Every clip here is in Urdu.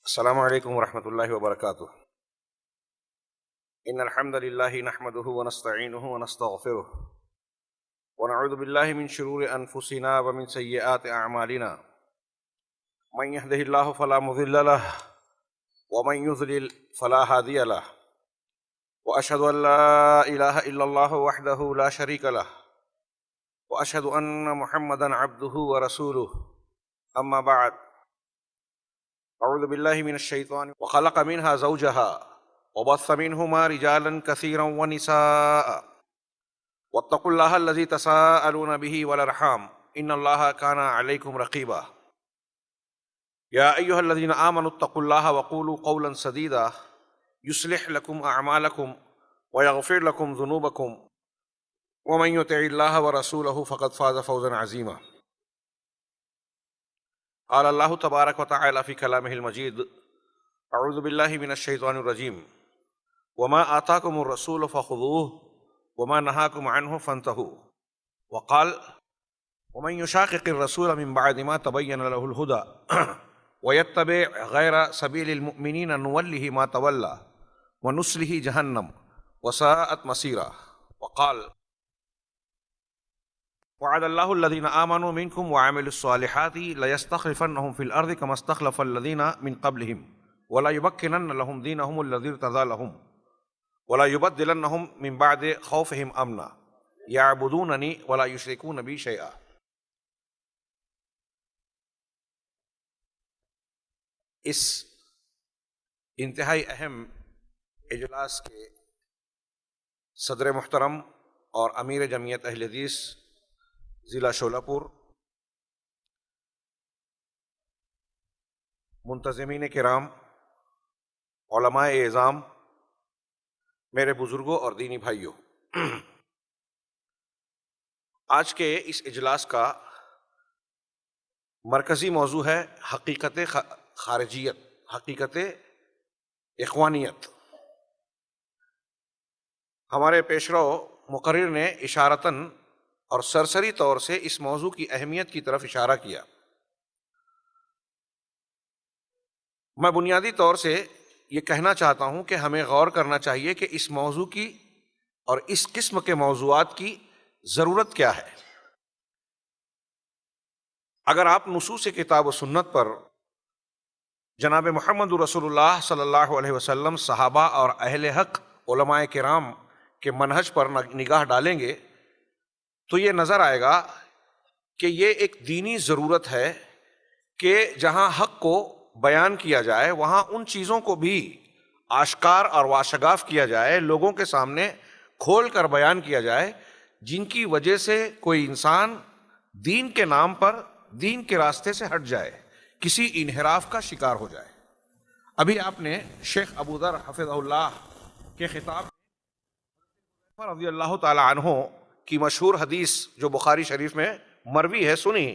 السلام علیکم ورحمۃ اللہ وبرکاتہ۔ ان الحمد للہ نحمده ونستعینه ونستغفره ونعوذ باللہ من شرور انفسنا ومن سیئات اعمالنا، من يهده الله فلا مضل له ومن يضلل فلا هادي له، واشهد ان لا اله الا الله وحده لا شريك له، واشهد ان محمدا عبده ورسوله، اما بعد، اعوذ باللہ من الشیطان وخلق منها زوجها وبث منهما رجالا كثيرا ونساء واتقوا الله الذي تساءلون به والارحام ان الله كان عليكم رقيبا، يا ايها الذين امنوا اتقوا الله وقولوا قولا سديدا يصلح لكم اعمالكم ويغفر لكم ذنوبكم ومن يطع الله ورسوله فقد فاز فوزا عظيما۔ قال اللہ تبارک وتعالی فی کلامہ المجید، اعوذ باللہ من الشیطان الرجیم، وما آتاکم الرسول فخذوہ وما نہاکم عنہ فانتہوا، وقال ومن یشاقق الرسول من بعد ما تبین له الہدی ویتبع غیر سبیل المؤمنین نولہ ما تولی ونصلہ جہنم وساءت مصیرا، وقال وعد اللہ الذین آمنوا منکم وعملوا الصالحات لیستخلفنہم فی الارض کما استخلف الذین من قبلہم ولایمکنن لہم دینہم الذی ارتضی لہم ولایبدلنہم من بعد خوفہم امنا یعبدوننی ولا یشرکون بی شیئا۔ اس انتہائی اہم اجلاس کے صدر محترم اور امیر جمعیت اہل حدیث ضلع شولہ پور، منتظمین کرام، علماء اعظام، میرے بزرگوں اور دینی بھائیوں، آج کے اس اجلاس کا مرکزی موضوع ہے حقیقت خارجیت، حقیقت اخوانیت۔ ہمارے پیشرو مقرر نے اشارتاً اور سرسری طور سے اس موضوع کی اہمیت کی طرف اشارہ کیا۔ میں بنیادی طور سے یہ کہنا چاہتا ہوں کہ ہمیں غور کرنا چاہیے کہ اس موضوع کی اور اس قسم کے موضوعات کی ضرورت کیا ہے۔ اگر آپ نصوص کتاب و سنت پر جناب محمد رسول اللہ صلی اللہ علیہ وسلم، صحابہ اور اہل حق علماء کرام کے منہج پر نگاہ ڈالیں گے تو یہ نظر آئے گا کہ یہ ایک دینی ضرورت ہے کہ جہاں حق کو بیان کیا جائے وہاں ان چیزوں کو بھی آشکار اور واشگاف کیا جائے، لوگوں کے سامنے کھول کر بیان کیا جائے، جن کی وجہ سے کوئی انسان دین کے نام پر دین کے راستے سے ہٹ جائے، کسی انحراف کا شکار ہو جائے۔ ابھی آپ نے شیخ ابو ذر حفظہ اللہ کے خطاب رضی اللہ تعالی عنہ کی مشہور حدیث جو بخاری شریف میں مروی ہے سنی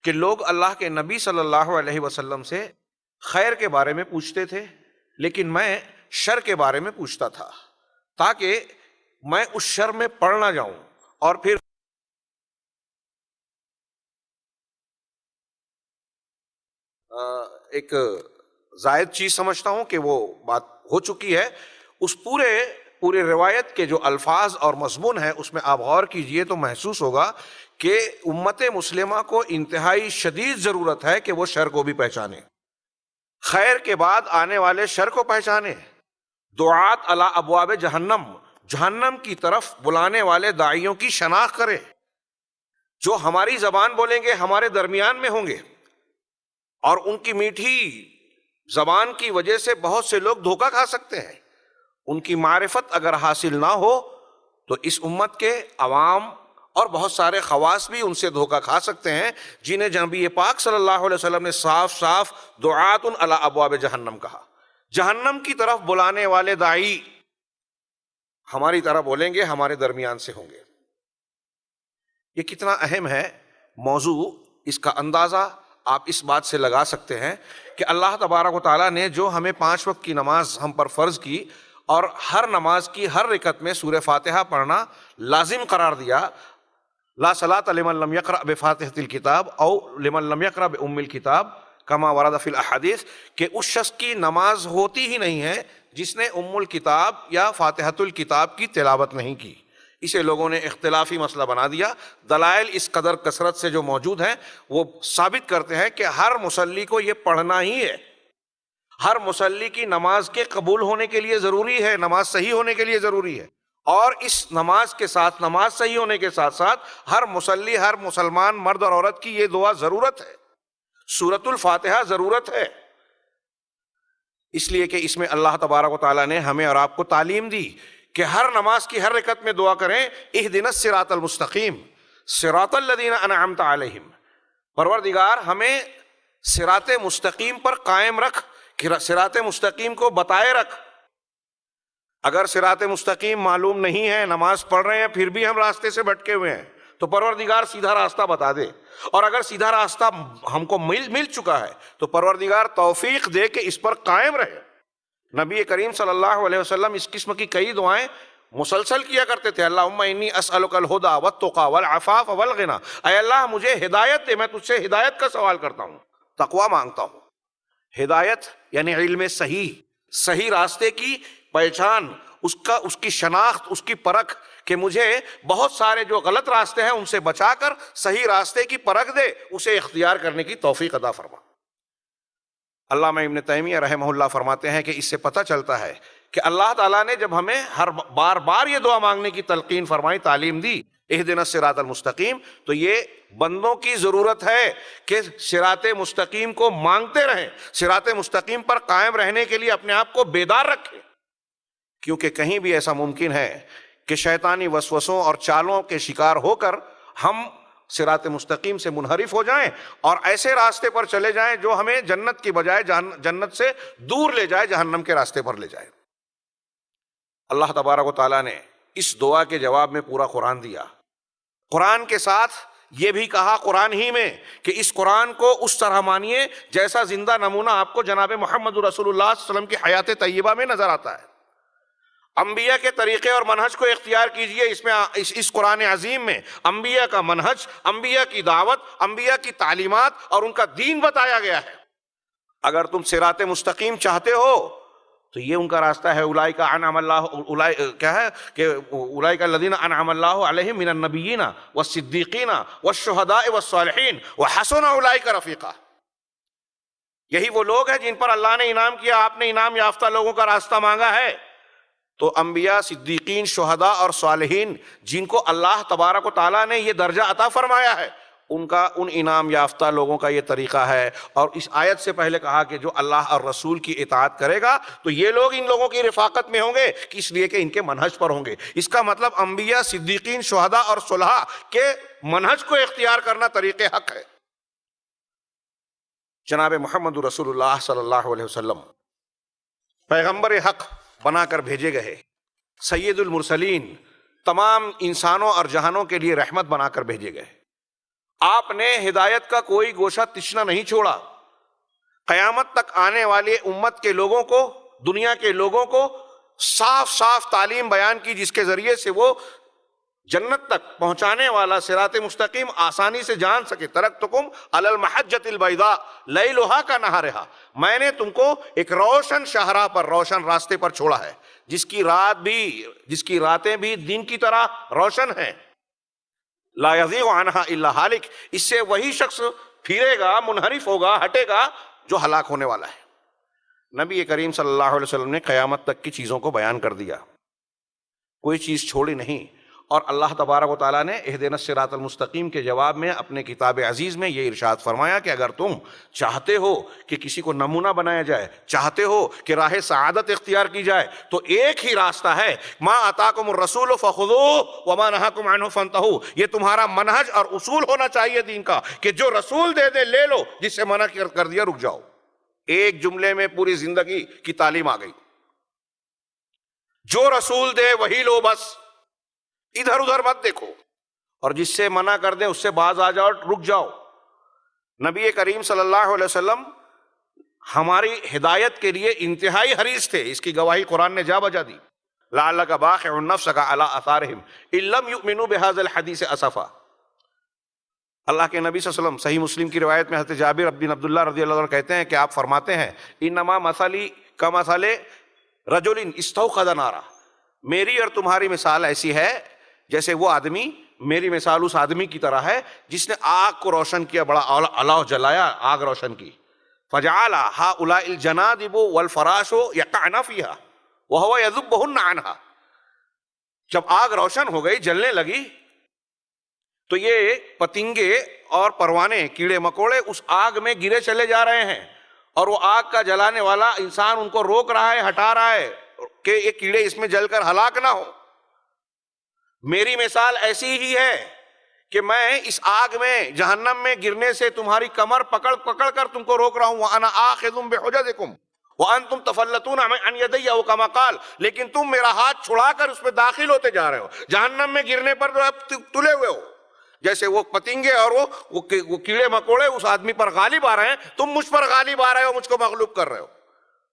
کہ لوگ اللہ کے نبی صلی اللہ علیہ وسلم سے خیر کے بارے میں پوچھتے تھے، لیکن میں شر کے بارے میں پوچھتا تھا تاکہ میں اس شر میں پڑ نہ جاؤں اور پھر ایک زائد چیز سمجھتا ہوں کہ وہ بات ہو چکی ہے۔ اس پورے روایت کے جو الفاظ اور مضمون ہیں اس میں آپ غور کیجئے تو محسوس ہوگا کہ امت مسلمہ کو انتہائی شدید ضرورت ہے کہ وہ شر کو بھی پہچانے، خیر کے بعد آنے والے شر کو پہچانے، دعات علی ابواب جہنم کی طرف بلانے والے داعیوں کی شناخت کرے، جو ہماری زبان بولیں گے ہمارے درمیان میں ہوں گے، اور ان کی میٹھی زبان کی وجہ سے بہت سے لوگ دھوکہ کھا سکتے ہیں۔ ان کی معرفت اگر حاصل نہ ہو تو اس امت کے عوام اور بہت سارے خواص بھی ان سے دھوکہ کھا سکتے ہیں، جنہیں نبی پاک صلی اللہ علیہ وسلم نے صاف صاف دعات علی ابواب جہنم کہا۔ جہنم کی طرف بلانے والے داعی ہماری طرح بولیں گے، ہمارے درمیان سے ہوں گے۔ یہ کتنا اہم ہے موضوع، اس کا اندازہ آپ اس بات سے لگا سکتے ہیں کہ اللہ تبارک و تعالیٰ نے جو ہمیں 5 وقت کی نماز ہم پر فرض کی اور ہر نماز کی ہر رکعت میں سورہ فاتحہ پڑھنا لازم قرار دیا، لا صلاۃ لمن لم یقرأ بفاتحۃ الکتاب او لمن لم یقرأ بام الکتاب، کما ورد فی الاحادیث کہ اس شخص کی نماز ہوتی ہی نہیں ہے جس نے ام الکتاب یا فاتحۃ الکتاب کی تلاوت نہیں کی. اسے لوگوں نے اختلافی مسئلہ بنا دیا. دلائل اس قدر کثرت سے جو موجود ہیں وہ ثابت کرتے ہیں کہ ہر مصلی کو یہ پڑھنا ہی ہے. ہر مصلی کی نماز کے قبول ہونے کے لیے ضروری ہے، نماز صحیح ہونے کے لیے ضروری ہے. اور اس نماز کے ساتھ، نماز صحیح ہونے کے ساتھ ساتھ ہر مصلی، ہر مسلمان مرد اور عورت کی یہ دعا ضرورت ہے. سورۃ الفاتحہ ضرورت ہے، اس لیے کہ اس میں اللہ تبارک و تعالیٰ نے ہمیں اور آپ کو تعلیم دی کہ ہر نماز کی ہر رکعت میں دعا کریں اہدنا الصراط المستقیم صراط الذین انعمت علیہم. پروردگار ہمیں صراط مستقیم پر قائم رکھ، کہ صراط مستقیم کو بتائے رکھ. اگر صراط مستقیم معلوم نہیں ہے، نماز پڑھ رہے ہیں پھر بھی ہم راستے سے بھٹکے ہوئے ہیں، تو پروردگار سیدھا راستہ بتا دے. اور اگر سیدھا راستہ ہم کو مل چکا ہے تو پروردگار توفیق دے کہ اس پر قائم رہے. نبی کریم صلی اللہ علیہ وسلم اس قسم کی کئی دعائیں مسلسل کیا کرتے تھے. اللہم انی اسألک الہدی والتقی والعفاف والغنی، اے اللہ مجھے ہدایت دے، میں تجھ سے ہدایت کا سوال کرتا ہوں، تقوی مانگتا ہوں. ہدایت یعنی علم صحیح، صحیح راستے کی پہچان، اس کی شناخت، اس کی پرکھ، کہ مجھے بہت سارے جو غلط راستے ہیں ان سے بچا کر صحیح راستے کی پرکھ دے، اسے اختیار کرنے کی توفیق عطا فرما. علامہ ابن تیمیہ رحمہ اللہ فرماتے ہیں کہ اس سے پتہ چلتا ہے کہ اللہ تعالیٰ نے جب ہمیں ہر بار یہ دعا مانگنے کی تلقین فرمائی، تعلیم دی اہدنا الصراط المستقیم، تو یہ بندوں کی ضرورت ہے کہ صراط مستقیم کو مانگتے رہیں، صراط مستقیم پر قائم رہنے کے لیے اپنے آپ کو بیدار رکھیں. کیونکہ کہیں بھی ایسا ممکن ہے کہ شیطانی وسوسوں اور چالوں کے شکار ہو کر ہم صراط مستقیم سے منحرف ہو جائیں اور ایسے راستے پر چلے جائیں جو ہمیں جنت کی بجائے جنت سے دور لے جائے، جہنم کے راستے پر لے جائے. اللہ تبارک و تعالیٰ نے اس دعا کے جواب میں پورا قرآن دیا. قرآن کے ساتھ یہ بھی کہا قرآن ہی میں کہ اس قرآن کو اس طرح مانیے جیسا زندہ نمونہ آپ کو جناب محمد رسول اللہ صلی اللہ علیہ وسلم کی حیات طیبہ میں نظر آتا ہے. انبیاء کے طریقے اور منہج کو اختیار کیجئے. اس میں اس قرآن عظیم میں انبیاء کا منہج، انبیاء کی دعوت، انبیاء کی تعلیمات اور ان کا دین بتایا گیا ہے. اگر تم صراط مستقیم چاہتے ہو تو یہ ان کا راستہ ہے. اولئک انعم اللہ، کیا ہے کہ اولئک الذین انعم اللہ علیہم من النبیین والصدیقین والشہداء والصالحین وحسن اولئک رفیقا. یہی وہ لوگ ہیں جن پر اللہ نے انعام کیا. آپ نے انعام یافتہ لوگوں کا راستہ مانگا ہے تو انبیاء، صدیقین، شہداء اور صالحین جن کو اللہ تبارک و تعالیٰ نے یہ درجہ عطا فرمایا ہے، ان انعام یافتہ لوگوں کا یہ طریقہ ہے. اور اس آیت سے پہلے کہا کہ جو اللہ اور رسول کی اطاعت کرے گا تو یہ لوگ ان لوگوں کی رفاقت میں ہوں گے، اس لیے کہ ان کے منہج پر ہوں گے. اس کا مطلب انبیاء، صدیقین، شہداء اور صلحاء کے منہج کو اختیار کرنا طریق حق ہے. جناب محمد رسول اللہ صلی اللہ علیہ وسلم پیغمبر حق بنا کر بھیجے گئے، سید المرسلین، تمام انسانوں اور جہانوں کے لیے رحمت بنا کر بھیجے گئے. آپ نے ہدایت کا کوئی گوشہ تشنا نہیں چھوڑا. قیامت تک آنے والے امت کے لوگوں کو، دنیا کے لوگوں کو صاف صاف تعلیم بیان کی جس کے ذریعے سے وہ جنت تک پہنچانے والا صراط مستقیم آسانی سے جان سکے. ترکتکم علی المحجۃ البیضاء لیلھا کنہارھا، میں نے تم کو ایک روشن شاہراہ پر، روشن راستے پر چھوڑا ہے جس کی راتیں بھی دن کی طرح روشن ہیں. لا یزیغ عنہا الا ہالک، اس سے وہی شخص پھرے گا، منحرف ہوگا، ہٹے گا جو ہلاک ہونے والا ہے. نبی کریم صلی اللہ علیہ وسلم نے قیامت تک کی چیزوں کو بیان کر دیا، کوئی چیز چھوڑی نہیں. اور اللہ تبارک و تعالیٰ نے اہدنا الصراط المستقیم کے جواب میں اپنے کتاب عزیز میں یہ ارشاد فرمایا کہ اگر تم چاہتے ہو کہ کسی کو نمونہ بنایا جائے، چاہتے ہو کہ راہ سعادت اختیار کی جائے، تو ایک ہی راستہ ہے، ما آتاکم الرسول فخذوہ وما نہاکم عنہ فانتہوا. یہ تمہارا منہج اور اصول ہونا چاہیے دین کا کہ جو رسول دے دے لے لو، جس سے منع کر دیا رک جاؤ. ایک جملے میں پوری زندگی کی تعلیم آ گئی. جو رسول دے وہی لو، بس ادھر ادھر مت دیکھو، اور جس سے منع کر دے اس سے باز آ جاؤ، رک جاؤ. نبی کریم صلی اللہ علیہ وسلم ہماری ہدایت کے لیے انتہائی حریص تھے. اس کی گواہی قرآن نے جا بجا دی. لعلک باخع نفسک علی آثارہم ان لم یؤمنوا بہذا الحدیث اسفا. اللہ کے نبی صلی اللہ علیہ وسلم صحیح مسلم کی روایت میں حضرت جابر بن عبداللہ رضی اللہ عنہ کہتے ہیں کہ آپ فرماتے ہیں انما مثلی کمثل رجل استوقد نارا، میری اور تمہاری مثال ایسی ہے جیسے وہ آدمی، میری مثال اس آدمی کی طرح ہے جس نے آگ کو روشن کیا، بڑا الاؤ جلایا، آگ روشن کی، فجعل هؤلاء الجنادب والفراش يقعن فيها وهو يذبهن عنها، جب آگ روشن ہو گئی، جلنے لگی، تو یہ پتنگے اور پروانے، کیڑے مکوڑے اس آگ میں گرے چلے جا رہے ہیں، اور وہ آگ کا جلانے والا انسان ان کو روک رہا ہے، ہٹا رہا ہے کہ یہ کیڑے اس میں جل کر ہلاک نہ ہو۔ میری مثال ایسی ہی ہے کہ میں اس آگ میں، جہنم میں گرنے سے تمہاری کمر پکڑ پکڑ کر تم کو روک رہا ہوں، وَأَنَا آخِذٌ بِحُجَزِكُمْ وَأَنْتُمْ تَفَلَّتُونَ عَنْ يَدَيَّ أَوْ كَمَا قَالَ، لیکن تم میرا ہاتھ چھڑا کر اس میں داخل ہوتے جا رہے ہو، جہنم میں گرنے پر تو اب تلے ہوئے ہو، جیسے وہ پتنگے اور وہ کیڑے مکوڑے اس آدمی پر غالب آ رہے ہیں، تم مجھ پر غالب آ رہے ہو، مجھ کو مغلوب کر رہے ہو،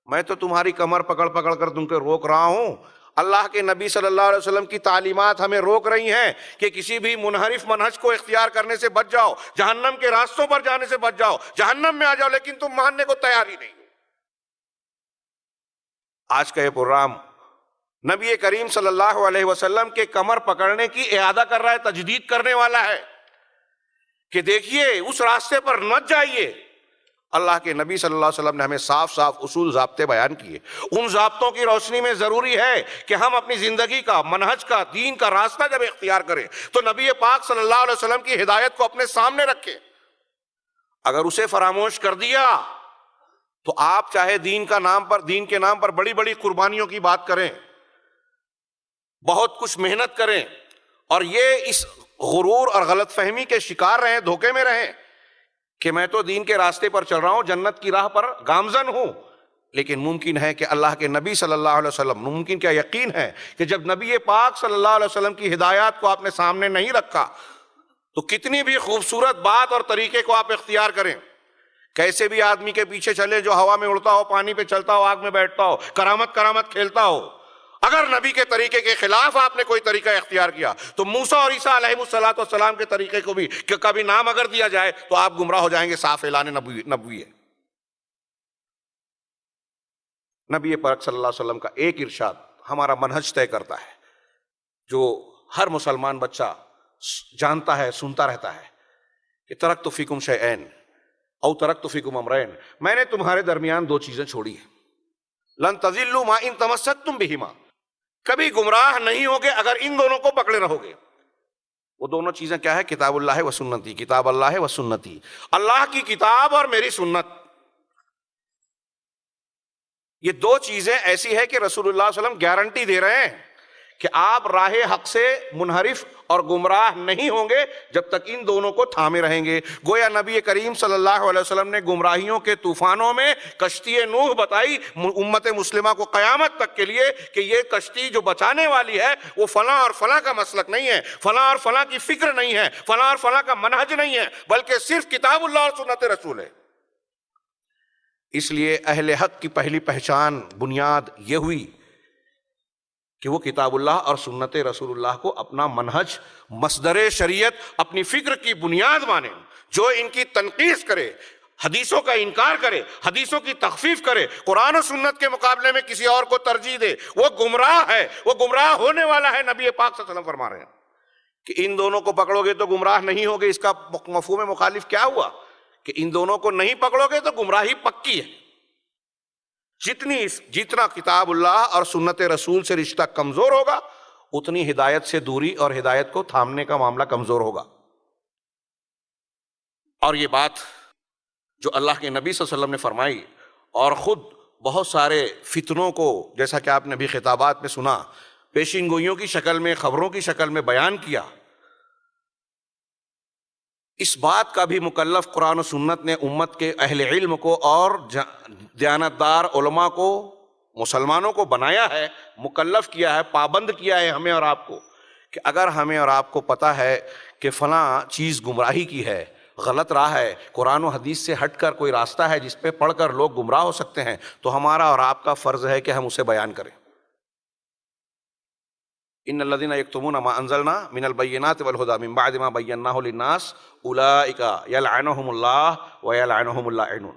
میں تو تمہاری کمر پکڑ پکڑ کر تم کو روک رہا ہوں۔ اللہ کے نبی صلی اللہ علیہ وسلم کی تعلیمات ہمیں روک رہی ہیں کہ کسی بھی منحرف منہج کو اختیار کرنے سے بچ جاؤ، جہنم کے راستوں پر جانے سے بچ جاؤ، جہنم میں آ جاؤ، لیکن تم ماننے کو تیار ہی نہیں ہو۔ آج کا یہ پروگرام نبی کریم صلی اللہ علیہ وسلم کے کمر پکڑنے کی اعادہ کر رہا ہے، تجدید کرنے والا ہے کہ دیکھیے اس راستے پر مت جائیے۔ اللہ کے نبی صلی اللہ علیہ وسلم نے ہمیں صاف صاف اصول ضابطے بیان کیے، ان ضابطوں کی روشنی میں ضروری ہے کہ ہم اپنی زندگی کا، منہج کا، دین کا راستہ جب اختیار کریں تو نبی پاک صلی اللہ علیہ وسلم کی ہدایت کو اپنے سامنے رکھیں۔ اگر اسے فراموش کر دیا تو آپ چاہے دین کے نام پر بڑی بڑی قربانیوں کی بات کریں، بہت کچھ محنت کریں، اور یہ اس غرور اور غلط فہمی کے شکار رہیں، دھوکے میں رہیں کہ میں تو دین کے راستے پر چل رہا ہوں، جنت کی راہ پر گامزن ہوں، لیکن ممکن ہے کہ اللہ کے نبی صلی اللہ علیہ وسلم، ممکن کیا یقین ہے کہ جب نبی پاک صلی اللہ علیہ وسلم کی ہدایات کو آپ نے سامنے نہیں رکھا تو کتنی بھی خوبصورت بات اور طریقے کو آپ اختیار کریں، کیسے بھی آدمی کے پیچھے چلے جو ہوا میں اڑتا ہو، پانی پہ چلتا ہو، آگ میں بیٹھتا ہو، کرامت کھیلتا ہو، اگر نبی کے طریقے کے خلاف آپ نے کوئی طریقہ اختیار کیا تو موسیٰ اور عیسیٰ علیہ السلام کے طریقے کو بھی کہ کبھی نام اگر دیا جائے تو آپ گمراہ ہو جائیں گے، صاف اعلان نبوی ہے۔ نبی پاک صلی اللہ علیہ وسلم کا ایک ارشاد ہمارا منہج طے کرتا ہے، جو ہر مسلمان بچہ جانتا ہے، سنتا رہتا ہے کہ ترکت فیکم شیئین او ترکت فیکم امرین، میں نے تمہارے درمیان دو چیزیں چھوڑی ہیں، لن تضلوا ما ان تمسکتم بہما، کبھی گمراہ نہیں ہوگے اگر ان دونوں کو پکڑے رہو گے۔ وہ دونوں چیزیں کیا ہے؟ کتاب اللہ و سنتی، کتاب اللہ و سنتی، اللہ کی کتاب اور میری سنت۔ یہ دو چیزیں ایسی ہے کہ رسول اللہ صلی اللہ علیہ وسلم گارنٹی دے رہے ہیں کہ آپ راہ حق سے منحرف اور گمراہ نہیں ہوں گے جب تک ان دونوں کو تھامے رہیں گے۔ گویا نبی کریم صلی اللہ علیہ وسلم نے گمراہیوں کے طوفانوں میں کشتی نوح بتائی امت مسلمہ کو قیامت تک کے لیے کہ یہ کشتی جو بچانے والی ہے وہ فلاں اور فلاں کا مسلک نہیں ہے، فلاں اور فلاں کی فکر نہیں ہے، فلاں اور فلاں کا منہج نہیں ہے، بلکہ صرف کتاب اللہ اور سنت رسول ہے۔ اس لیے اہل حق کی پہلی پہچان، بنیاد یہ ہوئی کہ وہ کتاب اللہ اور سنت رسول اللہ کو اپنا منہج، مصدر شریعت، اپنی فکر کی بنیاد مانے۔ جو ان کی تنقیص کرے، حدیثوں کا انکار کرے، حدیثوں کی تخفیف کرے، قرآن و سنت کے مقابلے میں کسی اور کو ترجیح دے، وہ گمراہ ہے، وہ گمراہ ہونے والا ہے۔ نبی پاک صلی اللہ علیہ وسلم فرما رہے ہیں کہ ان دونوں کو پکڑو گے تو گمراہ نہیں ہوگے۔ اس کا مفہوم مخالف کیا ہوا کہ ان دونوں کو نہیں پکڑو گے تو گمراہی پکی ہے۔ جتنا کتاب اللہ اور سنت رسول سے رشتہ کمزور ہوگا اتنی ہدایت سے دوری اور ہدایت کو تھامنے کا معاملہ کمزور ہوگا۔ اور یہ بات جو اللہ کے نبی صلی اللہ علیہ وسلم نے فرمائی اور خود بہت سارے فتنوں کو، جیسا کہ آپ نے بھی خطابات میں سنا، پیشین گوئیوں کی شکل میں، خبروں کی شکل میں بیان کیا، اس بات کا بھی مکلف قرآن و سنت نے امت کے اہل علم کو اور دیانتدار علماء کو، مسلمانوں کو بنایا ہے، مکلف کیا ہے، پابند کیا ہے ہمیں اور آپ کو کہ اگر ہمیں اور آپ کو پتہ ہے کہ فلاں چیز گمراہی کی ہے، غلط راہ ہے، قرآن و حدیث سے ہٹ کر کوئی راستہ ہے جس پہ پڑھ کر لوگ گمراہ ہو سکتے ہیں، تو ہمارا اور آپ کا فرض ہے کہ ہم اسے بیان کریں۔ ان الذین یکتمون ما انزلنا من البینات والہدی من بعد ما بیناہ للناس اولئک یلعنہم اللہ ویلعنہم اللاعنون.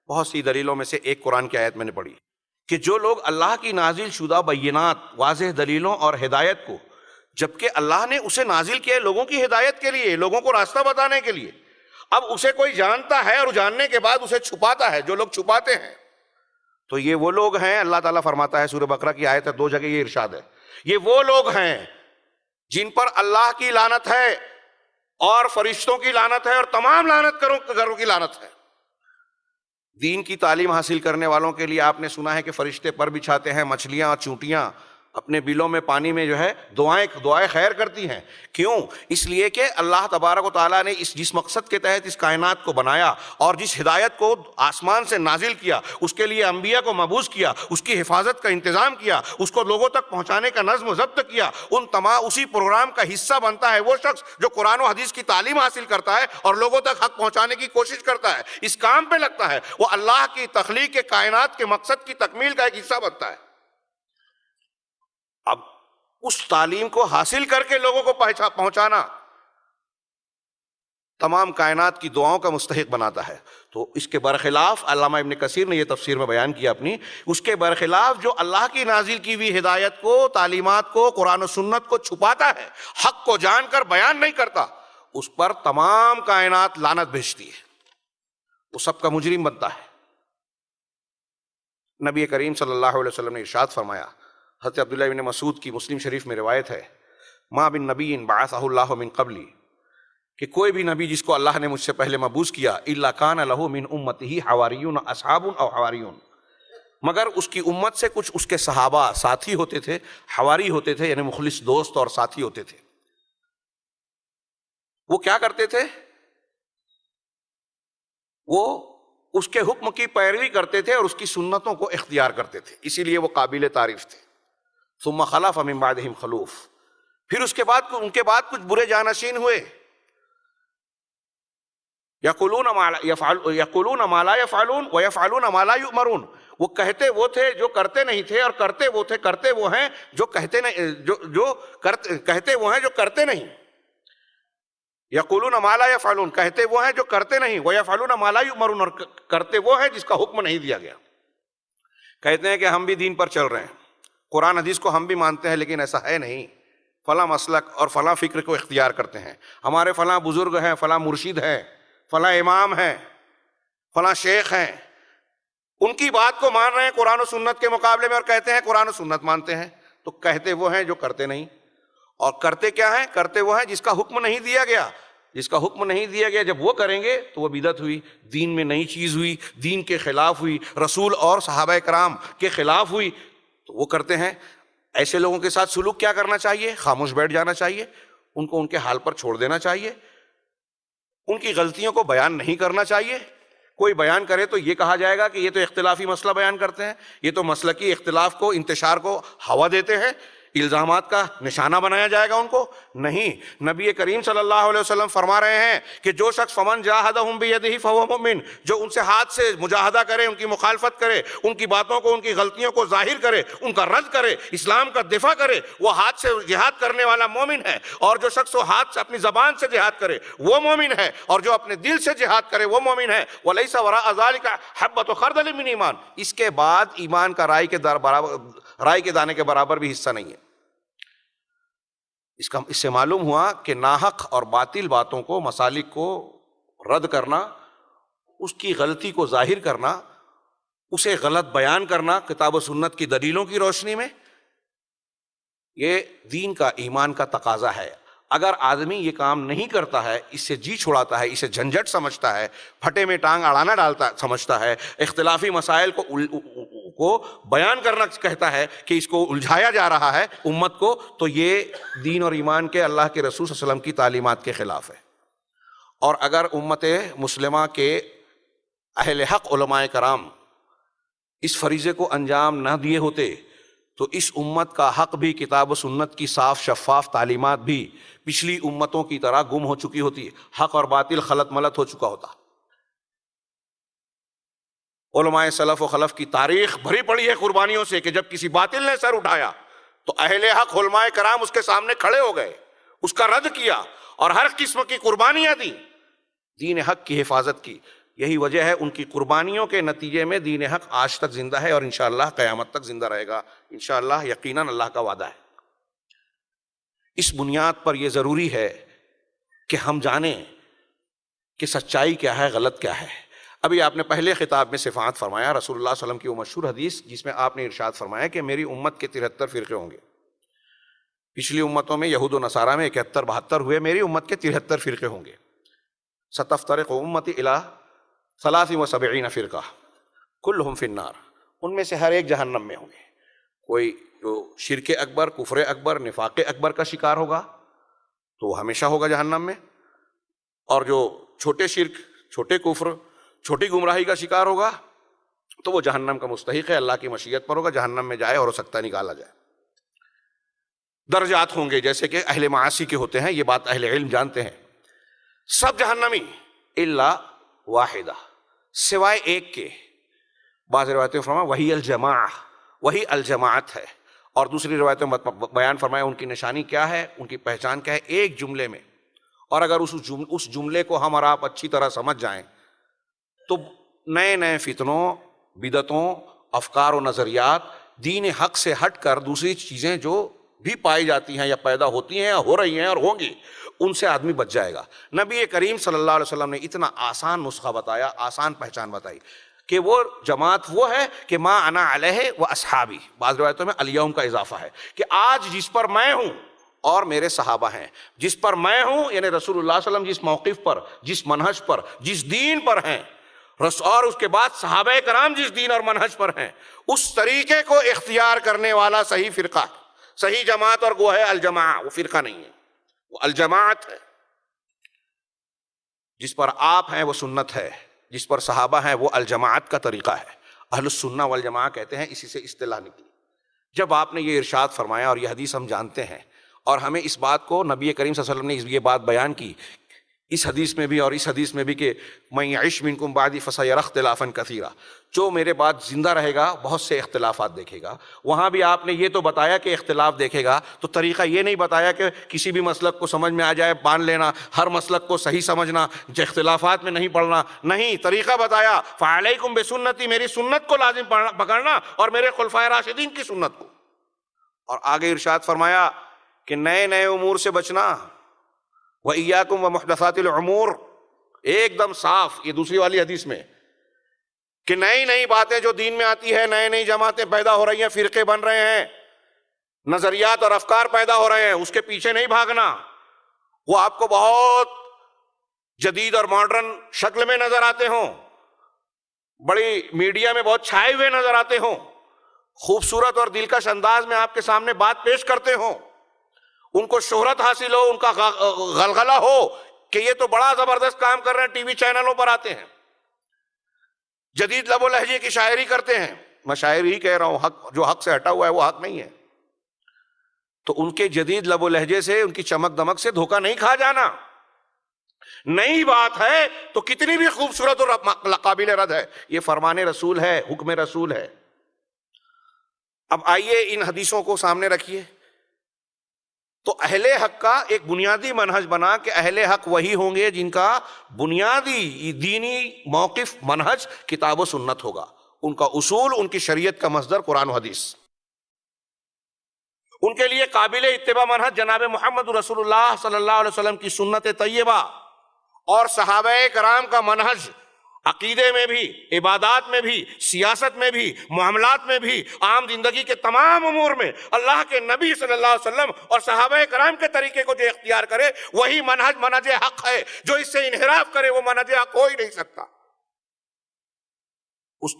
بہت سی دلیلوں میں سے ایک قرآن کی آیت میں نے پڑھی کہ جو لوگ اللہ کی نازل شدہ بینات، واضح دلیلوں اور ہدایت کو، جبکہ اللہ نے اسے نازل کیا ہے لوگوں کی ہدایت کے لیے، لوگوں کو راستہ بتانے کے لیے، اب اسے کوئی جانتا ہے اور جاننے کے بعد اسے چھپاتا ہے، جو لوگ چھپاتے ہیں تو یہ وہ لوگ ہیں. اللہ تعالیٰ فرماتا ہے سورہ بقرہ کی آیت ہے، 2 جگہ یہ ارشاد ہے، یہ وہ لوگ ہیں جن پر اللہ کی لعنت ہے اور فرشتوں کی لعنت ہے اور تمام لعنت کروں کی لعنت ہے. دین کی تعلیم حاصل کرنے والوں کے لیے آپ نے سنا ہے کہ فرشتے پر بچھاتے ہیں، مچھلیاں اور چونٹیاں اپنے بلوں میں پانی میں جو ہے دعائیں خیر کرتی ہیں. کیوں؟ اس لیے کہ اللہ تبارک و تعالیٰ نے جس مقصد کے تحت اس کائنات کو بنایا اور جس ہدایت کو آسمان سے نازل کیا، اس کے لیے انبیاء کو مبعوث کیا، اس کی حفاظت کا انتظام کیا، اس کو لوگوں تک پہنچانے کا نظم و ضبط کیا، اسی پروگرام کا حصہ بنتا ہے وہ شخص جو قرآن و حدیث کی تعلیم حاصل کرتا ہے اور لوگوں تک حق پہنچانے کی کوشش کرتا ہے، اس کام پہ لگتا ہے، وہ اللہ کی تخلیق کے کائنات کے مقصد کی تکمیل کا ایک حصہ بنتا ہے. اب اس تعلیم کو حاصل کر کے لوگوں کو پہنچانا تمام کائنات کی دعاؤں کا مستحق بناتا ہے. تو اس کے برخلاف علامہ ابن کثیر نے یہ تفسیر میں بیان کیا اپنی، اس کے برخلاف جو اللہ کی نازل کی ہوئی ہدایت کو، تعلیمات کو، قرآن و سنت کو چھپاتا ہے، حق کو جان کر بیان نہیں کرتا، اس پر تمام کائنات لعنت بھیجتی ہے، وہ سب کا مجرم بنتا ہے. نبی کریم صلی اللہ علیہ وسلم نے ارشاد فرمایا، حضرت عبداللہ بن مسعود کی مسلم شریف میں روایت ہے، ما بن نبی بعثہ اللہ من قبلی، کہ کوئی بھی نبی جس کو اللہ نے مجھ سے پہلے مبعوث کیا، الا کان لہ من امتہ حواریون اصحاب او حواریون، مگر اس کی امت سے کچھ اس کے صحابہ ساتھی ہوتے تھے، حواری ہوتے تھے، یعنی مخلص دوست اور ساتھی ہوتے تھے. وہ کیا کرتے تھے؟ وہ اس کے حکم کی پیروی کرتے تھے اور اس کی سنتوں کو اختیار کرتے تھے، اسی لیے وہ قابل تعریف تھے. ثم خلف من بعدہم خلوف، پھر اس کے بعد ان کے بعد کچھ برے جانشین ہوئے، یقولون ما لا یفعلون ویفعلون ما لا یؤمرون، وہ کہتے وہ تھے جو کرتے نہیں تھے اور کرتے وہ تھے، کرتے وہ ہیں جو کہتے نہیں، کہتے وہ ہیں جو کرتے نہیں. یقولون ما لا یفعلون، کہتے وہ ہیں جو کرتے نہیں، ویفعلون ما لا یؤمرون، اور کرتے وہ ہیں جس کا حکم نہیں دیا گیا. کہتے ہیں کہ ہم بھی دین پر چل رہے ہیں، قرآن حدیث کو ہم بھی مانتے ہیں، لیکن ایسا ہے نہیں، فلاں مسلک اور فلاں فکر کو اختیار کرتے ہیں، ہمارے فلاں بزرگ ہیں، فلاں مرشد ہیں، فلاں امام ہیں، فلاں شیخ ہیں، ان کی بات کو مان رہے ہیں قرآن و سنت کے مقابلے میں اور کہتے ہیں قرآن و سنت مانتے ہیں. تو کہتے وہ ہیں جو کرتے نہیں، اور کرتے کیا ہیں؟ کرتے وہ ہیں جس کا حکم نہیں دیا گیا. جس کا حکم نہیں دیا گیا جب وہ کریں گے تو وہ بدعت ہوئی، دین میں نئی چیز ہوئی، دین کے خلاف ہوئی، رسول اور صحابہ کرام کے خلاف ہوئی، تو وہ کرتے ہیں. ایسے لوگوں کے ساتھ سلوک کیا کرنا چاہیے؟ خاموش بیٹھ جانا چاہیے، ان کو ان کے حال پر چھوڑ دینا چاہیے، ان کی غلطیوں کو بیان نہیں کرنا چاہیے. کوئی بیان کرے تو یہ کہا جائے گا کہ یہ تو اختلافی مسئلہ بیان کرتے ہیں، یہ تو مسلکی اختلاف کو، انتشار کو ہوا دیتے ہیں، الزامات کا نشانہ بنایا جائے گا ان کو. نہیں، نبی کریم صلی اللہ علیہ وسلم فرما رہے ہیں کہ جو شخص فمن جاہدہم بیدہ فہو مؤمن، جو ان سے ہاتھ سے مجاہدہ کرے، ان کی مخالفت کرے، ان کی باتوں کو، ان کی غلطیوں کو ظاہر کرے، ان کا رد کرے، اسلام کا دفاع کرے، وہ ہاتھ سے جہاد کرنے والا مومن ہے. اور جو شخص وہ ہاتھ سے، اپنی زبان سے جہاد کرے وہ مومن ہے، اور جو اپنے دل سے جہاد کرے وہ مومن ہے. ولیس وراء ذلک حبۃ خردل من ایمان، اس کے بعد ایمان کا رائی کے دانے کے برابر بھی حصہ نہیں ہے. اس سے معلوم ہوا کہ ناحق اور باطل باتوں کو، مسالک کو رد کرنا، اس کی غلطی کو ظاہر کرنا، اسے غلط بیان کرنا کتاب و سنت کی دلیلوں کی روشنی میں، یہ دین کا، ایمان کا تقاضا ہے. اگر آدمی یہ کام نہیں کرتا ہے، اس سے جی چھڑاتا ہے، اسے جھنجھٹ سمجھتا ہے، پھٹے میں ٹانگ اڑانا ڈالتا سمجھتا ہے، اختلافی مسائل کو بیان کرنا کہتا ہے کہ اس کو الجھایا جا رہا ہے امت کو، تو یہ دین اور ایمان کے، اللہ کے رسول صلی اللہ علیہ وسلم کی تعلیمات کے خلاف ہے. اور اگر امت مسلمہ کے اہل حق علماء کرام اس فریضے کو انجام نہ دیے ہوتے تو اس امت کا حق بھی، کتاب و سنت کی صاف شفاف تعلیمات بھی پچھلی امتوں کی طرح گم ہو چکی ہوتی، حق اور باطل خلط ملط ہو چکا ہوتا. علماء سلف و خلف کی تاریخ بھری پڑی ہے قربانیوں سے کہ جب کسی باطل نے سر اٹھایا تو اہل حق علماء کرام اس کے سامنے کھڑے ہو گئے، اس کا رد کیا اور ہر قسم کی قربانیاں دیں دین حق کی حفاظت کی۔ یہی وجہ ہے ان کی قربانیوں کے نتیجے میں دین حق آج تک زندہ ہے اور انشاءاللہ قیامت تک زندہ رہے گا، انشاءاللہ، یقیناً اللہ کا وعدہ ہے۔ اس بنیاد پر یہ ضروری ہے کہ ہم جانیں کہ سچائی کیا ہے، غلط کیا ہے۔ ابھی آپ نے پہلے خطاب میں صفات فرمایا رسول اللہ صلی اللہ علیہ وسلم کی وہ مشہور حدیث جس میں آپ نے ارشاد فرمایا کہ میری امت کے 73 فرقے ہوں گے۔ پچھلی امتوں میں یہود و نصارہ میں 71 72 ہوئے، میری امت کے 73 فرقے ہوں گے۔ ستفترق امتی الی 73 فرقہ کلہم فی النار، ان میں سے ہر ایک جہنم میں ہوں گے۔ کوئی جو شرک اکبر، کفر اکبر، نفاق اکبر کا شکار ہوگا تو وہ ہمیشہ ہوگا جہنم میں، اور جو چھوٹے شرک، چھوٹے کفر، چھوٹی گمراہی کا شکار ہوگا تو وہ جہنم کا مستحق ہے، اللہ کی مشیت پر ہوگا، جہنم میں جائے اور ہو سکتا ہے نکالا جائے۔ درجات ہوں گے جیسے کہ اہل معاصی کے ہوتے ہیں، یہ بات اہل علم جانتے ہیں۔ سب جہنمی الا واحدہ، سوائے ایک کے۔ بعض روایتیں فرمایا وہی الجماعہ، وہی الجماعت ہے، اور دوسری روایتیں بیان فرمایا ان کی نشانی کیا ہے، ان کی پہچان کیا ہے، ایک جملے میں۔ اور اگر اس جملے کو ہم اور آپ اچھی طرح سمجھ جائیں تو نئے نئے فتنوں، بدعتوں، افکار و نظریات، دین حق سے ہٹ کر دوسری چیزیں جو بھی پائی جاتی ہیں یا پیدا ہوتی ہیں یا ہو رہی ہیں اور ہوں گی، ان سے آدمی بچ جائے گا۔ نبی کریم صلی اللہ علیہ وسلم نے اتنا آسان نسخہ بتایا، آسان پہچان بتائی کہ وہ جماعت وہ ہے کہ ما انا علیہ و اصحابی، بعض روایتوں میں الیوم کا اضافہ ہے کہ آج جس پر میں ہوں اور میرے صحابہ ہیں، جس پر میں ہوں یعنی رسول اللہ صلی اللہ علیہ وسلم جس موقف پر، جس منہج پر، جس دین پر ہیں، اور اس کے بعد صحابہ کرام جس دین اور منہج پر ہیں، اس طریقے کو اختیار کرنے والا صحیح فرقہ، صحیح جماعت، اور وہ ہے الجماعہ، وہ فرقہ نہیں ہے، وہ الجماعت ہے۔ جس پر آپ ہیں وہ سنت ہے، جس پر صحابہ ہیں وہ الجماعت کا طریقہ ہے۔ اہل السنہ والجماعہ کہتے ہیں، اسی سے اصطلاح نکلی۔ جب آپ نے یہ ارشاد فرمایا اور یہ حدیث ہم جانتے ہیں اور ہمیں اس بات کو نبی کریم صلی اللہ علیہ وسلم نے یہ بات بیان کی اس حدیث میں بھی اور اس حدیث میں بھی کہ من یعش منکم بعدی فسیری اختلافا کثیرا، جو میرے بعد زندہ رہے گا بہت سے اختلافات دیکھے گا۔ وہاں بھی آپ نے یہ تو بتایا کہ اختلاف دیکھے گا، تو طریقہ یہ نہیں بتایا کہ کسی بھی مسلک کو سمجھ میں آ جائے مان لینا، ہر مسلک کو صحیح سمجھنا، جو اختلافات میں نہیں پڑھنا، نہیں، طریقہ بتایا فعلیکم بسنتی، میری سنت کو لازم پکڑنا اور میرے خلفائے راشدین کی سنت کو۔ اور آگے ارشاد فرمایا کہ نئے نئے امور سے بچنا، وَإِيَّاكُمْ وَمُحْدَثَاتِ الْأُمُورِ، ایک دم صاف، یہ دوسری والی حدیث میں کہ نئی نئی باتیں جو دین میں آتی ہے، نئی نئی جماعتیں پیدا ہو رہی ہیں، فرقے بن رہے ہیں، نظریات اور افکار پیدا ہو رہے ہیں، اس کے پیچھے نہیں بھاگنا۔ وہ آپ کو بہت جدید اور ماڈرن شکل میں نظر آتے ہوں، بڑی میڈیا میں بہت چھائے ہوئے نظر آتے ہوں، خوبصورت اور دلکش انداز میں آپ کے سامنے بات پیش کرتے ہوں، ان کو شہرت حاصل ہو، ان کا غلغلہ ہو کہ یہ تو بڑا زبردست کام کر رہے ہیں، ٹی وی چینلوں پر آتے ہیں، جدید لب و لہجے کی شاعری کرتے ہیں۔ میں شاعری ہی کہہ رہا ہوں، حق جو حق سے ہٹا ہوا ہے وہ حق نہیں ہے۔ تو ان کے جدید لب و لہجے سے، ان کی چمک دمک سے دھوکہ نہیں کھا جانا۔ نئی بات ہے تو کتنی بھی خوبصورت اور قابل رد ہے، یہ فرمان رسول ہے، حکم رسول ہے۔ اب آئیے ان حدیثوں کو سامنے رکھیے تو اہل حق کا ایک بنیادی منہج بنا کہ اہل حق وہی ہوں گے جن کا بنیادی دینی موقف، منہج کتاب و سنت ہوگا، ان کا اصول، ان کی شریعت کا مصدر قرآن و حدیث۔ ان کے لیے قابل اتباع منہج جناب محمد رسول اللہ صلی اللہ علیہ وسلم کی سنت طیبہ اور صحابہ کرام کا منہج، عقیدے میں بھی، عبادات میں بھی، سیاست میں بھی، معاملات میں بھی، عام زندگی کے تمام امور میں اللہ کے نبی صلی اللہ علیہ وسلم اور صحابہ کرام کے طریقے کو جو اختیار کرے وہی منہج حق ہے۔ جو اس سے انحراف کرے وہ منہج حق ہو ہی نہیں سکتا۔ اس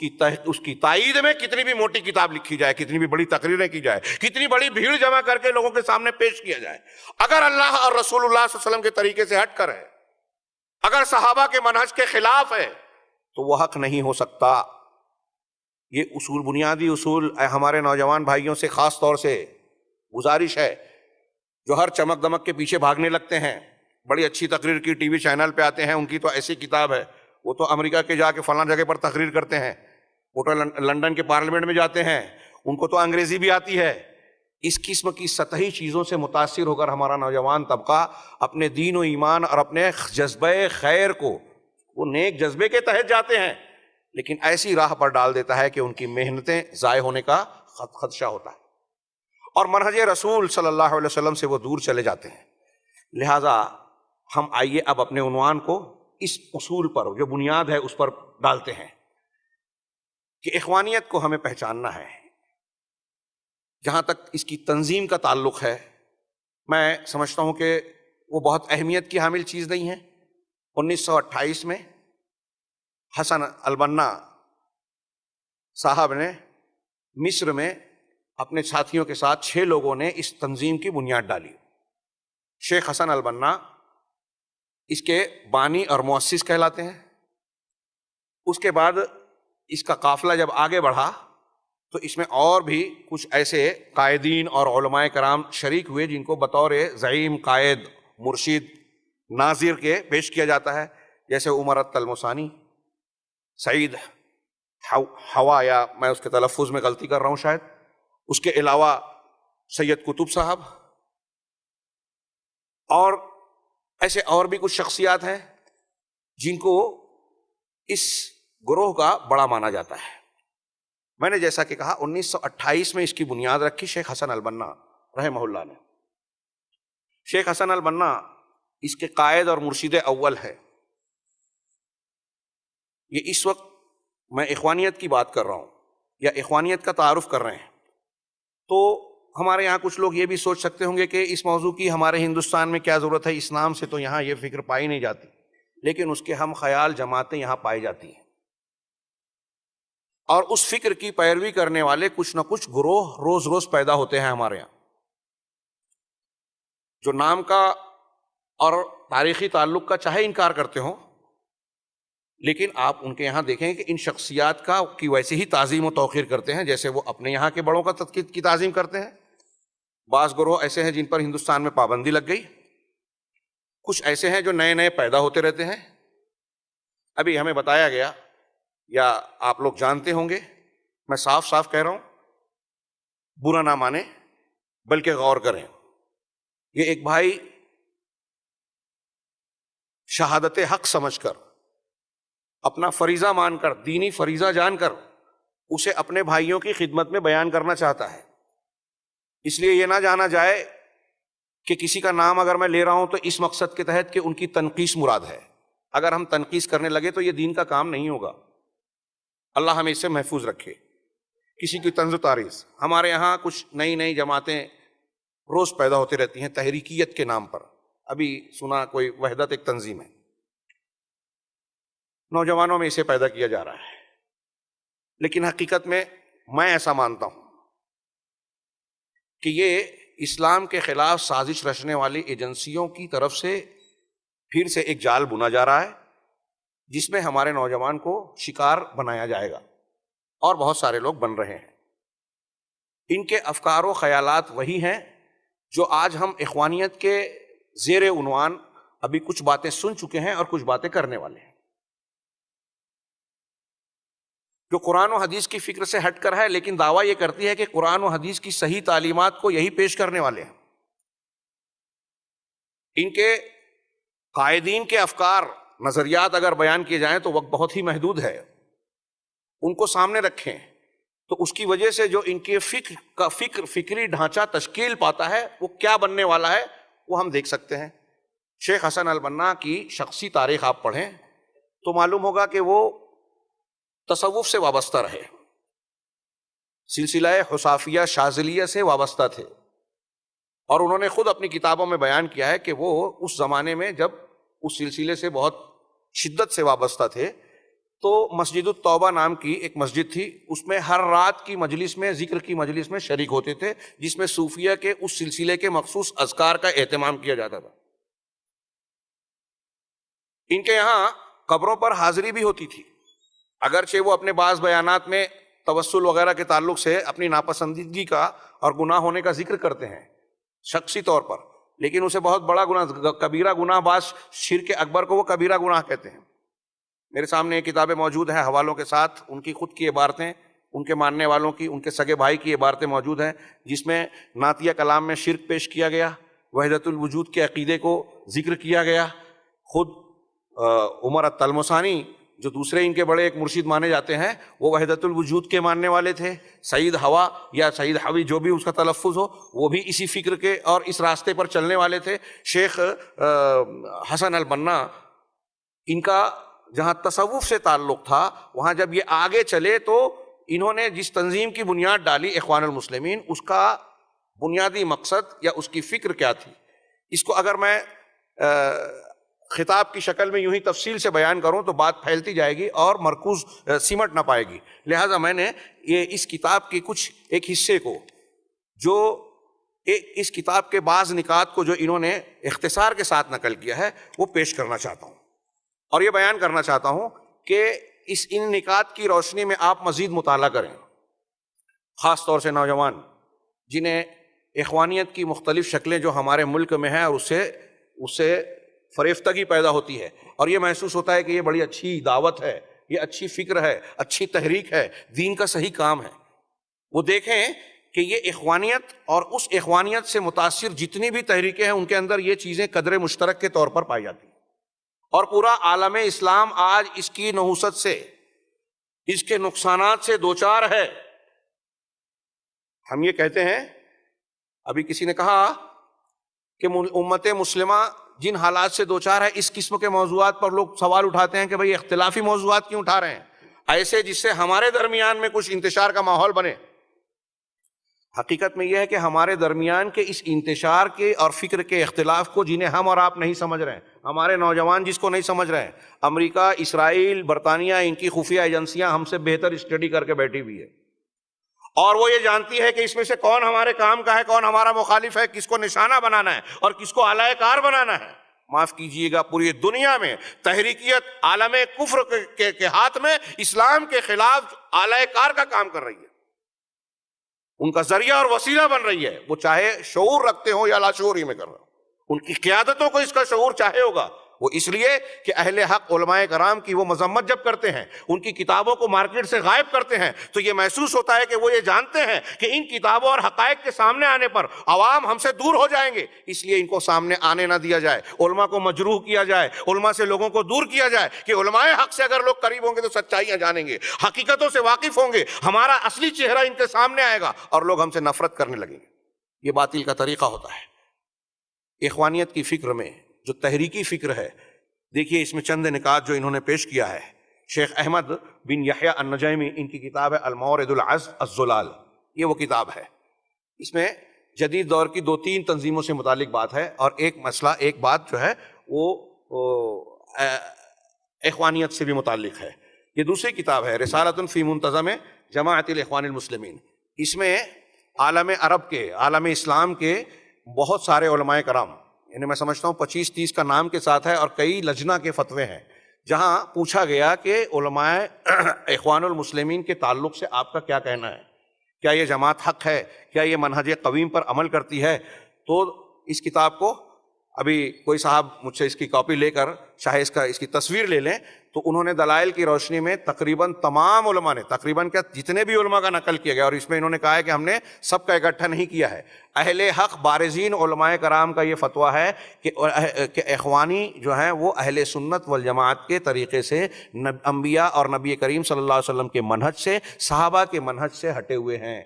کی تائید میں کتنی بھی موٹی کتاب لکھی جائے، کتنی بھی بڑی تقریریں کی جائے، کتنی بڑی بھیڑ جمع کر کے لوگوں کے سامنے پیش کیا جائے، اگر اللہ اور رسول اللہ صلی اللہ علیہ وسلم کے طریقے سے ہٹ کر ہے، اگر صحابہ کے منہج کے خلاف ہے تو وہ حق نہیں ہو سکتا۔ یہ اصول، بنیادی اصول ہمارے نوجوان بھائیوں سے خاص طور سے گزارش ہے جو ہر چمک دمک کے پیچھے بھاگنے لگتے ہیں، بڑی اچھی تقریر کی ٹی وی چینل پہ آتے ہیں، ان کی تو ایسی کتاب ہے، وہ تو امریکہ کے جا کے فلاں جگہ پر تقریر کرتے ہیں، وہ تو لندن کے پارلیمنٹ میں جاتے ہیں، ان کو تو انگریزی بھی آتی ہے، اس قسم کی سطحی چیزوں سے متاثر ہو کر ہمارا نوجوان طبقہ اپنے دین و ایمان اور اپنے جذبہ خیر کو، وہ نیک جذبے کے تحت جاتے ہیں لیکن ایسی راہ پر ڈال دیتا ہے کہ ان کی محنتیں ضائع ہونے کا خدشہ ہوتا ہے، اور منہج رسول صلی اللہ علیہ وسلم سے وہ دور چلے جاتے ہیں۔ لہٰذا ہم آئیے اب اپنے عنوان کو اس اصول پر، جو بنیاد ہے، اس پر ڈالتے ہیں کہ اخوانیت کو ہمیں پہچاننا ہے۔ جہاں تک اس کی تنظیم کا تعلق ہے، میں سمجھتا ہوں کہ وہ بہت اہمیت کی حامل چیز نہیں ہے۔ 1928 میں حسن البنا صاحب نے مصر میں اپنے ساتھیوں کے ساتھ 6 لوگوں نے اس تنظیم کی بنیاد ڈالی۔ شیخ حسن البنا اس کے بانی اور مؤسس کہلاتے ہیں۔ اس کے بعد اس کا قافلہ جب آگے بڑھا تو اس میں اور بھی کچھ ایسے قائدین اور علماء کرام شریک ہوئے جن کو بطور زعیم، قائد، مرشد، ناظر کے پیش کیا جاتا ہے، جیسے عمر التلمسانی، سعید ہوا، یا میں اس کے تلفظ میں غلطی کر رہا ہوں شاید، اس کے علاوہ سید قطب صاحب، اور ایسے اور بھی کچھ شخصیات ہیں جن کو اس گروہ کا بڑا مانا جاتا ہے۔ میں نے جیسا کہ کہا 1928 میں اس کی بنیاد رکھی شیخ حسن البنا رحمہ اللہ نے۔ شیخ حسن البنا اس کے قائد اور مرشد اول ہے۔ یہ اس وقت میں اخوانیت کی بات کر رہا ہوں یا اخوانیت کا تعارف کر رہے ہیں، تو ہمارے یہاں کچھ لوگ یہ بھی سوچ سکتے ہوں گے کہ اس موضوع کی ہمارے ہندوستان میں کیا ضرورت ہے، اسلام سے تو یہاں یہ فکر پائی نہیں جاتی، لیکن اس کے ہم خیال جماعتیں یہاں پائی جاتی ہیں، اور اس فکر کی پیروی کرنے والے کچھ نہ کچھ گروہ روز روز پیدا ہوتے ہیں ہمارے یہاں، جو نام کا اور تاریخی تعلق کا چاہے انکار کرتے ہوں، لیکن آپ ان کے یہاں دیکھیں کہ ان شخصیات کی ویسے ہی تعظیم و توقیر کرتے ہیں جیسے وہ اپنے یہاں کے بڑوں کی تعظیم کرتے ہیں۔ بعض گروہ ایسے ہیں جن پر ہندوستان میں پابندی لگ گئی، کچھ ایسے ہیں جو نئے نئے پیدا ہوتے رہتے ہیں۔ ابھی ہمیں بتایا گیا، یا آپ لوگ جانتے ہوں گے، میں صاف صاف کہہ رہا ہوں، برا نہ مانیں بلکہ غور کریں۔ یہ ایک بھائی شہادت حق سمجھ کر، اپنا فریضہ مان کر، دینی فریضہ جان کر، اسے اپنے بھائیوں کی خدمت میں بیان کرنا چاہتا ہے۔ اس لیے یہ نہ جانا جائے کہ کسی کا نام اگر میں لے رہا ہوں تو اس مقصد کے تحت کہ ان کی تنقیص مراد ہے۔ اگر ہم تنقیص کرنے لگے تو یہ دین کا کام نہیں ہوگا۔ اللہ ہمیں اس سے محفوظ رکھے۔ کسی کی طنز و تعریض، ہمارے یہاں کچھ نئی نئی جماعتیں روز پیدا ہوتی رہتی ہیں تحریکیت کے نام پر۔ ابھی سنا کوئی وحدت ایک تنظیم ہے، نوجوانوں میں اسے پیدا کیا جا رہا ہے، لیکن حقیقت میں ایسا مانتا ہوں کہ یہ اسلام کے خلاف سازش رچنے والی ایجنسیوں کی طرف سے پھر سے ایک جال بنا جا رہا ہے، جس میں ہمارے نوجوان کو شکار بنایا جائے گا، اور بہت سارے لوگ بن رہے ہیں۔ ان کے افکار و خیالات وہی ہیں جو آج ہم اخوانیت کے زیر عنوان ابھی کچھ باتیں سن چکے ہیں اور کچھ باتیں کرنے والے ہیں، جو قرآن و حدیث کی فکر سے ہٹ کر ہے، لیکن دعویٰ یہ کرتی ہے کہ قرآن و حدیث کی صحیح تعلیمات کو یہی پیش کرنے والے ہیں۔ ان کے قائدین کے افکار، نظریات اگر بیان کیے جائیں تو وقت بہت ہی محدود ہے، ان کو سامنے رکھیں تو اس کی وجہ سے جو ان کے فکری ڈھانچہ تشکیل پاتا ہے وہ کیا بننے والا ہے وہ ہم دیکھ سکتے ہیں۔ شیخ حسن البنا کی شخصی تاریخ آپ پڑھیں تو معلوم ہوگا کہ وہ تصوف سے وابستہ رہے، سلسلہ حصافیہ شاذلیہ سے وابستہ تھے، اور انہوں نے خود اپنی کتابوں میں بیان کیا ہے کہ وہ اس زمانے میں جب اس سلسلے سے بہت شدت سے وابستہ تھے تو مسجد التوبہ نام کی ایک مسجد تھی، اس میں ہر رات کی مجلس میں، ذکر کی مجلس میں شریک ہوتے تھے، جس میں صوفیہ کے اس سلسلے کے مخصوص اذکار کا اہتمام کیا جاتا تھا۔ ان کے یہاں قبروں پر حاضری بھی ہوتی تھی، اگرچہ وہ اپنے بعض بیانات میں توسل وغیرہ کے تعلق سے اپنی ناپسندیدگی کا اور گناہ ہونے کا ذکر کرتے ہیں شخصی طور پر، لیکن اسے بہت بڑا گناہ، کبیرہ گناہ، بعض شرک اکبر کو وہ کبیرہ گناہ کہتے ہیں۔ میرے سامنے یہ کتابیں موجود ہیں حوالوں کے ساتھ، ان کی خود کی عبارتیں ان کے ماننے والوں کی، ان کے سگے بھائی کی عبارتیں موجود ہیں جس میں نعتیہ کلام میں شرک پیش کیا گیا، وحدت الوجود کے عقیدے کو ذکر کیا گیا۔ خود عمر التلمسانی جو دوسرے ان کے بڑے ایک مرشد مانے جاتے ہیں، وہ وحدت الوجود کے ماننے والے تھے۔ سعید ہوا یا سعید حوی جو بھی اس کا تلفظ ہو، وہ بھی اسی فکر کے اور اس راستے پر چلنے والے تھے۔ شیخ حسن البنا، ان کا جہاں تصوف سے تعلق تھا، وہاں جب یہ آگے چلے تو انہوں نے جس تنظیم کی بنیاد ڈالی اخوان المسلمین، اس کا بنیادی مقصد یا اس کی فکر کیا تھی، اس کو اگر میں خطاب کی شکل میں یوں ہی تفصیل سے بیان کروں تو بات پھیلتی جائے گی اور مرکوز سمٹ نہ پائے گی۔ لہٰذا میں نے یہ اس کتاب کی کچھ ایک حصے کو، جو اس کتاب کے بعض نکات کو جو انہوں نے اختصار کے ساتھ نقل کیا ہے، وہ پیش کرنا چاہتا ہوں، اور یہ بیان کرنا چاہتا ہوں کہ ان نکات کی روشنی میں آپ مزید مطالعہ کریں، خاص طور سے نوجوان جنہیں اخوانیت کی مختلف شکلیں جو ہمارے ملک میں ہیں اور اس سے فریفتگی پیدا ہوتی ہے، اور یہ محسوس ہوتا ہے کہ یہ بڑی اچھی دعوت ہے، یہ اچھی فکر ہے، اچھی تحریک ہے، دین کا صحیح کام ہے۔ وہ دیکھیں کہ یہ اخوانیت اور اس اخوانیت سے متاثر جتنی بھی تحریکیں ہیں، ان کے اندر یہ چیزیں قدر مشترک کے طور پر پائی جاتی ہیں، اور پورا عالم اسلام آج اس کی نحوست سے، اس کے نقصانات سے دوچار ہے۔ ہم یہ کہتے ہیں، ابھی کسی نے کہا کہ امت مسلمہ جن حالات سے دوچار ہے، اس قسم کے موضوعات پر لوگ سوال اٹھاتے ہیں کہ بھئی اختلافی موضوعات کیوں اٹھا رہے ہیں، ایسے جس سے ہمارے درمیان میں کچھ انتشار کا ماحول بنے۔ حقیقت میں یہ ہے کہ ہمارے درمیان کے اس انتشار کے اور فکر کے اختلاف کو جنہیں ہم اور آپ نہیں سمجھ رہے ہیں، ہمارے نوجوان جس کو نہیں سمجھ رہے ہیں، امریکہ، اسرائیل، برطانیہ، ان کی خفیہ ایجنسیاں ہم سے بہتر اسٹڈی کر کے بیٹھی ہوئی ہے، اور وہ یہ جانتی ہے کہ اس میں سے کون ہمارے کام کا ہے، کون ہمارا مخالف ہے، کس کو نشانہ بنانا ہے اور کس کو اعلی کار بنانا ہے۔ معاف کیجئے گا، پوری دنیا میں تحریکیت عالم کفر کے ہاتھ میں اسلام کے خلاف اعلی کار کا کام کر رہی ہے، ان کا ذریعہ اور وسیلہ بن رہی ہے، وہ چاہے شعور رکھتے ہوں یا لاشعور ہی میں کر رہا ہوں۔ ان کی قیادتوں کو اس کا شعور چاہے ہوگا، وہ اس لیے کہ اہل حق علماء کرام کی وہ مذمت جب کرتے ہیں، ان کی کتابوں کو مارکیٹ سے غائب کرتے ہیں، تو یہ محسوس ہوتا ہے کہ وہ یہ جانتے ہیں کہ ان کتابوں اور حقائق کے سامنے آنے پر عوام ہم سے دور ہو جائیں گے، اس لیے ان کو سامنے آنے نہ دیا جائے، علماء کو مجروح کیا جائے، علماء سے لوگوں کو دور کیا جائے، کہ علماء حق سے اگر لوگ قریب ہوں گے تو سچائیاں جانیں گے، حقیقتوں سے واقف ہوں گے، ہمارا اصلی چہرہ ان کے سامنے آئے گا اور لوگ ہم سے نفرت کرنے لگیں گے۔ یہ باطل کا طریقہ ہوتا ہے۔ اخوانیت کی فکر میں جو تحریکی فکر ہے، دیکھیے اس میں چند نکات جو انہوں نے پیش کیا ہے۔ شیخ احمد بن یحییٰ النجیمی، ان کی کتاب ہے المورد العذب الزلال، یہ وہ کتاب ہے۔ اس میں جدید دور کی 2-3 تنظیموں سے متعلق بات ہے، اور ایک مسئلہ، ایک بات جو ہے وہ اخوانیت سے بھی متعلق ہے۔ یہ دوسری کتاب ہے رسالۃ فی منتظم جماعت الاخوان المسلمین۔ اس میں عالم عرب کے، عالم اسلام کے بہت سارے علماء کرام، یعنی میں سمجھتا ہوں 25-30 کا نام کے ساتھ ہے، اور کئی لجنہ کے فتوے ہیں، جہاں پوچھا گیا کہ علماء اخوان المسلمین کے تعلق سے آپ کا کیا کہنا ہے، کیا یہ جماعت حق ہے، کیا یہ منہج قویم پر عمل کرتی ہے۔ تو اس کتاب کو ابھی کوئی صاحب مجھ سے اس کی کاپی لے کر چاہے اس کی تصویر لے لیں، تو انہوں نے دلائل کی روشنی میں تقریباً تمام علماء نے، تقریباً کیا جتنے بھی علماء کا نقل کیا گیا، اور اس میں انہوں نے کہا ہے کہ ہم نے سب کا اکٹھا نہیں کیا ہے، اہل حق بارزین علماء کرام کا یہ فتویٰ ہے کہ اخوانی جو ہیں وہ اہل سنت والجماعت کے طریقے سے، انبیاء اور نبی کریم صلی اللہ علیہ وسلم کے منہج سے، صحابہ کے منہج سے ہٹے ہوئے ہیں۔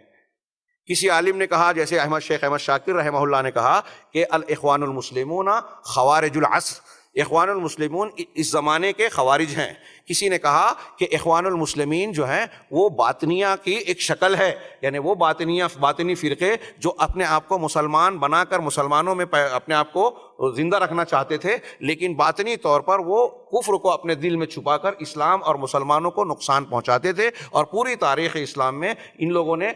کسی عالم نے کہا، جیسے شیخ احمد شاکر رحمہ اللہ نے کہا کہ الاخوان المسلمون خوارج العصر، اخوان المسلمون اس زمانے کے خوارج ہیں۔ کسی نے کہا کہ اخوان المسلمین جو ہیں وہ باطنیہ کی ایک شکل ہے، یعنی وہ باطنی فرقے جو اپنے آپ کو مسلمان بنا کر مسلمانوں میں اپنے آپ کو زندہ رکھنا چاہتے تھے، لیکن باطنی طور پر وہ کفر کو اپنے دل میں چھپا کر اسلام اور مسلمانوں کو نقصان پہنچاتے تھے، اور پوری تاریخ اسلام میں ان لوگوں نے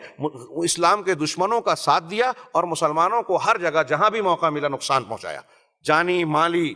اسلام کے دشمنوں کا ساتھ دیا اور مسلمانوں کو ہر جگہ جہاں بھی موقع ملا نقصان پہنچایا، جانی، مالی،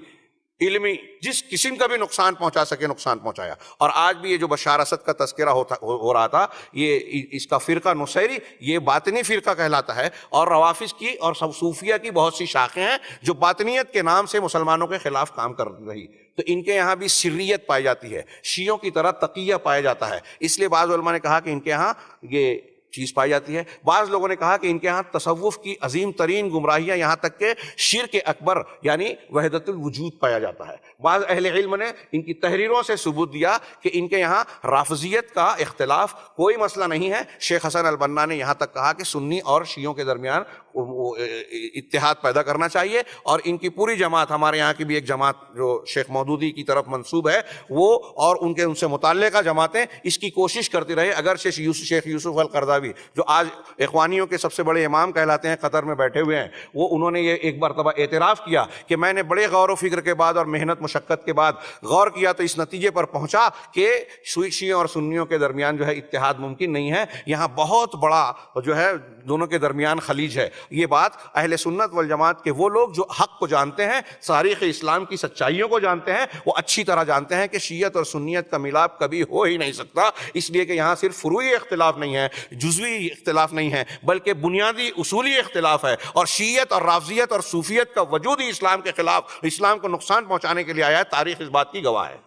علمی جس قسم کا بھی نقصان پہنچا سکے نقصان پہنچایا. اور آج بھی یہ جو بشار اسد کا تذکرہ ہو رہا تھا، یہ اس کا فرقہ نصیری یہ باطنی فرقہ کہلاتا ہے، اور روافض کی اور صوفیہ کی بہت سی شاخیں ہیں جو باطنیت کے نام سے مسلمانوں کے خلاف کام کر رہی. تو ان کے یہاں بھی سریت پائی جاتی ہے، شیعوں کی طرح تقیہ پایا جاتا ہے. اس لیے بعض علماء نے کہا کہ ان کے یہاں یہ چیز پائی جاتی ہے. بعض لوگوں نے کہا کہ ان کے ہاں تصوف کی عظیم ترین گمراہیاں یہاں تک کہ شرک اکبر یعنی وحدت الوجود پایا جاتا ہے. بعض اہل علم نے ان کی تحریروں سے ثبوت دیا کہ ان کے یہاں رافضیت کا اختلاف کوئی مسئلہ نہیں ہے. شیخ حسن البنا نے یہاں تک کہا کہ سنی اور شیعوں کے درمیان اتحاد پیدا کرنا چاہیے، اور ان کی پوری جماعت، ہمارے یہاں کی بھی ایک جماعت جو شیخ مودودی کی طرف منسوب ہے، وہ اور ان سے متعلقہ جماعتیں اس کی کوشش کرتی رہے. اگر شیخ یوسف القرضاوی جو آج اخوانیوں کے سب سے بڑے امام کہلاتے ہیں، قطر میں بیٹھے ہوئے ہیں، وہ انہوں نے یہ ایک مرتبہ اعتراف کیا کہ میں نے بڑے غور و فکر کے بعد اور محنت مشقت کے بعد غور کیا تو اس نتیجے پر پہنچا کہ شیعوں اور سنیوں کے درمیان جو ہے اتحاد ممکن نہیں ہے، یہاں بہت بڑا جو ہے دونوں کے درمیان خلیج ہے. یہ بات اہل سنت والجماعت کے وہ لوگ جو حق کو جانتے ہیں، تاریخ اسلام کی سچائیوں کو جانتے ہیں، وہ اچھی طرح جانتے ہیں کہ شیعت اور سنیت کا ملاپ کبھی ہو ہی نہیں سکتا، اس لیے کہ یہاں صرف فروعی اختلاف نہیں ہے، جزوی اختلاف نہیں ہے، بلکہ بنیادی اصولی اختلاف ہے. اور شیعت اور رافضیت اور صوفیت کا وجود ہی اسلام کے خلاف، اسلام کو نقصان پہنچانے کے لیے آیا ہے. تاریخ اس بات کی گواہ ہے،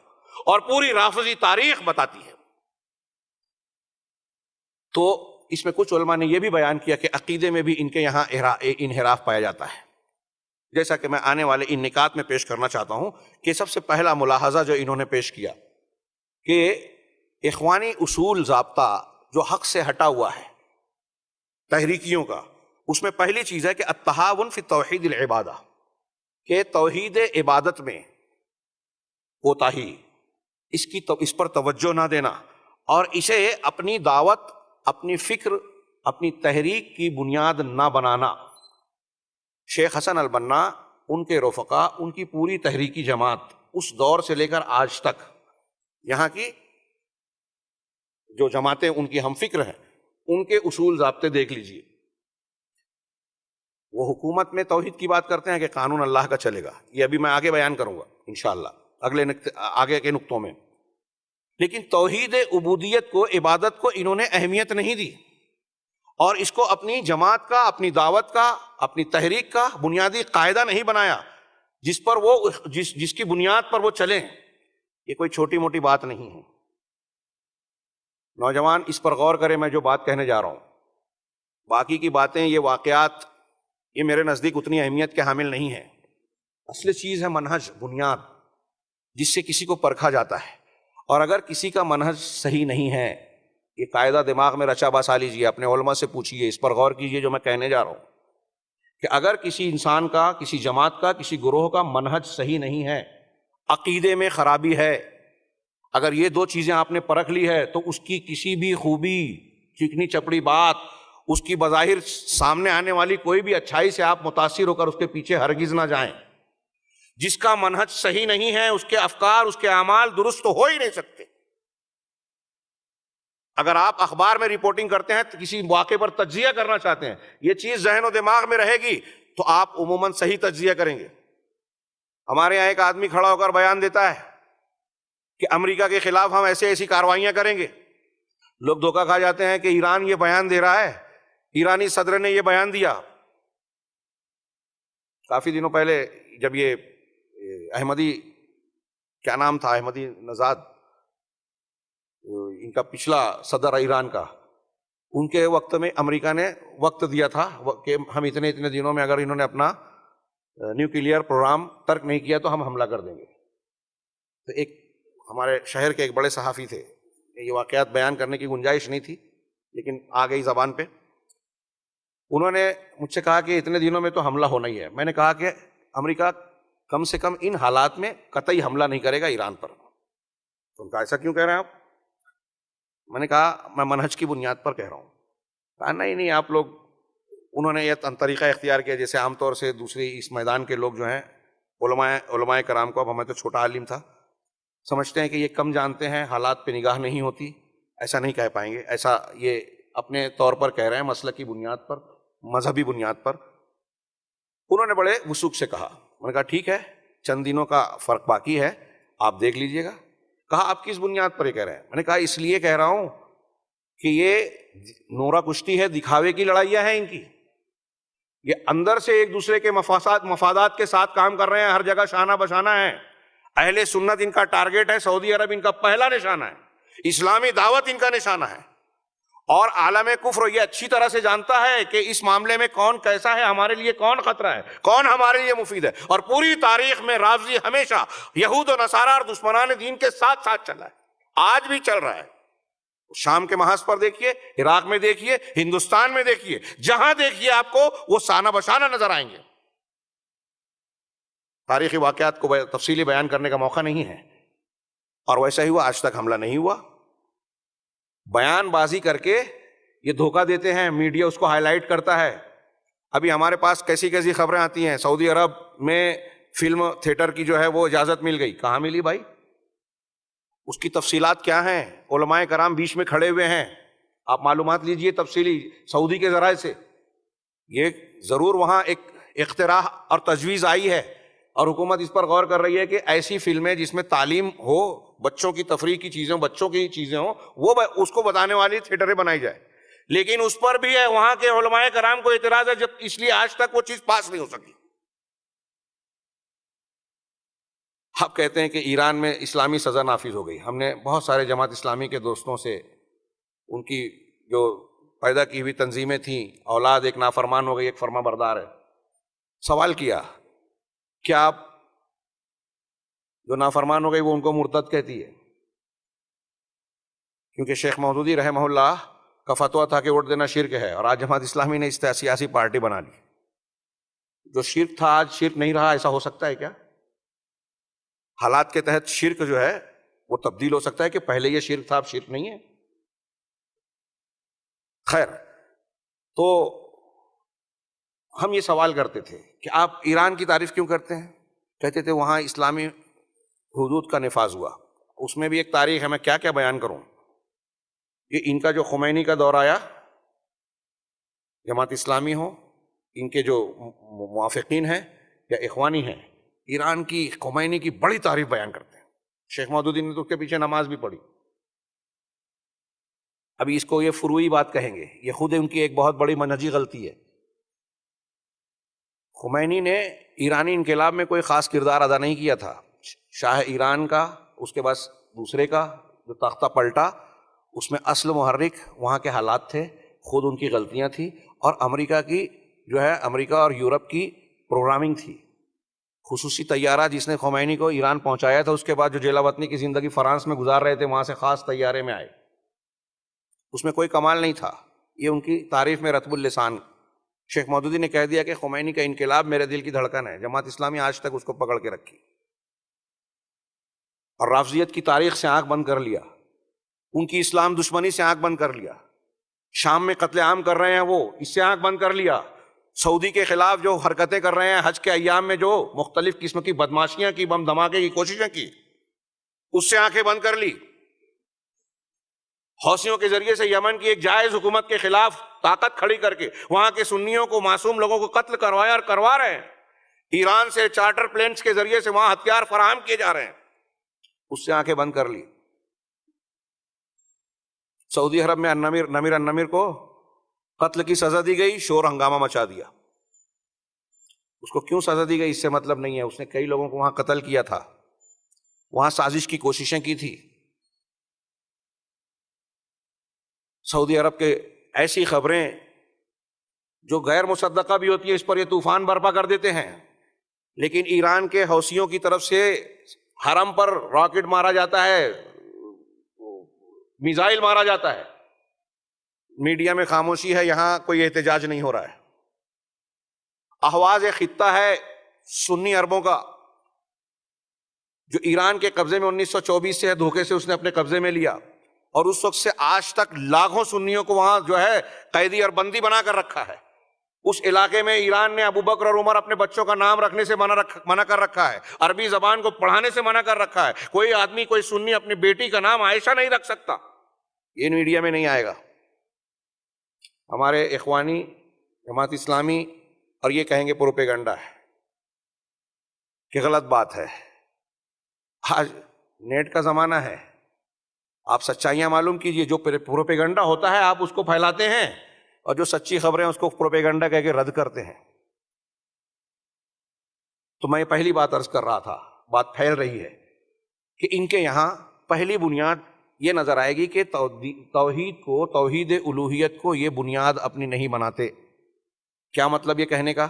اور پوری رافضی تاریخ بتاتی ہے. تو اس میں کچھ علماء نے یہ بھی بیان کیا کہ عقیدے میں بھی ان کے یہاں انحراف پایا جاتا ہے، جیسا کہ میں آنے والے ان نکات میں پیش کرنا چاہتا ہوں. کہ سب سے پہلا ملاحظہ جو انہوں نے پیش کیا کہ اخوانی اصول ضابطہ جو حق سے ہٹا ہوا ہے تحریکیوں کا، اس میں پہلی چیز ہے کہ التہاون فی توحید العبادہ، کہ توحید عبادت میں کوتاہی، اس پر توجہ نہ دینا، اور اسے اپنی دعوت، اپنی فکر، اپنی تحریک کی بنیاد نہ بنانا. شیخ حسن البنا، ان کے رفقا، ان کی پوری تحریکی جماعت اس دور سے لے کر آج تک، یہاں کی جو جماعتیں ان کی ہم فکر ہیں، ان کے اصول ضابطے دیکھ لیجئے. وہ حکومت میں توحید کی بات کرتے ہیں کہ قانون اللہ کا چلے گا، یہ ابھی میں آگے بیان کروں گا انشاءاللہ آگے کے نقطوں میں. لیکن توحید عبودیت کو، عبادت کو انہوں نے اہمیت نہیں دی، اور اس کو اپنی جماعت کا، اپنی دعوت کا، اپنی تحریک کا بنیادی قاعدہ نہیں بنایا جس پر وہ جس کی بنیاد پر وہ چلیں. یہ کوئی چھوٹی موٹی بات نہیں ہے. نوجوان اس پر غور کرے، میں جو بات کہنے جا رہا ہوں. باقی کی باتیں، یہ واقعات، یہ میرے نزدیک اتنی اہمیت کے حامل نہیں ہیں. اصل چیز ہے منہج، بنیاد، جس سے کسی کو پرکھا جاتا ہے. اور اگر کسی کا منہج صحیح نہیں ہے، یہ قاعدہ دماغ میں رچا بسا لیجیے، اپنے علماء سے پوچھیے، اس پر غور کیجیے جو میں کہنے جا رہا ہوں، کہ اگر کسی انسان کا، کسی جماعت کا، کسی گروہ کا منہج صحیح نہیں ہے، عقیدے میں خرابی ہے، اگر یہ دو چیزیں آپ نے پرکھ لی ہے، تو اس کی کسی بھی خوبی، چکنی چپڑی بات، اس کی بظاہر سامنے آنے والی کوئی بھی اچھائی سے آپ متاثر ہو کر اس کے پیچھے ہرگز نہ جائیں. جس کا منہج صحیح نہیں ہے، اس کے افکار، اس کے اعمال درست ہو ہی نہیں سکتے. اگر آپ اخبار میں رپورٹنگ کرتے ہیں، تو کسی واقعے پر تجزیہ کرنا چاہتے ہیں، یہ چیز ذہن و دماغ میں رہے گی تو آپ عموماً صحیح تجزیہ کریں گے. ہمارے یہاں ایک آدمی کھڑا ہو کر بیان دیتا ہے کہ امریکہ کے خلاف ہم ایسی کارروائیاں کریں گے. لوگ دھوکہ کھا جاتے ہیں کہ ایران یہ بیان دے رہا ہے، ایرانی صدر نے یہ بیان دیا. کافی دنوں پہلے جب یہ احمدی، کیا نام تھا، احمدی نژاد، ان کا پچھلا صدر ایران کا، ان کے وقت میں امریکہ نے وقت دیا تھا کہ ہم اتنے دنوں میں اگر انہوں نے اپنا نیوکلیئر پروگرام ترک نہیں کیا تو ہم حملہ کر دیں گے. تو ایک ہمارے شہر کے ایک بڑے صحافی تھے، یہ واقعات بیان کرنے کی گنجائش نہیں تھی لیکن آ گئی زبان پہ. انہوں نے مجھ سے کہا کہ اتنے دنوں میں تو حملہ ہونا ہی ہے. میں نے کہا کہ امریکہ کم سے کم ان حالات میں قطعی حملہ نہیں کرے گا ایران پر. تو ان کا ایسا کیوں کہہ رہے ہیں آپ؟ میں نے کہا میں منہج کی بنیاد پر کہہ رہا ہوں. کہا نہیں آپ لوگ، انہوں نے یہ طریقہ اختیار کیا جیسے عام طور سے دوسری اس میدان کے لوگ جو ہیں، علماء کرام کو، اب ہمیں تو چھوٹا عالم تھا، سمجھتے ہیں کہ یہ کم جانتے ہیں، حالات پہ نگاہ نہیں ہوتی. ایسا نہیں کہہ پائیں گے، ایسا یہ اپنے طور پر کہہ رہے ہیں، مسلک کی بنیاد پر، مذہبی بنیاد پر. انہوں نے بڑے وثوق سے کہا. میں نے کہا ٹھیک ہے، چند دنوں کا فرق باقی ہے، آپ دیکھ لیجئے گا۔ کہا آپ کس بنیاد پر یہ کہہ رہے ہیں؟ میں نے کہا اس لیے کہہ رہا ہوں کہ یہ نورا کشتی ہے، دکھاوے کی لڑائیاں ہیں ان کی، یہ اندر سے ایک دوسرے کے مفادات کے ساتھ کام کر رہے ہیں، ہر جگہ شانہ بشانہ ہیں۔ اہل سنت ان کا ٹارگٹ ہے، سعودی عرب ان کا پہلا نشانہ ہے، اسلامی دعوت ان کا نشانہ ہے، اور عالم کفر یہ اچھی طرح سے جانتا ہے کہ اس معاملے میں کون کیسا ہے، ہمارے لیے کون خطرہ ہے، کون ہمارے لیے مفید ہے۔ اور پوری تاریخ میں رافضی ہمیشہ یہود و نصارہ اور دشمنان دین کے ساتھ ساتھ چلا ہے، آج بھی چل رہا ہے۔ شام کے محاذ پر دیکھیے، عراق میں دیکھیے، ہندوستان میں دیکھیے، جہاں دیکھیے آپ کو وہ شانہ بشانہ نظر آئیں گے۔ تاریخی واقعات کو تفصیلی بیان کرنے کا موقع نہیں ہے، اور ویسا ہی ہوا، آج تک حملہ نہیں ہوا۔ بیان بازی کر کے یہ دھوکہ دیتے ہیں، میڈیا اس کو ہائی لائٹ کرتا ہے۔ ابھی ہمارے پاس کیسی کیسی خبریں آتی ہیں، سعودی عرب میں فلم تھیٹر کی جو ہے وہ اجازت مل گئی۔ کہاں ملی بھائی؟ اس کی تفصیلات کیا ہیں؟ علماء کرام بیچ میں کھڑے ہوئے ہیں، آپ معلومات لیجئے تفصیلی سعودی کے ذرائع سے۔ یہ ضرور وہاں ایک اقتراح اور تجویز آئی ہے، اور حکومت اس پر غور کر رہی ہے کہ ایسی فلمیں جس میں تعلیم ہو، بچوں کی تفریح کی چیزیں، بچوں کی چیزیں ہوں، وہ اس کو بتانے والی تھیٹریں بنائی جائے۔ لیکن اس پر بھی ہے وہاں کے علماء کرام کو اعتراض ہے، جب اس لیے آج تک وہ چیز پاس نہیں ہو سکی۔ آپ کہتے ہیں کہ ایران میں اسلامی سزا نافذ ہو گئی۔ ہم نے بہت سارے جماعت اسلامی کے دوستوں سے، ان کی جو پیدا کی ہوئی تنظیمیں تھیں، اولاد ایک نافرمان ہو گئی، ایک فرما بردار ہے، سوال کیا کیا آپ جو نافرمان ہو گئی وہ ان کو مرتد کہتی ہے؟ کیونکہ شیخ مودودی رحمہ اللہ کا فتویٰ تھا کہ ووٹ دینا شرک ہے، اور آج جماعت اسلامی نے اس سیاسی پارٹی بنا لی۔ جو شرک تھا آج شرک نہیں رہا، ایسا ہو سکتا ہے کیا؟ حالات کے تحت شرک جو ہے وہ تبدیل ہو سکتا ہے کہ پہلے یہ شرک تھا اب شرک نہیں ہے؟ خیر، تو ہم یہ سوال کرتے تھے کہ آپ ایران کی تعریف کیوں کرتے ہیں؟ کہتے تھے وہاں اسلامی حدود کا نفاذ ہوا، اس میں بھی ایک تاریخ ہے، میں کیا کیا بیان کروں۔ یہ ان کا جو خمینی کا دور آیا، جماعت اسلامی ہو، ان کے جو موافقین ہیں یا اخوانی ہیں، ایران کی خمینی کی بڑی تعریف بیان کرتے ہیں۔ شیخ مودودی نے تو اس کے پیچھے نماز بھی پڑھی۔ ابھی اس کو یہ فروعی بات کہیں گے، یہ خود ان کی ایک بہت بڑی منہجی غلطی ہے۔ خمینی نے ایرانی انقلاب میں کوئی خاص کردار ادا نہیں کیا تھا، شاہ ایران کا، اس کے بعد دوسرے کا جو تختہ پلٹا، اس میں اصل محرک وہاں کے حالات تھے، خود ان کی غلطیاں تھیں، اور امریکہ کی جو ہے امریکہ اور یورپ کی پروگرامنگ تھی۔ خصوصی طیارہ جس نے خمینی کو ایران پہنچایا تھا، اس کے بعد جو جیلا وطنی کی زندگی فرانس میں گزار رہے تھے، وہاں سے خاص طیارے میں آئے، اس میں کوئی کمال نہیں تھا۔ یہ ان کی تعریف میں رطب اللسان شیخ مودودی نے کہہ دیا کہ خمینی کا انقلاب میرے دل کی دھڑکن ہے۔ جماعت اسلامی آج تک اس کو پکڑ کے رکھی، اور رافضیت کی تاریخ سے آنکھ بند کر لیا، ان کی اسلام دشمنی سے آنکھ بند کر لیا۔ شام میں قتل عام کر رہے ہیں وہ، اس سے آنکھ بند کر لیا۔ سعودی کے خلاف جو حرکتیں کر رہے ہیں، حج کے ایام میں جو مختلف قسم کی بدماشیاں کی، بم دھماکے کی کوششیں کی، اس سے آنکھیں بند کر لی۔ حوثیوں کے ذریعے سے یمن کی ایک جائز حکومت کے خلاف طاقت کھڑی کر کے وہاں کے سنیوں کو، معصوم لوگوں کو قتل کروایا اور کروا رہے ہیں۔ ایران سے چارٹر پلینس کے ذریعے سے وہاں ہتھیار فراہم کیے جا رہے ہیں، اس سے آنکھیں بند کر لی۔ سعودی عرب میں نمیر النمیر کو قتل کی سزا دی گئی، شور ہنگامہ مچا دیا۔ اس کو کیوں سزا دی گئی اس سے مطلب نہیں ہے، اس نے کئی لوگوں کو وہاں قتل کیا تھا، وہاں سازش کی کوششیں کی تھی۔ سعودی عرب کے ایسی خبریں جو غیر مصدقہ بھی ہوتی ہے، اس پر یہ طوفان برپا کر دیتے ہیں، لیکن ایران کے حوثیوں کی طرف سے حرم پر راکٹ مارا جاتا ہے، میزائل مارا جاتا ہے، میڈیا میں خاموشی ہے، یہاں کوئی احتجاج نہیں ہو رہا ہے۔ احواز ایک خطہ ہے سنی عربوں کا جو ایران کے قبضے میں 1924 سے ہے، دھوکے سے اس نے اپنے قبضے میں لیا، اور اس وقت سے آج تک لاکھوں سنیوں کو وہاں جو ہے قیدی اور بندی بنا کر رکھا ہے۔ اس علاقے میں ایران نے ابو بکر اور عمر اپنے بچوں کا نام رکھنے سے منع کر رکھا ہے، عربی زبان کو پڑھانے سے منع کر رکھا ہے۔ کوئی آدمی، کوئی سنی اپنی بیٹی کا نام عائشہ نہیں رکھ سکتا، یہ میڈیا میں نہیں آئے گا۔ ہمارے اخوانی، جماعت اسلامی، اور یہ کہیں گے پروپیگنڈا ہے۔ کہ غلط بات ہے. آج نیٹ کا زمانہ ہے، آپ سچائیاں معلوم کیجئے. جو پروپیگنڈا ہوتا ہے آپ اس کو پھیلاتے ہیں، اور جو سچی خبریں اس کو پروپیگنڈا کہہ کے رد کرتے ہیں. تو میں پہلی بات عرض کر رہا تھا، بات پھیل رہی ہے کہ ان کے یہاں پہلی بنیاد یہ نظر آئے گی کہ توحید کو، توحید الوہیت کو یہ بنیاد اپنی نہیں بناتے. کیا مطلب یہ کہنے کا؟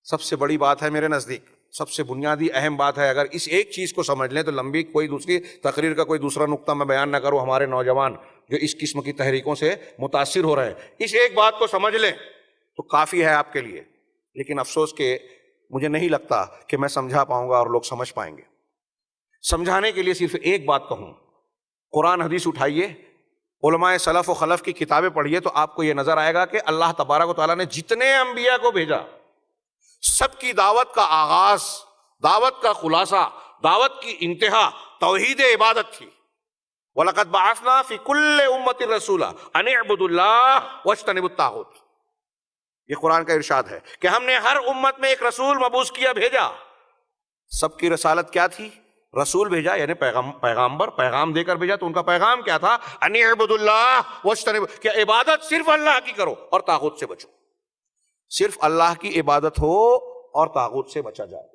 سب سے بڑی بات ہے میرے نزدیک، سب سے بنیادی اہم بات ہے. اگر اس ایک چیز کو سمجھ لیں تو لمبی کوئی دوسری تقریر کا کوئی دوسرا نقطہ میں بیان نہ کروں. ہمارے نوجوان جو اس قسم کی تحریکوں سے متاثر ہو رہے ہیں، اس ایک بات کو سمجھ لیں تو کافی ہے آپ کے لیے. لیکن افسوس کہ مجھے نہیں لگتا کہ میں سمجھا پاؤں گا اور لوگ سمجھ پائیں گے. سمجھانے کے لیے صرف ایک بات کہوں، قرآن حدیث اٹھائیے، علماء سلف و خلف کی کتابیں پڑھیے، تو آپ کو یہ نظر آئے گا کہ اللہ تبارک و تعالیٰ نے جتنے انبیاء کو بھیجا، سب کی دعوت کا آغاز، دعوت کا خلاصہ، دعوت کی انتہا توحید عبادت تھی. وَلَقَدْ بَعَثْنَا فِي كُلِّ أُمَّةٍ رَسُولًا أَنِ اعْبُدُوا اللَّهَ وَاجْتَنِبُوا الطَّاغُوتَ. یہ قرآن کا ارشاد ہے کہ ہم نے ہر امت میں ایک رسول مبعوث کیا، بھیجا. سب کی رسالت کیا تھی؟ رسول بھیجا یعنی پیغامبر، پیغام دے کر بھیجا. تو ان کا پیغام کیا تھا؟ أَنِ اعْبُدُوا اللَّهَ وَاجْتَنِبُوا، کہ عبادت صرف اللہ کی کرو اور طاغوت سے بچو. صرف اللہ کی عبادت ہو اور طاغوت سے بچا جائے.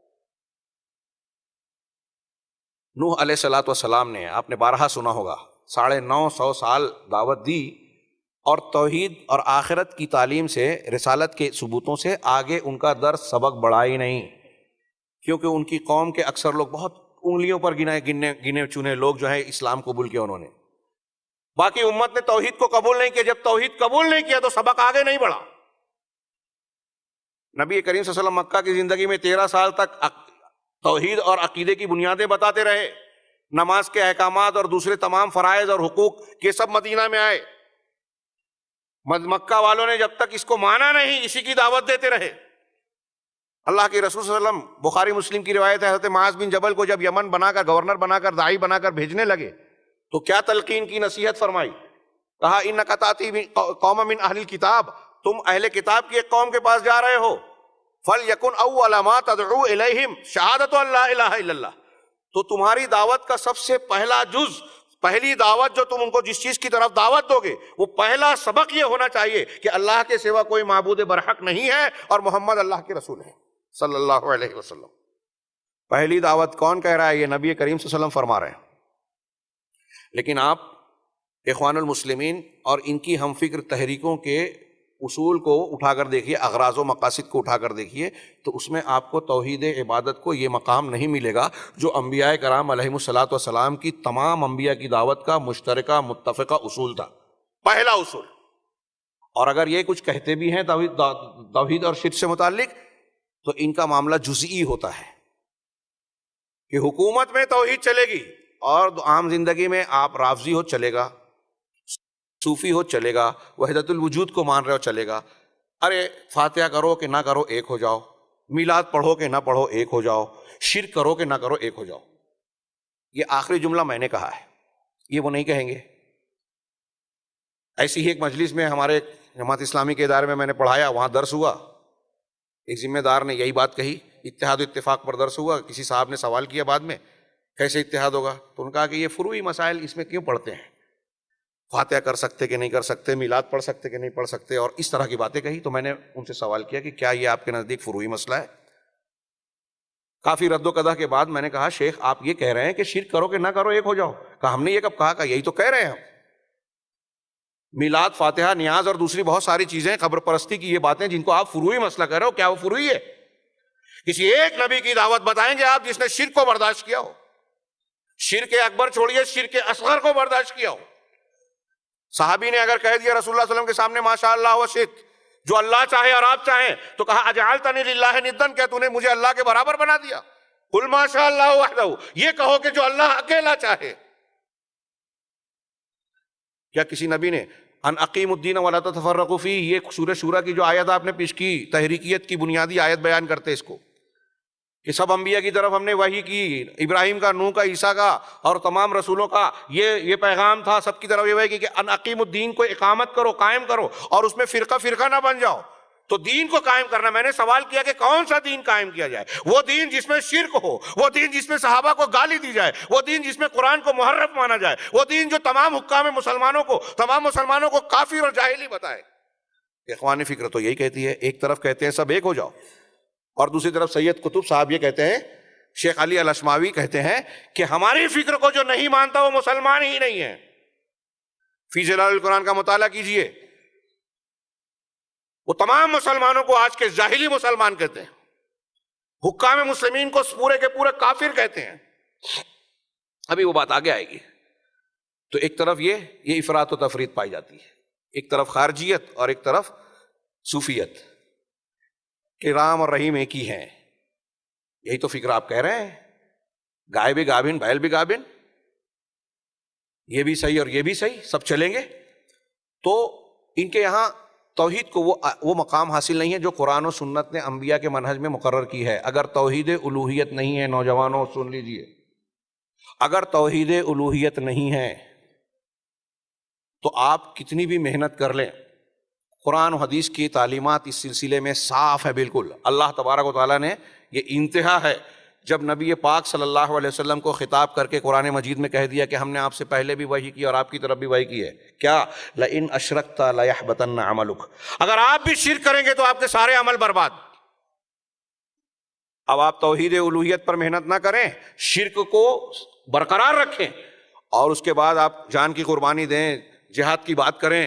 نوح علیہ السلام نے، آپ نے بارہا سنا ہوگا، 950 سال دعوت دی، اور توحید اور آخرت کی تعلیم سے، رسالت کے ثبوتوں سے آگے ان کا درس سبق بڑھا ہی نہیں. کیونکہ ان کی قوم کے اکثر لوگ، بہت انگلیوں پر گنے چنے لوگ جو ہیں اسلام قبول کیا انہوں نے. باقی امت نے توحید کو قبول نہیں کیا. جب توحید قبول نہیں کیا تو سبق آگے نہیں بڑھا. نبی کریم صلی اللہ علیہ وسلم مکہ کی زندگی میں 13 سال تک توحید اور عقیدے کی بنیادیں بتاتے رہے. نماز کے احکامات اور دوسرے تمام فرائض اور حقوق کے سب مدینہ میں آئے. مکہ والوں نے جب تک اس کو مانا نہیں، اسی کی دعوت دیتے رہے. اللہ کے رسول صلی اللہ علیہ وسلم، بخاری مسلم کی روایت ہے، حضرت معاذ بن جبل کو جب یمن بنا کر، گورنر بنا کر، داعی بنا کر بھیجنے لگے تو کیا تلقین کی، نصیحت فرمائی. کہا انک تاتی قوم من اہل الکتاب، تم اہل کتاب کی ایک قوم کے پاس جا رہے ہو. فَلْيَكُنْ أَوَّلَ مَا تَدْعُو إِلَيْهِمْ شَهَادَةُ أَن لَا إِلَهَ إِلَّا اللَّهُ. تو تمہاری دعوت کا سب سے پہلا جز، پہلی دعوت جو تم ان کو جس چیز کی طرف دعوت دو گے، وہ پہلا سبق یہ ہونا چاہیے کہ اللہ کے سوا کوئی معبود برحق نہیں ہے اور محمد اللہ کے رسول ہے صلی اللہ علیہ وسلم. پہلی دعوت کون کہہ رہا ہے؟ یہ نبی کریم صلی اللہ علیہ وسلم فرما رہے ہیں. لیکن آپ اخوان المسلمین اور ان کی ہم فکر تحریکوں کے اصول کو اٹھا کر دیکھیے، اغراض و مقاصد کو اٹھا کر دیکھیے، تو اس میں آپ کو توحید عبادت کو یہ مقام نہیں ملے گا جو انبیاء کرام علیہم الصلاۃ والسلام کی، تمام انبیاء کی دعوت کا مشترکہ متفقہ اصول تھا، پہلا اصول. اور اگر یہ کچھ کہتے بھی ہیں توحید اور شرک سے متعلق، تو ان کا معاملہ جزئی ہوتا ہے کہ حکومت میں توحید چلے گی اور عام زندگی میں آپ رافضی ہو چلے گا، صوفی ہو چلے گا، وحدت الوجود کو مان رہے ہو چلے گا. ارے فاتحہ کرو کہ نہ کرو ایک ہو جاؤ، میلاد پڑھو کہ نہ پڑھو ایک ہو جاؤ، شرک کرو کہ نہ کرو ایک ہو جاؤ. یہ آخری جملہ میں نے کہا ہے، یہ وہ نہیں کہیں گے. ایسی ہی ایک مجلس میں ہمارے جماعت اسلامی کے ادارے میں نے پڑھایا، وہاں درس ہوا، ایک ذمہ دار نے یہی بات کہی، اتحاد و اتفاق پر درس ہوا. کسی صاحب نے سوال کیا بعد میں کیسے اتحاد ہوگا، تو انہوں نے کہا کہ یہ فروعی مسائل اس میں کیوں پڑھتے ہیں، فاتحہ کر سکتے کہ نہیں کر سکتے، میلاد پڑھ سکتے کہ نہیں پڑھ سکتے، اور اس طرح کی باتیں کہی. تو میں نے ان سے سوال کیا کہ کیا یہ آپ کے نزدیک فروعی مسئلہ ہے؟ کافی رد و قدح کے بعد میں نے کہا شیخ آپ یہ کہہ رہے ہیں کہ شرک کرو کہ نہ کرو ایک ہو جاؤ. کہا ہم نے یہ کب کہا؟ کہ یہی تو کہہ رہے ہیں ہم. میلاد، فاتحہ، نیاز اور دوسری بہت ساری چیزیں، قبر پرستی کی یہ باتیں جن کو آپ فروعی مسئلہ کہہ رہے ہو، کیا وہ فروعی ہے؟ کسی ایک نبی کی دعوت بتائیں گے آپ جس نے شرک کو برداشت کیا ہو، شرک اکبر چھوڑیے شرک اصغر کو برداشت کیا ہو. صحابی نے اگر کہہ دیا رسول اللہ صلی اللہ علیہ وسلم کے سامنے ماشاء اللہ و شئت، جو اللہ چاہے اور آپ چاہیں، تو کہا اجعلتنی للہ ندًا، کیا تو نے مجھے اللہ کے برابر بنا دیا؟ قل ماشاء اللہ وحدہ، یہ کہو کہ جو اللہ اکیلا چاہے. کیا کسی نبی نے ان اقیم الدین ولا تتفرقوا فیہ، یہ سورہ شورى کی جو آیت آپ نے پیش کی، تحریکیت کی بنیادی آیت بیان کرتے اس کو، کہ سب انبیاء کی طرف ہم نے وحی کی، ابراہیم کا، نوح کا، عیسیٰ کا اور تمام رسولوں کا یہ پیغام تھا، سب کی طرف یہ وحی کی کہ ان اقیم الدین کو اقامت کرو، قائم کرو، اور اس میں فرقہ فرقہ نہ بن جاؤ. تو دین کو قائم کرنا، میں نے سوال کیا کہ کون سا دین قائم کیا جائے؟ وہ دین جس میں شرک ہو، وہ دین جس میں صحابہ کو گالی دی جائے، وہ دین جس میں قرآن کو محرف مانا جائے، وہ دین جو تمام حکام تمام مسلمانوں کو کافر اور جاہلی بتائے۔ اخوان فکر تو یہی کہتی ہے، ایک طرف کہتے ہیں سب ایک ہو جاؤ، اور دوسری طرف سید قطب صاحب یہ کہتے ہیں، شیخ علی الاشماوی کہتے ہیں کہ ہماری فکر کو جو نہیں مانتا وہ مسلمان ہی نہیں ہے۔ فی ظلال القرآن کا مطالعہ کیجئے، وہ تمام مسلمانوں کو آج کے جاہلی مسلمان کہتے ہیں، حکام مسلمین کو پورے کے پورے کافر کہتے ہیں۔ ابھی وہ بات آگے آئے گی۔ تو ایک طرف یہ افراط و تفریط پائی جاتی ہے، ایک طرف خارجیت اور ایک طرف صوفیت، کہ رام اور رحیم ایک ہی ہیں۔ یہی تو فکر آپ کہہ رہے ہیں، گائے بھی گابن بیل بھی گابن، یہ بھی صحیح اور یہ بھی صحیح، سب چلیں گے۔ تو ان کے یہاں توحید کو وہ مقام حاصل نہیں ہے جو قرآن و سنت نے انبیاء کے منہج میں مقرر کی ہے۔ اگر توحید الوہیت نہیں ہے، نوجوانوں سن لیجئے، اگر توحید الوہیت نہیں ہے تو آپ کتنی بھی محنت کر لیں، قرآن و حدیث کی تعلیمات اس سلسلے میں صاف ہے بالکل۔ اللہ تبارک و تعالیٰ نے، یہ انتہا ہے جب نبی پاک صلی اللہ علیہ وسلم کو خطاب کر کے قرآن مجید میں کہہ دیا کہ ہم نے آپ سے پہلے بھی وحی کی اور آپ کی طرف بھی وحی کی ہے، کیا لئن اشرکت لیحبطن عملک، اگر آپ بھی شرک کریں گے تو آپ کے سارے عمل برباد۔ اب آپ توحید الوہیت پر محنت نہ کریں، شرک کو برقرار رکھیں، اور اس کے بعد آپ جان کی قربانی دیں، جہاد کی بات کریں،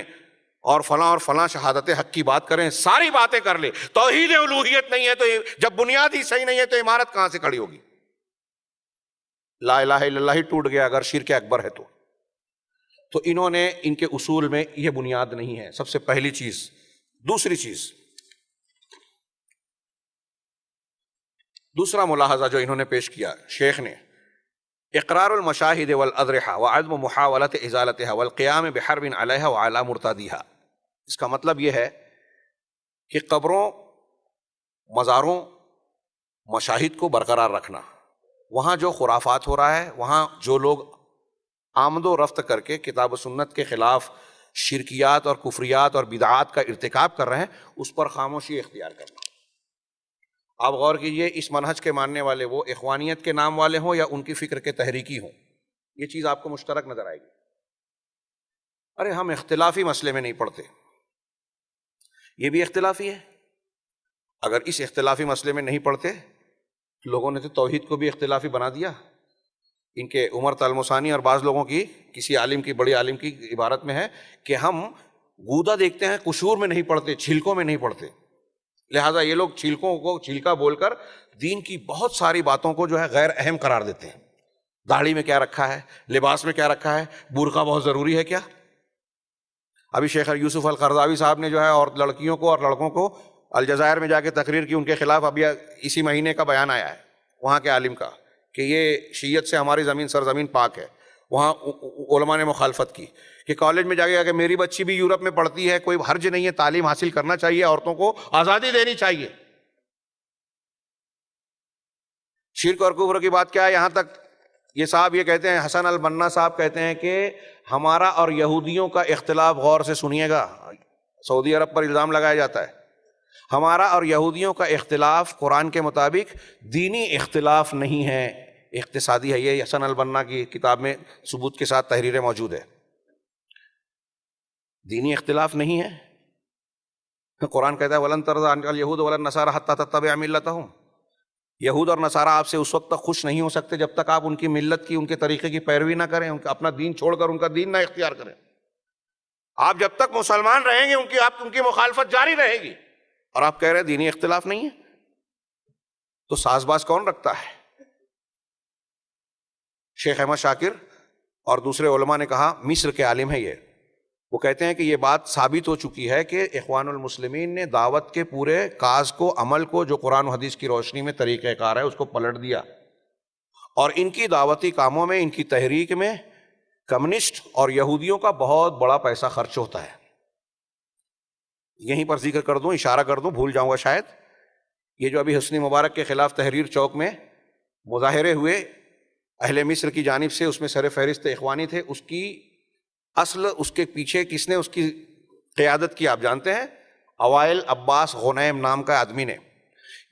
اور فلاں شہادت حق کی بات کریں، ساری باتیں کر لیں، توحید الوہیت نہیں ہے تو جب بنیاد ہی صحیح نہیں ہے تو عمارت کہاں سے کھڑی ہوگی؟ لا الہ الا اللہ ہی ٹوٹ گیا اگر شرک اکبر ہے تو انہوں نے، ان کے اصول میں یہ بنیاد نہیں ہے، سب سے پہلی چیز۔ دوسری چیز، دوسرا ملاحظہ جو انہوں نے پیش کیا شیخ نے، اقرار المشاہد والاضرحہ وعدم محاولت ازالتها والقیام بحرب علیہا وعلی مرتادیہا۔ اس کا مطلب یہ ہے کہ قبروں، مزاروں، مشاہد کو برقرار رکھنا، وہاں جو خرافات ہو رہا ہے، وہاں جو لوگ آمد و رفت کر کے کتاب و سنت کے خلاف شرکیات اور کفریات اور بدعات کا ارتکاب کر رہے ہیں، اس پر خاموشی اختیار کرنا۔ آپ غور کیجئے، اس منہج کے ماننے والے وہ اخوانیت کے نام والے ہوں یا ان کی فکر کے تحریکی ہوں، یہ چیز آپ کو مشترک نظر آئے گی۔ ارے ہم اختلافی مسئلے میں نہیں پڑھتے، یہ بھی اختلافی ہے۔ اگر اس اختلافی مسئلے میں نہیں پڑھتے، لوگوں نے تو توحید کو بھی اختلافی بنا دیا۔ ان کے عمر تلمسانی اور بعض لوگوں کی، کسی عالم کی، بڑی عالم کی عبارت میں ہے کہ ہم گودا دیکھتے ہیں، قشور میں نہیں پڑھتے، چھلکوں میں نہیں پڑھتے۔ لہٰذا یہ لوگ چھلکوں کو چھلکا بول کر دین کی بہت ساری باتوں کو جو ہے غیر اہم قرار دیتے ہیں۔ داڑھی میں کیا رکھا ہے، لباس میں کیا رکھا ہے، برقع بہت ضروری ہے کیا؟ ابھی شیخ یوسف القرضاوی صاحب نے جو ہے اور لڑکیوں کو اور لڑکوں کو الجزائر میں جا کے تقریر کی ان کے خلاف، ابھی اسی مہینے کا بیان آیا ہے وہاں کے عالم کا کہ یہ شیعت سے ہماری زمین سرزمین پاک ہے۔ وہاں علماء نے مخالفت کی کہ کالج میں جا کے میری بچی بھی یورپ میں پڑھتی ہے، کوئی حرج نہیں ہے، تعلیم حاصل کرنا چاہیے، عورتوں کو آزادی دینی چاہیے۔ شرک اور کفر کی بات کیا ہے؟ یہاں تک یہ صاحب یہ کہتے ہیں، حسن البنا صاحب کہتے ہیں کہ ہمارا اور یہودیوں کا اختلاف، غور سے سنیے گا، سعودی عرب پر الزام لگایا جاتا ہے، ہمارا اور یہودیوں کا اختلاف قرآن کے مطابق دینی اختلاف نہیں ہے، اقتصادی ہے۔ یہ حسن البنا کی کتاب میں ثبوت کے ساتھ تحریریں موجود ہے۔ دینی اختلاف نہیں ہے۔ قرآن کہتا ہے وَلَن تَرْضَىٰ عَنْكَ الْيَهُودُ وَلَا النَّصَارَىٰ حَتَّىٰ تَتَّبِعَ مِلَّتَهُمْ۔ یہود اور نصارہ آپ سے اس وقت تک خوش نہیں ہو سکتے جب تک آپ ان کی ملت کی، ان کے طریقے کی پیروی نہ کریں، اپنا دین چھوڑ کر ان کا دین نہ اختیار کریں۔ آپ جب تک مسلمان رہیں گے ان کی مخالفت جاری رہے گی، اور آپ کہہ رہے ہیں دینی اختلاف نہیں ہے، تو ساز باز کون رکھتا ہے؟ شیخ احمد شاکر اور دوسرے علماء نے کہا، مصر کے عالم ہیں یہ، وہ کہتے ہیں کہ یہ بات ثابت ہو چکی ہے کہ اخوان المسلمین نے دعوت کے پورے کاز کو، عمل کو، جو قرآن و حدیث کی روشنی میں طریقہ کار ہے، اس کو پلٹ دیا، اور ان کی دعوتی کاموں میں، ان کی تحریک میں کمیونسٹ اور یہودیوں کا بہت بڑا پیسہ خرچ ہوتا ہے۔ یہیں پر ذکر کر دوں، اشارہ کر دوں، بھول جاؤں گا شاید، یہ جو ابھی حسنی مبارک کے خلاف تحریر چوک میں مظاہرے ہوئے اہل مصر کی جانب سے، اس میں سر فہرست اخوانی تھے، اس کی اصل، اس کے پیچھے کس نے اس کی قیادت کی آپ جانتے ہیں؟ اوائل عباس غنیم نام کا آدمی نے،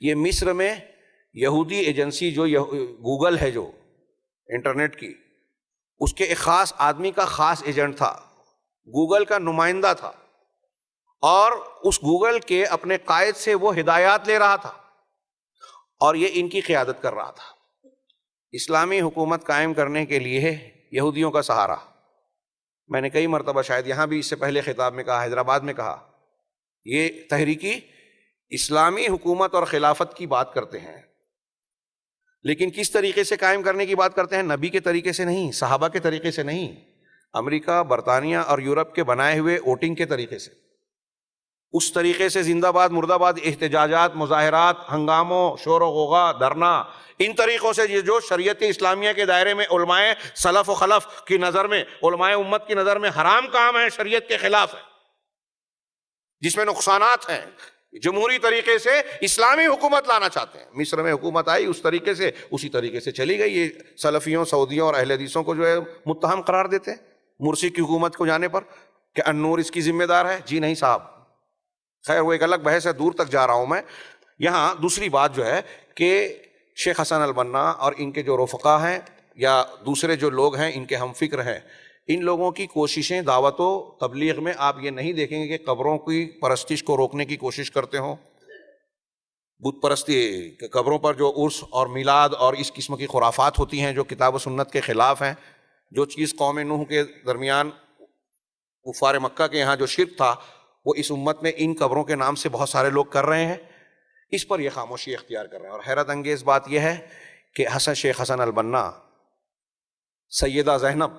یہ مصر میں یہودی ایجنسی جو گوگل ہے جو انٹرنیٹ کی، اس کے ایک خاص آدمی کا خاص ایجنٹ تھا، گوگل کا نمائندہ تھا، اور اس گوگل کے اپنے قائد سے وہ ہدایات لے رہا تھا اور یہ ان کی قیادت کر رہا تھا۔ اسلامی حکومت قائم کرنے کے لیے یہودیوں کا سہارا، میں نے کئی مرتبہ شاید یہاں بھی اس سے پہلے خطاب میں کہا، حیدرآباد میں کہا، یہ تحریکی اسلامی حکومت اور خلافت کی بات کرتے ہیں، لیکن کس طریقے سے قائم کرنے کی بات کرتے ہیں؟ نبی کے طریقے سے نہیں، صحابہ کے طریقے سے نہیں، امریکہ، برطانیہ اور یورپ کے بنائے ہوئے ووٹنگ کے طریقے سے، اس طریقے سے زندہ باد مردہ باد احتجاجات، مظاہرات، ہنگاموں، شور و غوغا، دھرنا، ان طریقوں سے یہ جو شریعت اسلامیہ کے دائرے میں علماء سلف و خلف کی نظر میں، علماء امت کی نظر میں حرام کام ہے، شریعت کے خلاف ہے، جس میں نقصانات ہیں، جمہوری طریقے سے اسلامی حکومت لانا چاہتے ہیں۔ مصر میں حکومت آئی اس طریقے سے، اسی طریقے سے چلی گئی۔ یہ سلفیوں، سعودیوں اور اہل حدیثوں کو جو ہے متہم قرار دیتے ہیں مرسی کی حکومت کو جانے پر کہ النور اس کی ذمہ دار ہے۔ جی نہیں صاحب، خیر وہ ایک الگ بحث ہے، دور تک جا رہا ہوں میں۔ یہاں دوسری بات جو ہے کہ شیخ حسن البنا اور ان کے جو رفقا ہیں یا دوسرے جو لوگ ہیں ان کے ہم فکر ہیں، ان لوگوں کی کوششیں دعوت و تبلیغ میں آپ یہ نہیں دیکھیں گے کہ قبروں کی پرستش کو روکنے کی کوشش کرتے ہوں، بت پرستی، قبروں پر جو عرس اور میلاد اور اس قسم کی خرافات ہوتی ہیں جو کتاب و سنت کے خلاف ہیں، جو چیز قوم نوح کے درمیان کفار مکہ کے یہاں جو شرک تھا وہ اس امت میں ان قبروں کے نام سے بہت سارے لوگ کر رہے ہیں، اس پر یہ خاموشی اختیار کر رہے ہیں۔ اور حیرت انگیز بات یہ ہے کہ شیخ حسن البنا سیدہ زینب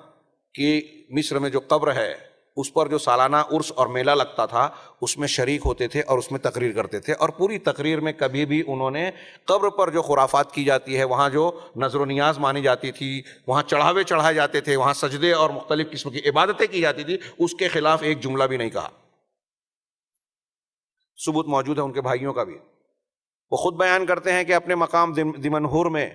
کی مصر میں جو قبر ہے اس پر جو سالانہ عرس اور میلہ لگتا تھا اس میں شریک ہوتے تھے اور اس میں تقریر کرتے تھے، اور پوری تقریر میں کبھی بھی انہوں نے قبر پر جو خرافات کی جاتی ہے، وہاں جو نظر و نیاز مانی جاتی تھی، وہاں چڑھاوے چڑھائے جاتے تھے، وہاں سجدے اور مختلف قسم کی عبادتیں کی جاتی تھی، اس کے خلاف ایک جملہ بھی نہیں کہا۔ ثبوت موجود ہے ان کے بھائیوں کا بھی، وہ خود بیان کرتے ہیں کہ اپنے مقام دمنہور میں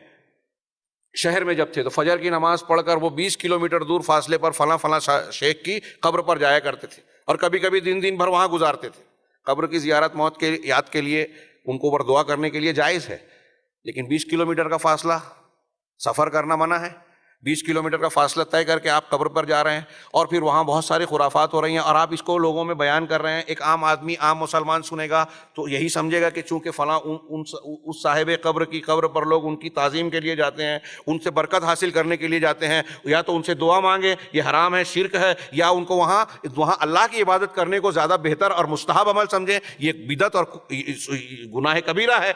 شہر میں جب تھے تو فجر کی نماز پڑھ کر وہ 20 کلومیٹر دور فاصلے پر فلاں فلاں شیخ کی قبر پر جایا کرتے تھے، اور کبھی کبھی دن بھر وہاں گزارتے تھے۔ قبر کی زیارت موت کے یاد کے لیے ان کو اوپر دعا کرنے کے لیے جائز ہے، لیکن 20 کلومیٹر کا فاصلہ سفر کرنا منع ہے۔ 20 کلومیٹر کا فاصلہ طے کر کے آپ قبر پر جا رہے ہیں، اور پھر وہاں بہت ساری خرافات ہو رہی ہیں، اور آپ اس کو لوگوں میں بیان کر رہے ہیں۔ ایک عام آدمی، عام مسلمان سنے گا تو یہی سمجھے گا کہ چونکہ فلاں اس صاحب قبر کی قبر پر لوگ ان کی تعظیم کے لیے جاتے ہیں، ان سے برکت حاصل کرنے کے لیے جاتے ہیں، یا تو ان سے دعا مانگے، یہ حرام ہے، شرک ہے، یا ان کو وہاں اللہ کی عبادت کرنے کو زیادہ بہتر اور مستحب عمل سمجھیں، یہ بدعت اور گناہ کبیرہ ہے۔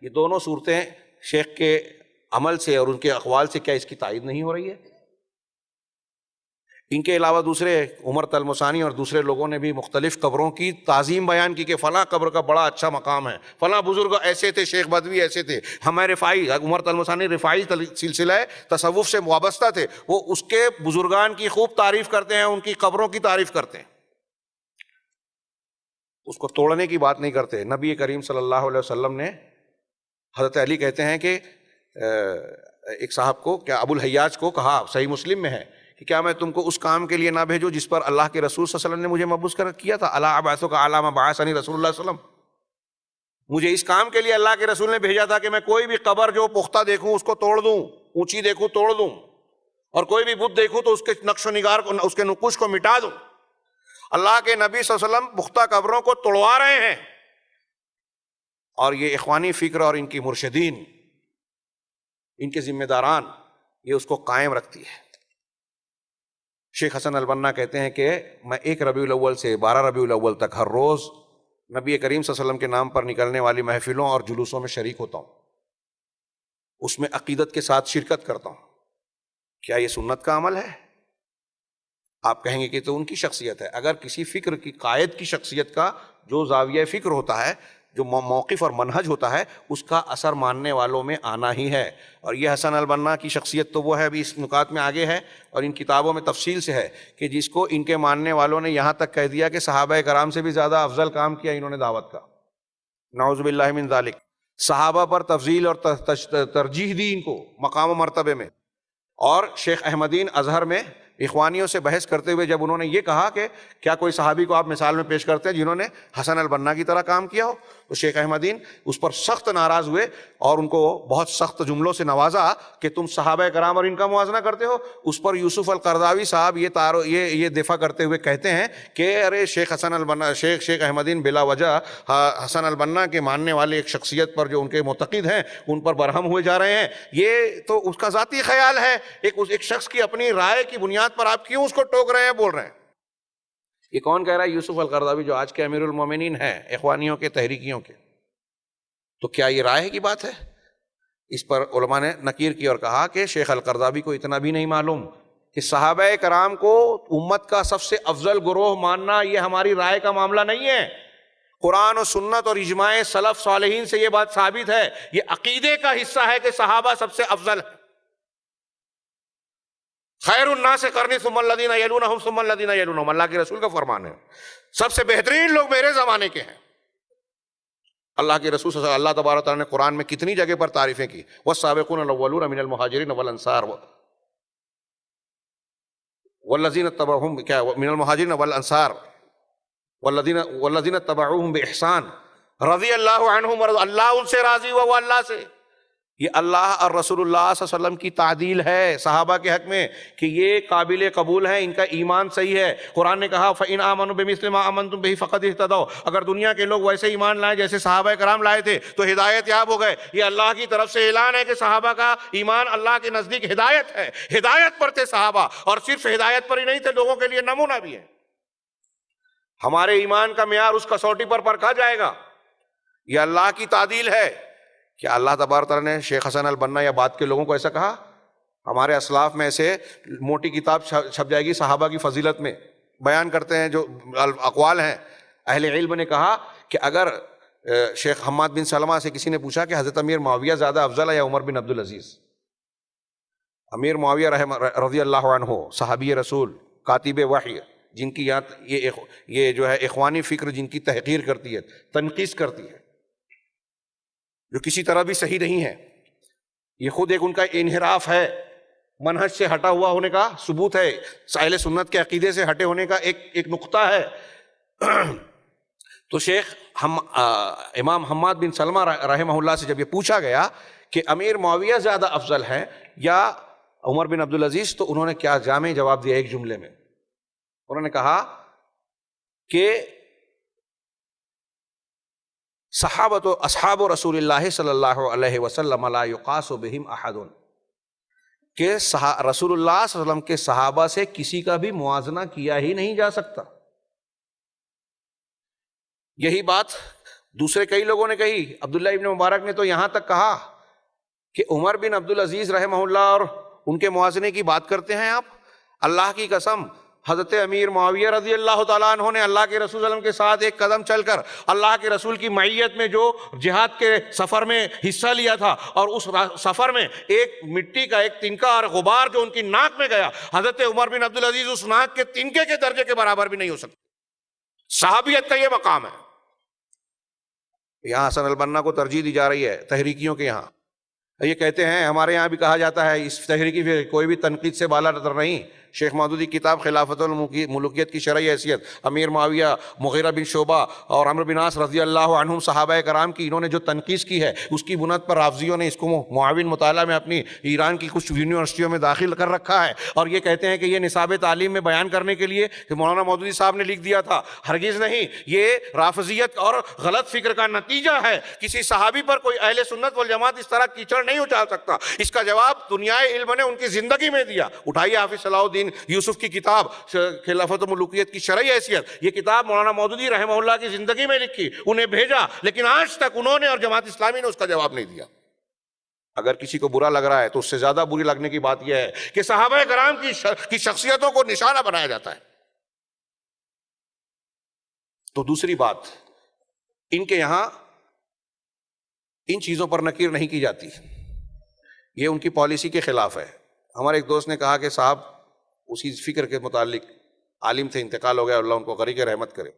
یہ دونوں صورتیں شیخ کے عمل سے اور ان کے اقوال سے کیا اس کی تائید نہیں ہو رہی ہے؟ ان کے علاوہ دوسرے عمر تلمسانی اور دوسرے لوگوں نے بھی مختلف قبروں کی تعظیم بیان کی کہ فلاں قبر کا بڑا اچھا مقام ہے، فلاں بزرگ ایسے تھے، شیخ بدوی ایسے تھے، ہمارے رفاعی، عمر تلمسانی رفاعی سلسلہ تصوف سے وابستہ تھے، وہ اس کے بزرگان کی خوب تعریف کرتے ہیں، ان کی قبروں کی تعریف کرتے ہیں، اس کو توڑنے کی بات نہیں کرتے۔ نبی کریم صلی اللہ علیہ وسلم نے، حضرت علی کہتے ہیں کہ ایک صاحب کو، کیا ابو الحیاج کو کہا، صحیح مسلم میں ہے، کہ کیا میں تم کو اس کام کے لیے نہ بھیجوں جس پر اللہ کے رسول صلی اللہ علیہ وسلم نے مجھے مبعوث کیا تھا؟ الا ابعثک علی ما بعثنی رسول اللہ صلی اللہ علیہ وسلم، مجھے اس کام کے لیے اللہ کے رسول نے بھیجا تھا کہ میں کوئی بھی قبر جو پختہ دیکھوں اس کو توڑ دوں، اونچی دیکھوں توڑ دوں، اور کوئی بھی بت دیکھوں تو اس کے نقش و نگار کو، اس کے نقوش کو مٹا دوں۔ اللہ کے نبی صلی اللہ علیہ وسلم پختہ قبروں کو توڑوا رہے ہیں، اور یہ اخوانی فکر اور ان کی مرشدین، ان کے ذمہ داران، یہ اس کو قائم رکھتی ہے۔ شیخ حسن البنا کہتے ہیں کہ میں 1 ربیع الاول سے 12 ربیع الاول تک ہر روز نبی کریم صلی اللہ علیہ وسلم کے نام پر نکلنے والی محفلوں اور جلوسوں میں شریک ہوتا ہوں، اس میں عقیدت کے ساتھ شرکت کرتا ہوں۔ کیا یہ سنت کا عمل ہے؟ آپ کہیں گے کہ تو ان کی شخصیت ہے۔ اگر کسی فکر کی قائد کی شخصیت کا جو زاویہ فکر ہوتا ہے، جو موقف اور منہج ہوتا ہے، اس کا اثر ماننے والوں میں آنا ہی ہے، اور یہ حسن البنا کی شخصیت تو وہ ہے، ابھی اس نکات میں آگے ہے اور ان کتابوں میں تفصیل سے ہے، کہ جس کو ان کے ماننے والوں نے یہاں تک کہہ دیا کہ صحابہ کرام سے بھی زیادہ افضل کام کیا انہوں نے دعوت کا، نعوذ باللہ من ذالک۔ صحابہ پر تفضیل اور ترجیح دی ان کو مقام و مرتبے میں، اور شیخ احمدین ازہر میں اخوانیوں سے بحث کرتے ہوئے جب انہوں نے یہ کہا کہ کیا کوئی صحابی کو آپ مثال میں پیش کرتے ہیں جنہوں نے حسن البنا کی طرح کام کیا ہو، تو شیخ احمدین اس پر سخت ناراض ہوئے اور ان کو بہت سخت جملوں سے نوازا کہ تم صحابہ کرام اور ان کا موازنہ کرتے ہو۔ اس پر یوسف القرضاوی صاحب یہ دفاع کرتے ہوئے کہتے ہیں کہ ارے شیخ حسن البنا، شیخ احمدین بلا وجہ حسن البنا کے ماننے والے ایک شخصیت پر جو ان کے معتقد ہیں ان پر برہم ہوئے جا رہے ہیں، یہ تو اس کا ذاتی خیال ہے، ایک شخص کی اپنی رائے کی بنیاد پر آپ کیوں اس کو ٹوک رہے ہیں، بول رہے ہیں۔ یہ کون کہہ رہا ہے؟ یوسف القرضاوی، جو آج کے امیر المومنین ہیں اخوانیوں کے، تحریکیوں کے۔ تو کیا یہ رائے کی بات ہے؟ اس پر علماء نے نکیر کی اور کہا کہ شیخ القرضاوی کو اتنا بھی نہیں معلوم کہ صحابہ کرام کو امت کا سب سے افضل گروہ ماننا یہ ہماری رائے کا معاملہ نہیں ہے۔ قرآن و سنت اور اجماع سلف صالحین سے یہ بات ثابت ہے، یہ عقیدے کا حصہ ہے کہ صحابہ سب سے افضل ہے۔ خیر الناس قرنی ثم الذین یلونہم ثم الذین یلونہم، اللہ کے رسول کا فرمان ہے، سب سے بہترین لوگ میرے زمانے کے ہیں۔ اللہ کے رسول صلی اللہ علیہ وسلم، اللہ تبارک تعالیٰ نے قرآن میں کتنی جگہ پر تعریفیں کی، والسابقون الاولون من المہاجرین والانصار والذین اتبعوہم، کیا من المہاجرین والانصار والذین اتبعوہم باحسان رضی اللہ عنہم، اللہ ان سے راضی ہوا، وہ اللہ سے۔ یہ اللہ اور رسول اللہ صلی اللہ علیہ وسلم کی تعدیل ہے صحابہ کے حق میں کہ یہ قابل قبول ہیں، ان کا ایمان صحیح ہے۔ قرآن نے کہا فَإِنْ آمَنُوا بِمِثْلِ مَا آمَنْتُمْ بِهِ فَقَدِ اهْتَدَوْا، اگر دنیا کے لوگ ویسے ایمان لائے جیسے صحابہ کرام لائے تھے تو ہدایت یاب ہو گئے۔ یہ اللہ کی طرف سے اعلان ہے کہ صحابہ کا ایمان اللہ کے نزدیک ہدایت ہے، ہدایت پر تھے صحابہ، اور صرف ہدایت پر ہی نہیں تھے، لوگوں کے لیے نمونہ بھی ہے۔ ہمارے ایمان کا معیار اس کسوٹی پر پرکھا جائے گا، یہ اللہ کی تعدیل ہے۔ کیا اللہ تبارک تعالیٰ نے شیخ حسن البنا یا بعد کے لوگوں کو ایسا کہا؟ ہمارے اسلاف میں ایسے موٹی کتاب چھپ جائے گی صحابہ کی فضیلت میں، بیان کرتے ہیں جو اقوال ہیں۔ اہل علم نے کہا کہ اگر شیخ حماد بن سلمہ سے کسی نے پوچھا کہ حضرت امیر معاویہ زیادہ افضل ہے یا عمر بن عبدالعزیز، امیر معاویہ رضی اللہ عنہ صحابی رسول، کاتب وحی، جن کی یہ جو ہے اخوانی فکر جن کی تحقیر کرتی ہے، تنقیص کرتی ہے، جو کسی طرح بھی صحیح نہیں ہے، یہ خود ایک ان کا انحراف ہے، منہج سے ہٹا ہوا ہونے کا ثبوت ہے، اہل سنت کے عقیدے سے ہٹے ہونے کا ایک نقطہ ہے۔ تو شیخ امام حماد بن سلمہ رحمہ اللہ سے جب یہ پوچھا گیا کہ امیر معاویہ زیادہ افضل ہیں یا عمر بن عبدالعزیز، تو انہوں نے کیا جامع جواب دیا ایک جملے میں، انہوں نے کہا کہ صحابۃ و اصحاب رسول اللہ صلی اللہ علیہ وسلم لا یقاس بہم احد، کہ رسول اللہ صلی اللہ علیہ وسلم کے صحابہ سے کسی کا بھی موازنہ کیا ہی نہیں جا سکتا۔ یہی بات دوسرے کئی لوگوں نے کہی، عبداللہ ابن مبارک نے تو یہاں تک کہا کہ عمر بن عبدالعزیز رحمہ اللہ اور ان کے موازنے کی بات کرتے ہیں آپ؟ اللہ کی قسم، حضرت امیر معاویہ رضی اللہ تعالیٰ عنہ نے اللہ کے رسول صلی اللہ علیہ وسلم کے ساتھ ایک قدم چل کر اللہ کے رسول کی معیت میں جو جہاد کے سفر میں حصہ لیا تھا، اور اس سفر میں ایک مٹی کا ایک تنکا اور غبار جو ان کی ناک میں گیا، حضرت عمر بن عبدالعزیز اس ناک کے تنکے کے درجے کے برابر بھی نہیں ہو سکتے۔ صحابیت کا یہ مقام ہے۔ یہاں حسن البنا کو ترجیح دی جا رہی ہے تحریکیوں کے یہاں، یہ کہتے ہیں، ہمارے یہاں بھی کہا جاتا ہے اس تحریکی پہ کوئی بھی تنقید سے بالا تر نہیں۔ شیخ مودودی کتاب خلافت الملوکیت کی شرعی حیثیت، امیر معاویہ، مغیرہ بن شعبہ اور عمرو بن عاص رضی اللہ عنہم صحابہ کرام کی انہوں نے جو تنقید کی ہے، اس کی بنیاد پر رافضیوں نے اس کو معاون مطالعہ میں اپنی ایران کی کچھ یونیورسٹیوں میں داخل کر رکھا ہے، اور یہ کہتے ہیں کہ یہ نصاب تعلیم میں بیان کرنے کے لیے کہ مولانا مودودی صاحب نے لکھ دیا تھا۔ ہرگز نہیں، یہ رافضیت اور غلط فکر کا نتیجہ ہے۔ کسی صحابی پر کوئی اہل سنت والجماعت اس طرح کیچڑ نہیں اچھال سکتا۔ اس کا جواب دنیا علم نے ان کی زندگی میں دیا۔ اٹھائیے حافظ صلاح الدین یوسف کی کتاب خلافت الملوکیت کی شرعی حیثیت، یہ کتاب مولانا مودودی رحمہ اللہ کی زندگی میں لکھی، انہیں بھیجا، لیکن آج تک انہوں نے اور جماعت اسلامی نے اس کا جواب نہیں دیا۔ اگر کسی کو برا لگ رہا ہے تو اس سے زیادہ بری لگنے کی بات یہ ہے کہ صحابہ کرام کی شخصیتوں کو نشانہ بنایا جاتا ہے۔ تو دوسری بات، ان کے یہاں ان چیزوں پر نکیر نہیں کی جاتی، یہ ان کی پالیسی کے خلاف ہے۔ ہمارے ایک دوست نے کہا کہ صاحب اسی فکر کے متعلق، عالم تھے، انتقال ہو گیا، اللہ ان کو غریق رحمت کرے،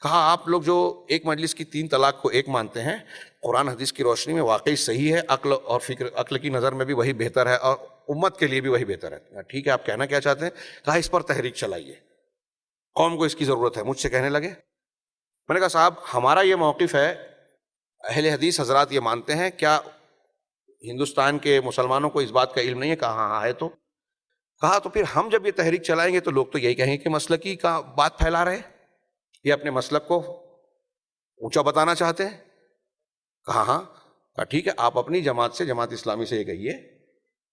کہا آپ لوگ جو ایک مجلس کی 3 طلاق کو ایک مانتے ہیں، قرآن حدیث کی روشنی میں واقعی صحیح ہے، عقل اور فکر، عقل کی نظر میں بھی وہی بہتر ہے، اور امت کے لیے بھی وہی بہتر ہے. ٹھیک ہے آپ کہنا کیا چاہتے ہیں؟ کہا اس پر تحریک چلائیے, قوم کو اس کی ضرورت ہے. مجھ سے کہنے لگے, میں نے کہا صاحب ہمارا یہ موقف ہے, اہل حدیث حضرات یہ مانتے ہیں, کیا ہندوستان کے مسلمانوں کو اس بات کا علم نہیں ہے؟ کہا ہاں ہے. تو کہا تو پھر ہم جب یہ تحریک چلائیں گے تو لوگ تو یہی کہیں کہ مسلکی کا بات پھیلا رہے ہیں, یہ اپنے مسلک کو اونچا بتانا چاہتے ہیں. کہا ہاں. کہا ٹھیک ہے آپ اپنی جماعت سے, جماعت اسلامی سے یہ کہیے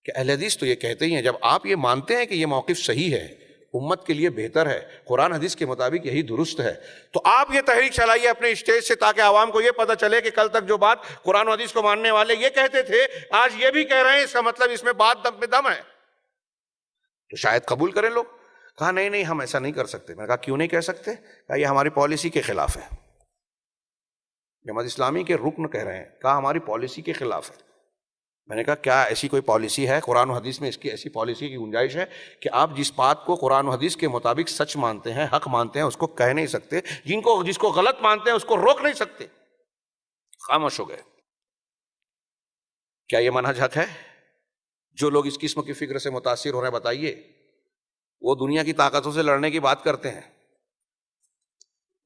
کہ اہل حدیث تو یہ کہتے ہی ہیں, جب آپ یہ مانتے ہیں کہ یہ موقف صحیح ہے, امت کے لیے بہتر ہے, قرآن حدیث کے مطابق یہی درست ہے, تو آپ یہ تحریک چلائیے اپنے اسٹیج سے, تاکہ عوام کو یہ پتہ چلے کہ کل تک جو بات قرآن و حدیث کو ماننے والے یہ کہتے تھے آج یہ بھی کہہ رہے ہیں, اس کا مطلب اس میں بات دم پہ دم ہے, تو شاید قبول کریں لوگ. کہا نہیں نہیں ہم ایسا نہیں کر سکتے. میں نے کہا کیوں نہیں کہہ سکتے؟ کہا یہ ہماری پالیسی کے خلاف ہے. جماعت اسلامی کے رکن کہہ رہے ہیں. کہا ہماری پالیسی کے خلاف ہے. میں نے کہا کیا ایسی کوئی پالیسی ہے قرآن و حدیث میں؟ اس کی ایسی پالیسی کی گنجائش ہے کہ آپ جس بات کو قرآن و حدیث کے مطابق سچ مانتے ہیں, حق مانتے ہیں, اس کو کہہ نہیں سکتے, جس کو غلط مانتے ہیں اس کو روک نہیں سکتے. خاموش ہو گئے. کیا یہ منہج حق ہے؟ جو لوگ اس قسم کی فکر سے متاثر ہو رہے ہیں بتائیے, وہ دنیا کی طاقتوں سے لڑنے کی بات کرتے ہیں.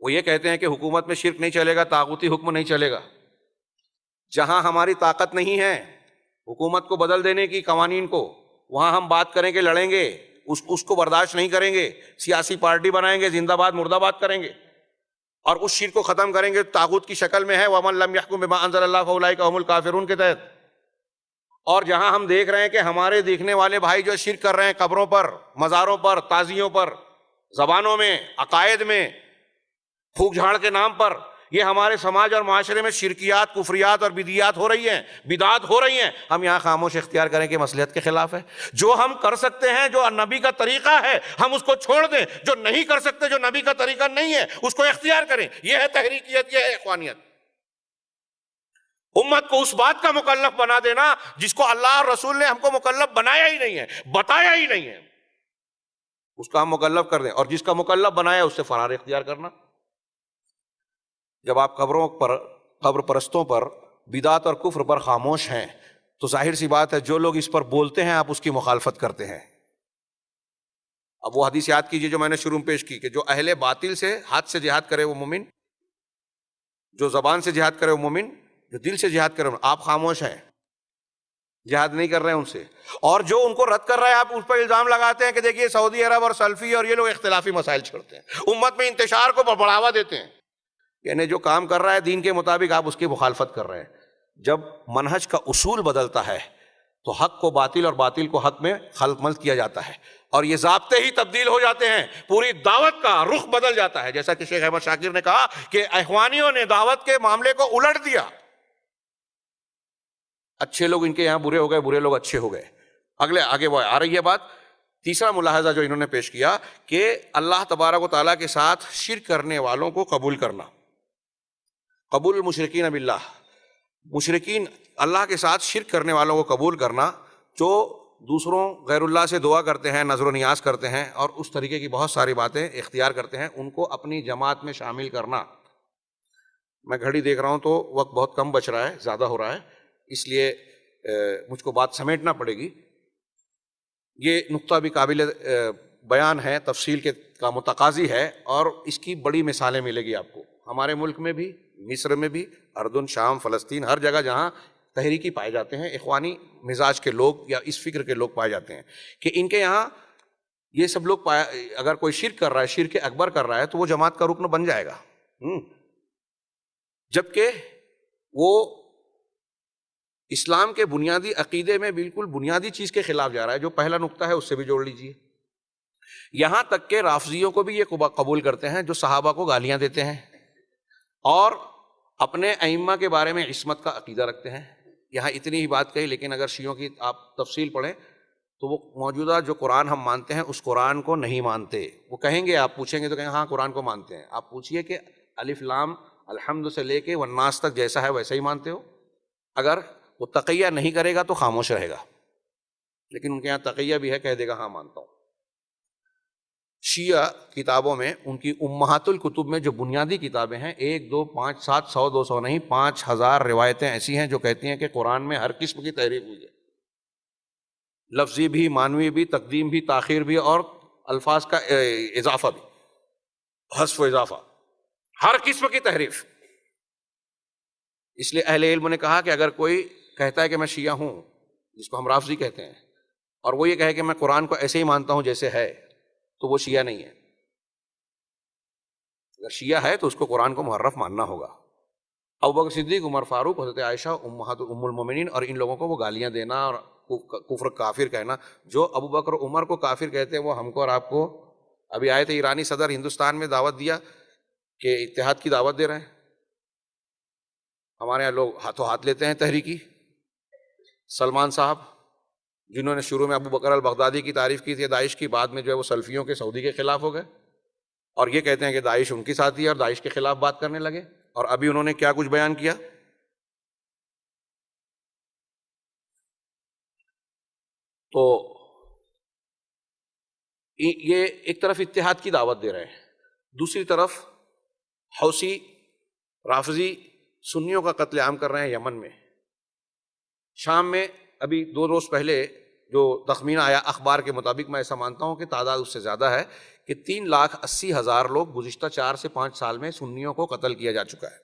وہ یہ کہتے ہیں کہ حکومت میں شرک نہیں چلے گا, طاغوتی حکم نہیں چلے گا. جہاں ہماری طاقت نہیں ہے حکومت کو بدل دینے کی, قوانین کو, وہاں ہم بات کریں گے, لڑیں گے, اس کو برداشت نہیں کریں گے, سیاسی پارٹی بنائیں گے, زندہ باد مردہ باد کریں گے, اور اس شرک کو ختم کریں گے طاغوت کی شکل میں ہے, وَمَن لَمْ يَحْكُم بِمَا أَنزَلَ اللَّهُ فَأُولَٰئِكَ هُمُ الْكَافِرُونَ کے تحت. اور جہاں ہم دیکھ رہے ہیں کہ ہمارے دیکھنے والے بھائی جو شرک کر رہے ہیں قبروں پر, مزاروں پر, تعزیوں پر, زبانوں میں, عقائد میں, پھونک جھاڑ کے نام پر, یہ ہمارے سماج اور معاشرے میں شرکیات, کفریات اور بدعیات ہو رہی ہیں, بدعات ہو رہی ہیں. ہم یہاں خاموش اختیار کریں کہ مصلحت کے خلاف ہے. جو ہم کر سکتے ہیں, جو نبی کا طریقہ ہے, ہم اس کو چھوڑ دیں. جو نہیں کر سکتے, جو نبی کا طریقہ نہیں ہے, اس کو اختیار کریں. یہ ہے تحریکیت, یہ ہے اخوانیت. امت کو اس بات کا مکلف بنا دینا جس کو اللہ اور رسول نے ہم کو مکلف بنایا ہی نہیں ہے, بتایا ہی نہیں ہے, اس کا ہم مکلف کر دیں. اور جس کا مکلف بنایا اس سے فرار اختیار کرنا. جب آپ قبروں پر, قبر پرستوں پر, بدعت اور کفر پر خاموش ہیں تو ظاہر سی بات ہے جو لوگ اس پر بولتے ہیں آپ اس کی مخالفت کرتے ہیں. اب وہ حدیث یاد کیجئے جو میں نے شروع میں پیش کی کہ جو اہل باطل سے ہاتھ سے جہاد کرے وہ مومن, جو زبان سے جہاد کرے وہ مومن, جو دل سے جہاد کرے. آپ خاموش ہیں, جہاد نہیں کر رہے ہیں ان سے, اور جو ان کو رد کر رہا ہے آپ اس پر الزام لگاتے ہیں کہ دیکھیے سعودی عرب اور سلفی اور یہ لوگ اختلافی مسائل چھڑتے ہیں, امت میں انتشار کو بڑھاوا دیتے ہیں. یعنی جو کام کر رہا ہے دین کے مطابق آپ اس کی مخالفت کر رہے ہیں. جب منہج کا اصول بدلتا ہے تو حق کو باطل اور باطل کو حق میں خلط ملط کیا جاتا ہے, اور یہ ضابطے ہی تبدیل ہو جاتے ہیں, پوری دعوت کا رخ بدل جاتا ہے. جیسا کہ شیخ احمد شاکر نے کہا کہ اخوانیوں نے دعوت کے معاملے کو الٹ دیا. اچھے لوگ ان کے یہاں برے ہو گئے, برے لوگ اچھے ہو گئے. آگے وہ آ رہی ہے بات. تیسرا ملاحظہ جو انہوں نے پیش کیا کہ اللہ تبارک و تعالیٰ کے ساتھ شرک کرنے والوں کو قبول کرنا. قبول المشرکین باللہ, مشرکین اللہ کے ساتھ شرک کرنے والوں کو قبول کرنا, جو دوسروں غیر اللہ سے دعا کرتے ہیں, نظر و نیاز کرتے ہیں اور اس طریقے کی بہت ساری باتیں اختیار کرتے ہیں, ان کو اپنی جماعت میں شامل کرنا. میں گھڑی دیکھ رہا ہوں تو وقت بہت کم بچ رہا ہے, زیادہ ہو رہا ہے, اس لیے مجھ کو بات سمیٹنا پڑے گی. یہ نقطہ بھی قابل بیان ہے, تفصیل کے کا متقاضی ہے, اور اس کی بڑی مثالیں ملے گی آپ کو ہمارے ملک میں بھی, مصر میں بھی, اردن, شام, فلسطین, ہر جگہ جہاں تحریکی پائے جاتے ہیں, اخوانی مزاج کے لوگ یا اس فکر کے لوگ پائے جاتے ہیں کہ ان کے یہاں یہ سب لوگ اگر کوئی شرک کر رہا ہے, شرک اکبر کر رہا ہے, تو وہ جماعت کا رکن بن جائے گا, جبکہ وہ اسلام کے بنیادی عقیدے میں بالکل بنیادی چیز کے خلاف جا رہا ہے. جو پہلا نقطہ ہے اس سے بھی جوڑ لیجئے. یہاں تک کہ رافضیوں کو بھی یہ قبول کرتے ہیں جو صحابہ کو گالیاں دیتے ہیں اور اپنے ائمہ کے بارے میں عصمت کا عقیدہ رکھتے ہیں. یہاں اتنی ہی بات کہی, لیکن اگر شیعوں کی آپ تفصیل پڑھیں تو وہ موجودہ جو قرآن ہم مانتے ہیں اس قرآن کو نہیں مانتے. وہ کہیں گے, آپ پوچھیں گے تو کہیں ہاں قرآن کو مانتے ہیں. آپ پوچھئے کہ الف لام الحمد سے لے کے والناس تک جیسا ہے ویسا ہی مانتے ہو؟ اگر وہ تقیہ نہیں کرے گا تو خاموش رہے گا, لیکن ان کے یہاں تقیہ بھی ہے, کہہ دے گا ہاں مانتا ہوں. شیعہ کتابوں میں ان کی امہات الکتب میں جو بنیادی کتابیں ہیں, 1 2 5 7 100 200 نہیں, 5000 روایتیں ایسی ہیں جو کہتی ہیں کہ قرآن میں ہر قسم کی تحریف ہوئی ہے. لفظی بھی، معنوی بھی، تقدیم بھی، تاخیر بھی، اور الفاظ کا اضافہ بھی، حذف و اضافہ، ہر قسم کی تحریف۔ اس لیے اہل علم نے کہا کہ اگر کوئی کہتا ہے کہ میں شیعہ ہوں، جس کو ہم رافضی کہتے ہیں، اور وہ یہ کہے کہ میں قرآن کو ایسے ہی مانتا ہوں جیسے ہے، تو وہ شیعہ نہیں ہے۔ اگر شیعہ ہے تو اس کو قرآن کو محرف ماننا ہوگا۔ ابوبکر صدیق، عمر فاروق، حضرت عائشہ ام المومنین، اور ان لوگوں کو وہ گالیاں دینا اور کفر کافر کہنا، جو ابو بکر اور عمر کو کافر کہتے ہیں وہ ہم کو اور آپ کو۔ ابھی آئے تھے ایرانی صدر ہندوستان میں، دعوت دیا کہ اتحاد کی دعوت دے رہے ہیں، ہمارے یہاں لوگ ہاتھوں ہاتھ لیتے ہیں تحریکی۔ سلمان صاحب جنہوں نے شروع میں ابو بکر البغدادی کی تعریف کی تھی داعش کی، بعد میں جو ہے وہ سلفیوں کے سعودی کے خلاف ہو گئے، اور یہ کہتے ہیں کہ داعش ان کی ساتھی ہے اور داعش کے خلاف بات کرنے لگے۔ اور ابھی انہوں نے کیا کچھ بیان کیا؟ تو یہ ایک طرف اتحاد کی دعوت دے رہے ہیں، دوسری طرف حوثی رافضی سنیوں کا قتل عام کر رہے ہیں یمن میں۔ شام میں ابھی 2 روز پہلے جو تخمینہ آیا اخبار کے مطابق، میں ایسا مانتا ہوں کہ تعداد اس سے زیادہ ہے، کہ 3,80,000 لوگ گزشتہ 4 سے 5 سال میں سنیوں کو قتل کیا جا چکا ہے۔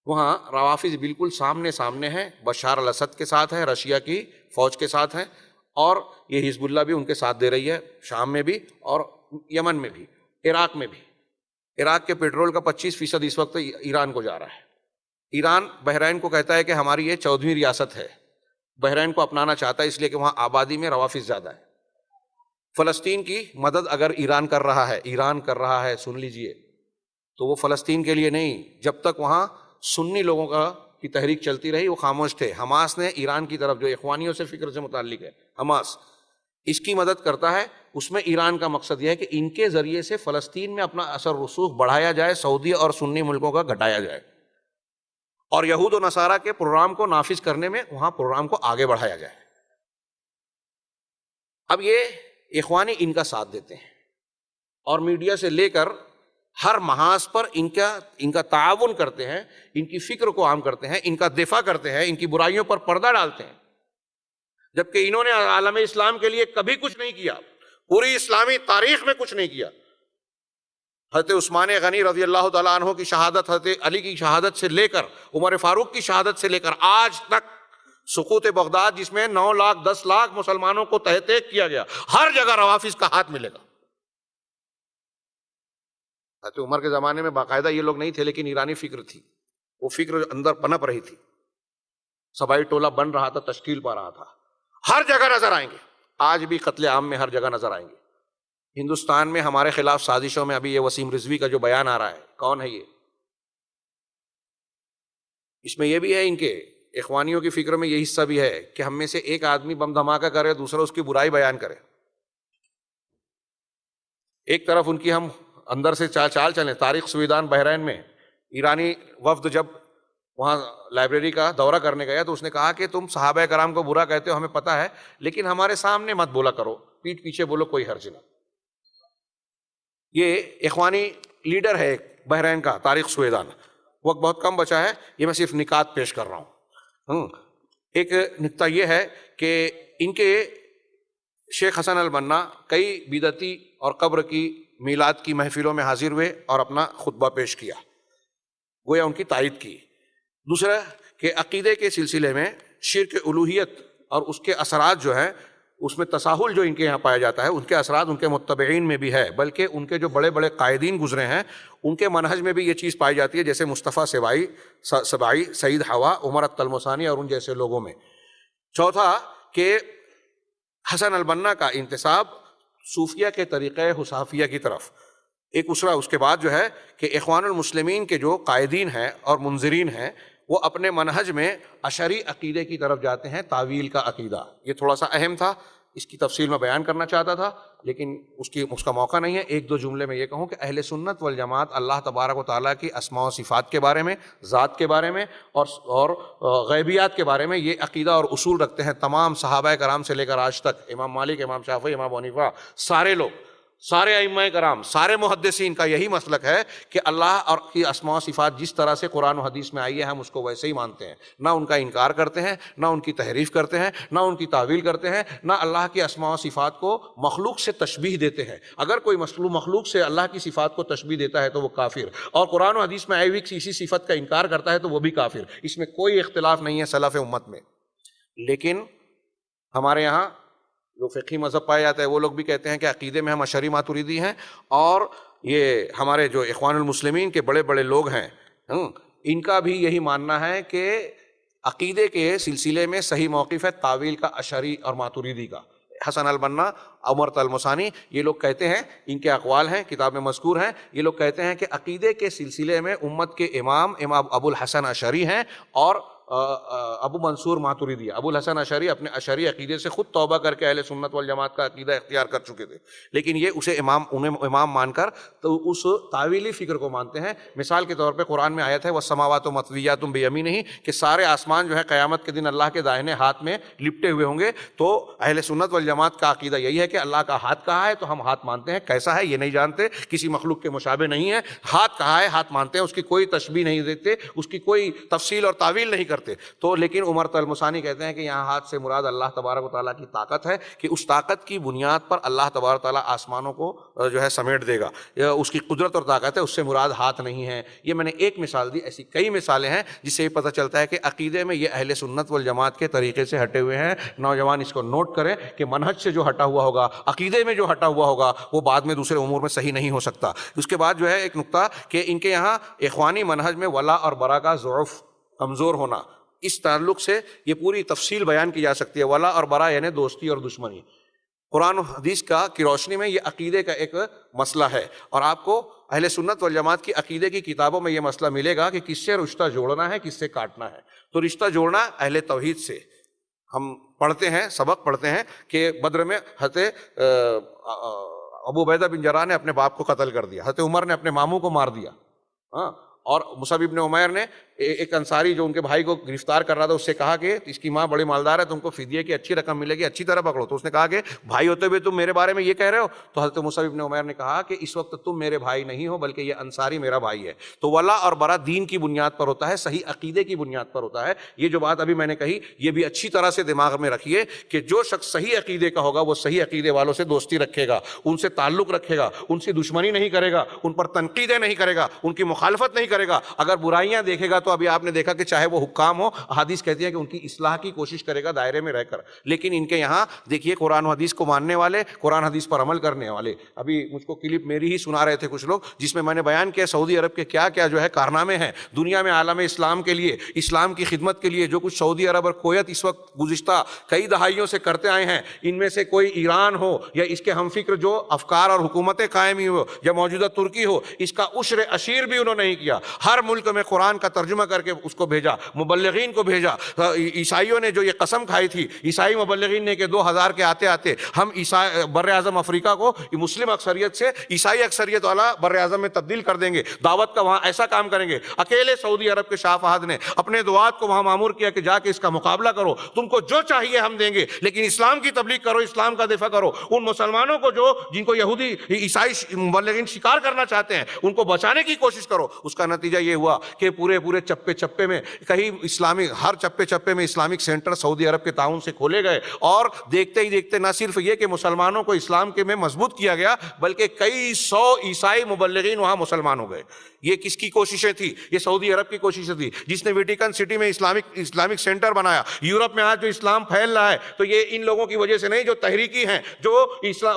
وہاں روافظ بالکل سامنے سامنے ہیں، بشار الاسد کے ساتھ ہے، رشیا کی فوج کے ساتھ ہیں، اور یہ حزب اللہ بھی ان کے ساتھ دے رہی ہے، شام میں بھی اور یمن میں بھی، عراق میں بھی۔ عراق کے پیٹرول کا 25% اس وقت ایران کو جا رہا ہے۔ ایران بحرین کو کہتا ہے کہ ہماری یہ 14ویں ریاست ہے، بحرین کو اپنانا چاہتا ہے اس لیے کہ وہاں آبادی میں روافظ زیادہ ہے۔ فلسطین کی مدد اگر ایران کر رہا ہے، سن لیجئے، تو وہ فلسطین کے لیے نہیں، جب تک وہاں سنی لوگوں کی تحریک چلتی رہی وہ خاموش تھے۔ حماس نے ایران کی طرف، جو اخوانیوں سے فکر سے متعلق ہے، حماس اس کی مدد کرتا ہے، اس میں ایران کا مقصد یہ ہے کہ ان کے ذریعے سے فلسطین میں اپنا اثر رسوخ بڑھایا جائے، سعودی اور سنی ملکوں کا گھٹایا جائے، اور یہود و نصارہ کے پروگرام کو نافذ کرنے میں وہاں پروگرام کو آگے بڑھایا جائے۔ اب یہ اخوانی ان کا ساتھ دیتے ہیں، اور میڈیا سے لے کر ہر محاذ پر ان کا تعاون کرتے ہیں، ان کی فکر کو عام کرتے ہیں، ان کا دفاع کرتے ہیں، ان کی برائیوں پر پردہ ڈالتے ہیں، جبکہ انہوں نے عالم اسلام کے لیے کبھی کچھ نہیں کیا، پوری اسلامی تاریخ میں کچھ نہیں کیا۔ حضرت عثمان غنی رضی اللہ تعالیٰ عنہ کی شہادت، حضرت علی کی شہادت سے لے کر عمر فاروق کی شہادت سے لے کر آج تک سقوط بغداد، جس میں 9 لاکھ 10 لاکھ مسلمانوں کو تہہ تیگ کیا گیا، ہر جگہ روافظ کا ہاتھ ملے گا۔ حضرت عمر کے زمانے میں باقاعدہ یہ لوگ نہیں تھے، لیکن ایرانی فکر تھی، وہ فکر اندر پنپ رہی تھی، سبائی ٹولہ بن رہا تھا، تشکیل پا رہا تھا، ہر جگہ نظر آئیں گے، آج بھی قتل عام میں ہر جگہ نظر آئیں گے۔ ہندوستان میں ہمارے خلاف سازشوں میں ابھی یہ وسیم رضوی کا جو بیان آ رہا ہے، کون ہے یہ؟ اس میں یہ بھی ہے، ان کے اخوانیوں کی فکر میں یہ حصہ بھی ہے کہ ہم میں سے ایک آدمی بم دھماکہ کرے، دوسرا اس کی برائی بیان کرے۔ ایک طرف ان کی ہم اندر سے چال چلیں، تاریخ سویدان بحرین میں ایرانی وفد جب وہاں لائبریری کا دورہ کرنے گیا تو اس نے کہا کہ تم صحابہ کرام کو برا کہتے ہو، ہمیں پتہ ہے، لیکن ہمارے سامنے مت بولا کرو، پیٹھ پیچھے بولو، کوئی حرج نہ۔ یہ اخوانی لیڈر ہے بحرین کا، تاریخ سویدان۔ وقت بہت کم بچا ہے، یہ میں صرف نکات پیش کر رہا ہوں۔ ایک نکتہ یہ ہے کہ ان کے شیخ حسن البنا کئی بدعتی اور قبر کی میلاد کی محفلوں میں حاضر ہوئے اور اپنا خطبہ پیش کیا، گویا ان کی تائید کی۔ دوسرا کہ عقیدے کے سلسلے میں شرک الوہیت اور اس کے اثرات جو ہیں، اس میں تساہل جو ان کے یہاں پایا جاتا ہے، ان کے اثرات ان کے متبعین میں بھی ہے، بلکہ ان کے جو بڑے بڑے قائدین گزرے ہیں ان کے منہج میں بھی یہ چیز پائی جاتی ہے، جیسے مصطفیٰ سبائی، سعید حوا، عمر التلمسانی اور ان جیسے لوگوں میں۔ چوتھا کہ حسن البنا کا انتساب صوفیہ کے طریقہ حصافیہ کی طرف۔ ایک اسرا اس کے بعد جو ہے کہ اخوان المسلمین کے جو قائدین ہیں اور منذرین ہیں، وہ اپنے منہج میں اشعری عقیدے کی طرف جاتے ہیں، تعویل کا عقیدہ۔ یہ تھوڑا سا اہم تھا، اس کی تفصیل میں بیان کرنا چاہتا تھا، لیکن اس کا موقع نہیں ہے۔ ایک دو جملے میں یہ کہوں کہ اہل سنت والجماعت اللہ تبارک و تعالیٰ کی اسماء و صفات کے بارے میں، ذات کے بارے میں اور غیبیات کے بارے میں یہ عقیدہ اور اصول رکھتے ہیں۔ تمام صحابہ کرام سے لے کر آج تک، امام مالک، امام شافعی، امام ابو حنیفہ، سارے لوگ سارے ائمہ کرام، سارے محدثین کا یہی مسلک ہے کہ اللہ اور کی اسماء و صفات جس طرح سے قرآن و حدیث میں آئی ہے ہم اس کو ویسے ہی مانتے ہیں، نہ ان کا انکار کرتے ہیں، نہ ان کی تحریف کرتے ہیں، نہ ان کی تعویل کرتے ہیں، نہ اللہ کی اسماء و صفات کو مخلوق سے تشبیہ دیتے ہیں۔ اگر کوئی مخلوق سے اللہ کی صفات کو تشبیہ دیتا ہے تو وہ کافر، اور قرآن و حدیث میں آئی ہوئی کسی صفت کا انکار کرتا ہے تو وہ بھی کافر۔ اس میں کوئی اختلاف نہیں ہے سلف امت میں۔ لیکن ہمارے یہاں جو فقہی مذہب پایا جاتا ہے وہ لوگ بھی کہتے ہیں کہ عقیدے میں ہم اشعری ماتریدی ہیں، اور یہ ہمارے جو اخوان المسلمین کے بڑے بڑے لوگ ہیں ان کا بھی یہی ماننا ہے کہ عقیدے کے سلسلے میں صحیح موقف ہے تعویل کا اشعری اور ماتریدی کا۔ حسن البنا، عمر المثانی، یہ لوگ کہتے ہیں، ان کے اقوال ہیں کتاب میں مذکور ہیں، یہ لوگ کہتے ہیں کہ عقیدے کے سلسلے میں امت کے امام ابو الحسن اشعری ہیں اور ابو منصور ماتریدی۔ ابو الحسن اشعری اپنے اشعری عقیدے سے خود توبہ کر کے اہل سنت والجماعت کا عقیدہ اختیار کر چکے تھے، لیکن یہ اسے انہیں امام مان کر تو اس تعویلی فکر کو مانتے ہیں۔ مثال کے طور پہ قرآن میں آیت ہے وَالسَّمَاوَاتُ مَطْوِيَّاتٌ بِيَمِينِهِ کہ سارے آسمان جو ہے قیامت کے دن اللہ کے دائنے ہاتھ میں لپٹے ہوئے ہوں گے، تو اہل سنت والجماعت کا عقیدہ یہی ہے کہ اللہ کا ہاتھ کہا ہے تو ہم ہاتھ مانتے ہیں، کیسا ہے یہ نہیں جانتے، کسی مخلوق کے مشابہ نہیں ہے، ہاتھ کہا ہے ہاتھ مانتے ہیں، اس کی کوئی تشبیہ نہیں دیتے، اس کی کوئی تفصیل اور تعویل نہیں کرتے۔ تو لیکن عمر المثانی کہتے ہیں کہ یہاں ہاتھ سے مراد اللہ تبارک و تعالیٰ کی طاقت ہے، کہ اس طاقت کی بنیاد پر اللہ تبارک و تعالیٰ آسمانوں کو جو ہے سمیٹ دے گا، اس کی قدرت اور طاقت ہے، اس سے مراد ہاتھ نہیں ہے۔ یہ میں نے ایک مثال دی، ایسی کئی مثالیں ہیں جس سے یہ پتہ چلتا ہے کہ عقیدے میں یہ اہل سنت والجماعت کے طریقے سے ہٹے ہوئے ہیں۔ نوجوان اس کو نوٹ کریں کہ منہج سے جو ہٹا ہوا ہوگا، عقیدے میں جو ہٹا ہوا ہوگا، وہ بعد میں دوسرے امور میں صحیح نہیں ہو سکتا۔ اس کے بعد جو ہے ایک نقطہ کہ ان کے یہاں اخوانی منہج میں ولا اور برا کا ضعف، کمزور ہونا، اس تعلق سے یہ پوری تفصیل بیان کی جا سکتی ہے۔ ولا اور برا یعنی دوستی اور دشمنی، قرآن و حدیث کی روشنی میں یہ عقیدے کا ایک مسئلہ ہے، اور آپ کو اہل سنت والجماعت کی عقیدے کی کتابوں میں یہ مسئلہ ملے گا کہ کس سے رشتہ جوڑنا ہے، کس سے کاٹنا ہے۔ تو رشتہ جوڑنا اہل توحید سے، ہم پڑھتے ہیں، سبق پڑھتے ہیں کہ بدر میں حضرت ابو عبیدہ بن جراح نے اپنے باپ کو قتل کر دیا، حضرت عمر نے اپنے ماموں کو مار دیا، اور مصعب بن عمیر نے ایک انصاری جو ان کے بھائی کو گرفتار کر رہا تھا اس سے کہا کہ اس کی ماں بڑی مالدار ہے، تم کو فدیے کی اچھی رقم ملے گی، اچھی طرح پکڑو۔ تو اس نے کہا کہ بھائی ہوتے ہوئے تم میرے بارے میں یہ کہہ رہے ہو؟ تو حضرت مصعب بن عمیر نے کہا کہ اس وقت تم میرے بھائی نہیں ہو بلکہ یہ انصاری میرا بھائی ہے۔ تو ولا اور برا دین کی بنیاد پر ہوتا ہے، صحیح عقیدے کی بنیاد پر ہوتا ہے۔ یہ جو بات ابھی میں نے کہی یہ بھی اچھی طرح سے دماغ میں رکھیے کہ جو شخص صحیح عقیدے کا ہوگا وہ صحیح عقیدے والوں سے دوستی رکھے گا، ان سے تعلق رکھے گا، ان سے دشمنی نہیں کرے گا، ان پر تنقیدیں نہیں کرے گا، ان کی مخالفت نہیں کرے گا۔ اگر برائیاں دیکھے گا تو ابھی آپ نے دیکھا کہ چاہے وہ حکام ہو، حدیث کہتی ہے کہ ان کی اصلاح کی کوشش کرے گا دائرے میں رہ کر۔ لیکن ان کے یہاں دیکھیے قرآن و حدیث کو ماننے والے، قرآن حدیث پر عمل کرنے والے، ابھی مجھ کو کلپ میری ہی سنا رہے تھے کچھ لوگ جس میں نے بیان کیا سعودی عرب کے کیا کیا جو ہے کارنامے ہیں دنیا میں عالم اسلام کے لیے، اسلام کی خدمت کے لیے، جو کچھ سعودی عرب اور کویت اس وقت گزشتہ کئی دہائیوں سے کرتے آئے ہیں۔ ان میں سے کوئی ایران ہو یا اس کے ہم فکر جو افکار اور حکومتیں قائم ہوئی ہو یا موجودہ ترکی ہو، اس کا عشر عشیر بھی انہوں نے نہیں کیا۔ ہر ملک میں قرآن کا ترجمہ کر کے اس کو بھیجا، مبلغین کو بھیجا۔ عیسائیوں نے جو یہ قسم کھائی تھی، عیسائی مبلغین نے کہ 2000 کے آتے آتے ہم بر اعظم افریقہ کو مسلم اکثریت سے عیسائی اکثریت والا بر اعظم میں تبدیل کر دیں گے، دعوت کا وہاں ایسا کام کریں گے۔ اکیلے سعودی عرب کے شاہ فہد نے اپنے دعات کو وہاں مامور کیا کہ جا کے اس کا مقابلہ کرو، تم کو جو چاہیے ہم دیں گے، لیکن اسلام کی تبلیغ کرو، اسلام کا دفاع کرو۔ ان مسلمانوں کو جن کو یہودی عیسائی مبلغین شکار کرنا چاہتے ہیں ان کو بچانے کی کوشش کرو۔ اس کا نتیجہ یہ ہوا کہ پورے چپے چپے میں کہیں ہر چپے چپے میں اسلامک سینٹر سعودی عرب کے تعاون سے کھولے گئے، اور دیکھتے ہی دیکھتے نہ صرف یہ کہ مسلمانوں کو اسلام کے میں مضبوط کیا گیا بلکہ کئی 100 عیسائی مبلغین وہاں مسلمان ہو گئے۔ یہ کس کی کوششیں تھی؟ یہ سعودی عرب کی کوششیں تھی، جس نے ویٹیکن سٹی میں اسلامک سینٹر بنایا۔ یورپ میں آج جو اسلام پھیل رہا ہے تو یہ ان لوگوں کی وجہ سے نہیں جو تحریکی ہیں، جو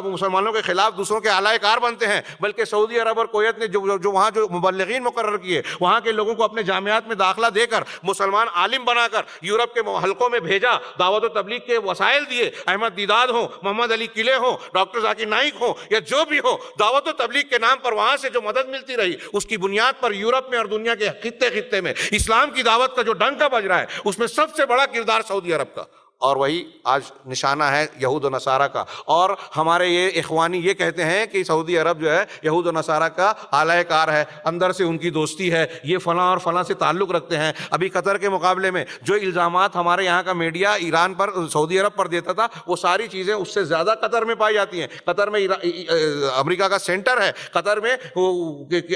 مسلمانوں کے خلاف دوسروں کے اعلی کار بنتے ہیں، بلکہ سعودی عرب اور کویت نے جو وہاں جو مبلغین مقرر کیے، وہاں کے لوگوں کو اپنے جامعات میں داخلہ دے کر مسلمان عالم بنا کر یورپ کے حلقوں میں بھیجا، دعوت و تبلیغ کے وسائل دیے۔ احمد دیداد ہوں، محمد علی قلعے ہوں، ڈاکٹر ذاکر نائک ہوں یا جو بھی ہو، دعوت و تبلیغ کے نام پر وہاں سے جو مدد ملتی رہی، اس کی بنیاد پر یورپ میں اور دنیا کے خطے میں اسلام کی دعوت کا جو ڈنکا بج رہا ہے، اس میں سب سے بڑا کردار سعودی عرب کا۔ اور وہی آج نشانہ ہے یہود و نصارہ کا. اور ہمارے یہ اخوانی یہ کہتے ہیں کہ سعودی عرب جو ہے یہود و نصارہ کا اعلی کار ہے, اندر سے ان کی دوستی ہے, یہ فلاں اور فلاں سے تعلق رکھتے ہیں. ابھی قطر کے مقابلے میں جو الزامات ہمارے یہاں کا میڈیا ایران پر, سعودی عرب پر دیتا تھا, وہ ساری چیزیں اس سے زیادہ قطر میں پائی جاتی ہیں. قطر میں امریکہ کا سینٹر ہے, قطر میں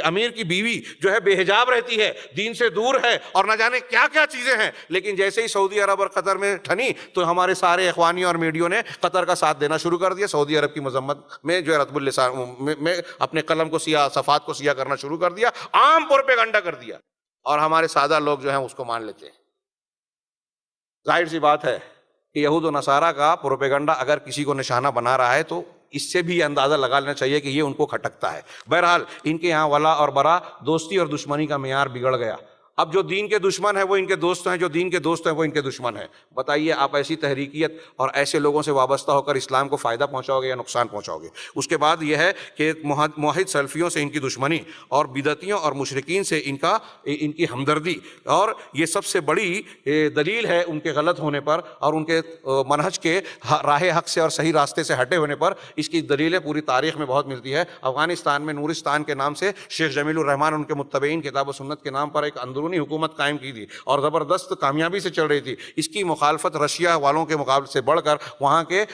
امیر کی بیوی جو ہے بے حجاب رہتی ہے, دین سے دور ہے, اور نہ جانے کیا کیا چیزیں ہیں. لیکن جیسے ہی سعودی عرب اور قطر میں ٹھنی تو ہمارے سارے اخوانیوں اور میڈیوں نے قطر کا ساتھ دینا شروع کر دیا, سعودی عرب کی مذمت میں جو ہے رطب اللسان میں اپنے قلم کو سیاہ, صفحات کو سیاہ کرنا شروع کر دیا, عام پروپیگنڈا کر دیا, اور ہمارے سادہ لوگ جو ہیں اس کو مان لیتے ہیں. ظاہر سی بات ہے کہ یہود و نصارہ کا پروپیگنڈا اگر کسی کو نشانہ بنا رہا ہے تو اس سے بھی اندازہ لگا لینا چاہیے کہ یہ ان کو کھٹکتا ہے. بہرحال ان کے یہاں ولا اور برا, دوستی اور دشمنی کا معیار بگڑ گیا. اب جو دین کے دشمن ہیں وہ ان کے دوست ہیں, جو دین کے دوست ہیں وہ ان کے دشمن ہیں. بتائیے آپ ایسی تحریکیت اور ایسے لوگوں سے وابستہ ہو کر اسلام کو فائدہ پہنچاؤ گے یا نقصان پہنچاؤ گے؟ اس کے بعد یہ ہے کہ موحد سلفیوں سے ان کی دشمنی اور بدعتیوں اور مشرکین سے ان کی ہمدردی, اور یہ سب سے بڑی دلیل ہے ان کے غلط ہونے پر اور ان کے منہج کے راہ حق سے اور صحیح راستے سے ہٹے ہونے پر. اس کی دلیلیں پوری تاریخ میں بہت ملتی ہے. افغانستان میں نورستان کے نام سے شیخ جمیل الرحمن ان کے متبعین کتاب و سنت کے نام پر ایک اندرونی حکومت قائم کی تھی اور زبردست کامیابی سے چل رہی تھی. اس کی مخالفت رشیا والوں کے مقابلے سے بڑھ کر وہاں کے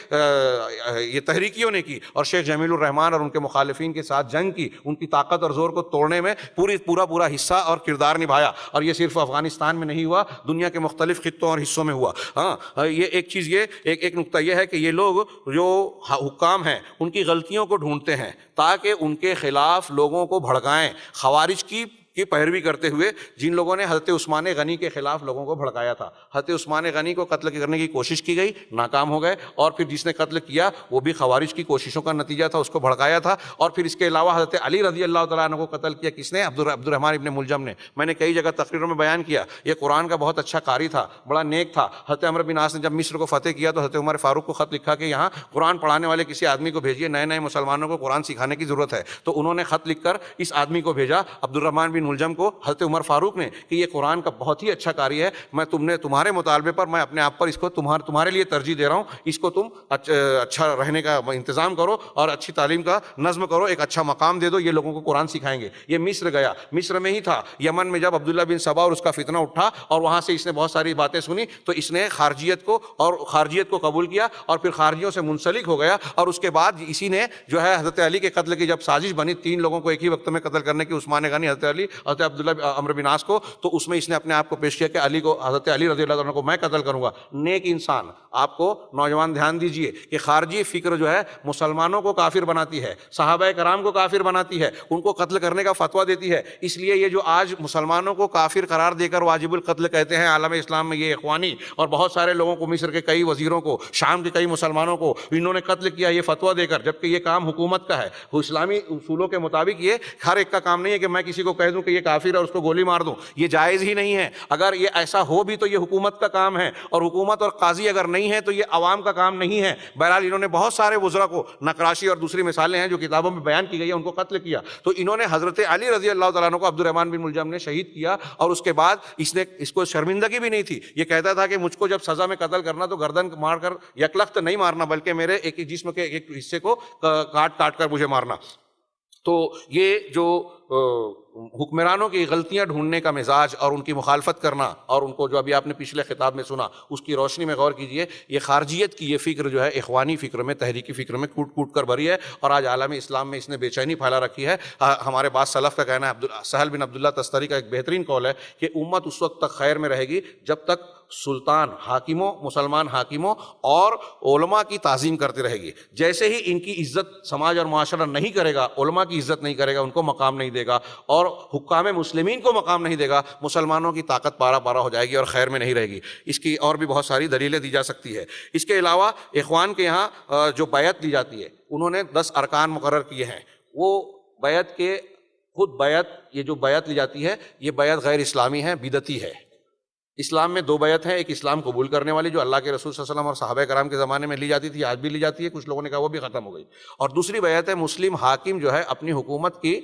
یہ تحریکیوں نے کی, اور شیخ جمیل الرحمن اور ان کے مخالفین کے ساتھ جنگ کی, ان کی طاقت اور زور کو توڑنے میں پورا حصہ اور کردار نبھایا. اور یہ صرف افغانستان میں نہیں ہوا, دنیا کے مختلف خطوں اور حصوں میں ہوا. ہاں, یہ ایک چیز, یہ ایک نقطہ یہ ہے کہ یہ لوگ جو حکام ہیں ان کی غلطیوں کو ڈھونڈتے ہیں تاکہ ان کے خلاف لوگوں کو بھڑکائیں. خوارج کی پیروی کرتے ہوئے جن لوگوں نے حضرت عثمان غنی کے خلاف لوگوں کو بھڑکایا تھا, حضرت عثمان غنی کو قتل کرنے کی کوشش کی گئی, ناکام ہو گئے, اور پھر جس نے قتل کیا وہ بھی خوارج کی کوششوں کا نتیجہ تھا, اس کو بھڑکایا تھا. اور پھر اس کے علاوہ حضرت علی رضی اللہ تعالیٰ عنہ کو قتل کیا کس نے؟ عبد الرحمن ابن ملجم نے. میں نے کئی جگہ تقریروں میں بیان کیا, یہ قرآن کا بہت اچھا قاری تھا, بڑا نیک تھا. حضرت عمرو بن عاص نے جب مصر کو فتح کیا تو حضرت عمر فاروق کو خط لکھا کہ یہاں قرآن پڑھانے والے کسی آدمی کو بھیجیے, نئے مسلمانوں کو قرآن سکھانے کی ضرورت ہے. تو انہوں نے خط لکھ کر اس آدمی کو بھیجا, عبد الرحمن بن ملجم کو, حضرت عمر فاروق نے, کہ یہ قرآن کا بہت ہی اچھا قاری ہے, میں تمہارے مطالبے پر, میں اپنے آپ پر اس کو تمہارے لیے ترجیح دے رہا ہوں, اس کو تم اچھا رہنے کا انتظام کرو اور اچھی تعلیم کا نظم کرو, ایک اچھا مقام دے دو, یہ لوگوں کو قرآن سکھائیں گے. یہ مصر گیا, مصر میں ہی تھا, یمن میں جب عبداللہ بن سبا اور اس کا فتنہ اٹھا اور وہاں سے اس نے بہت ساری باتیں سنی تو اس نے خارجیت کو قبول کیا اور پھر خارجیوں سے منسلک ہو گیا. اور اس کے بعد اسی نے جو ہے حضرت علی کے قتل کی جب سازش بنی, 3 لوگوں کو ایک ہی وقت میں قتل کرنے کی, عثمان غنی, حضرت علی, حضرت عبداللہ عمرو بن عاص کو, تو اس میں اس نے اپنے آپ کو پیش کیا کہ حضرت علی رضی اللہ عنہ کو میں قتل کروں گا. نیک انسان. آپ کو نوجوان دھیان دیجئے کہ خارجی فکر جو ہے مسلمانوں کو کافر بناتی ہے, صحابہ کرام کو کافر بناتی ہے, ان کو قتل کرنے کا فتویٰ دیتی ہے. اس لیے یہ جو آج مسلمانوں کو کافر قرار دے کر واجب القتل کہتے ہیں عالم اسلام میں, یہ اخوانی اور بہت سارے لوگوں کو, مصر کے کئی وزیروں کو, شام کے کئی مسلمانوں کو انہوں نے قتل کیا یہ فتویٰ دے کر, جبکہ یہ کام حکومت کا ہے. وہ اسلامی اصولوں کے مطابق یہ ہر ایک کا کام نہیں ہے کہ میں کسی کو کہہ دوں کہ یہ کافر ہے اور اس کو گولی مار دوں, یہ جائز ہی نہیں ہے. اگر یہ ایسا ہو بھی تو یہ حکومت کا کام ہے, اور حکومت اور قاضی اگر نہیں ہے تو یہ عوام کا کام نہیں ہے. بہرحال انہوں نے بہت سارے وزراء کو, نقراشی اور دوسری مثالیں ہیں جو کتابوں میں بیان کی گئی ہیں, ان کو قتل کیا. تو انہوں نے حضرت علی رضی اللہ تعالیٰ عنہ کو عبد الرحمن بن ملجم نے شہید کیا, اور اس کے بعد اس کو شرمندگی بھی نہیں تھی. یہ کہتا تھا کہ مجھ کو جب سزا میں قتل کرنا تو گردن مار کر یکلخت نہیں مارنا, بلکہ میرے ایک جسم کے ایک حصے کو کاٹ کر مجھے مارنا. تو یہ جو حکمرانوں کی غلطیاں ڈھونڈنے کا مزاج اور ان کی مخالفت کرنا, اور ان کو جو ابھی آپ نے پچھلے خطاب میں سنا اس کی روشنی میں غور کیجئے, یہ خارجیت کی یہ فکر جو ہے اخوانی فکر میں, تحریکی فکر میں کوٹ کر بھری ہے, اور آج عالم اسلام میں اس نے بے چینی پھیلا رکھی ہے. ہمارے بعض سلف کا کہنا ہے, سہل بن عبداللہ تستری کا ایک بہترین قول ہے کہ امت اس وقت تک خیر میں رہے گی جب تک سلطان, حاکموں, مسلمان حاکموں اور علماء کی تعظیم کرتے رہے گی. جیسے ہی ان کی عزت سماج اور معاشرہ نہیں کرے گا, علماء کی عزت نہیں کرے گا, ان کو مقام نہیں دے گا, اور حکام مسلمین کو مقام نہیں دے گا, مسلمانوں کی طاقت پارا پارا ہو جائے گی اور خیر میں نہیں رہے گی. اس کی اور بھی بہت ساری دلیلیں دی جا سکتی ہے. اس کے علاوہ اخوان کے یہاں جو بیعت دی جاتی ہے, انہوں نے 10 ارکان مقرر کیے ہیں. وہ بیعت کے خود یہ جو بیعت لی جاتی ہے, یہ بیعت غیر اسلامی ہے, بدعتی ہے. اسلام میں 2 بیعت ہیں, ایک اسلام قبول کرنے والی جو اللہ کے رسول صلی اللہ علیہ وسلم اور صحابہ کرام کے زمانے میں لی جاتی تھی, آج بھی لی جاتی ہے, کچھ لوگوں نے کہا وہ بھی ختم ہو گئی. اور دوسری بیعت ہے مسلم حاکم جو ہے اپنی حکومت کی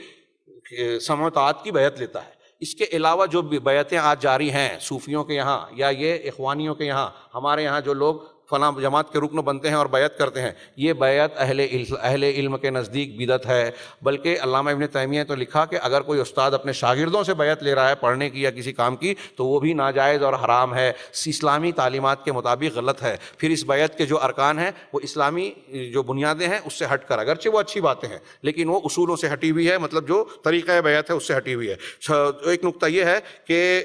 سمع و طاعت کی بیعت لیتا ہے. اس کے علاوہ جو بیعتیں آج جاری ہیں صوفیوں کے یہاں یا یہ اخوانیوں کے یہاں, ہمارے یہاں جو لوگ فلاں جماعت کے رکن بنتے ہیں اور بیعت کرتے ہیں، یہ بیعت اہل علم کے نزدیک بدعت ہے۔ بلکہ علامہ ابن تیمیہ تو لکھا کہ اگر کوئی استاد اپنے شاگردوں سے بیعت لے رہا ہے پڑھنے کی یا کسی کام کی تو وہ بھی ناجائز اور حرام ہے، اسلامی تعلیمات کے مطابق غلط ہے۔ پھر اس بیعت کے جو ارکان ہیں وہ اسلامی جو بنیادیں ہیں اس سے ہٹ کر، اگرچہ وہ اچھی باتیں ہیں لیکن وہ اصولوں سے ہٹی ہوئی ہے، مطلب جو طریقہ بیعت ہے اس سے ہٹی ہوئی ہے۔ ایک نقطہ یہ ہے کہ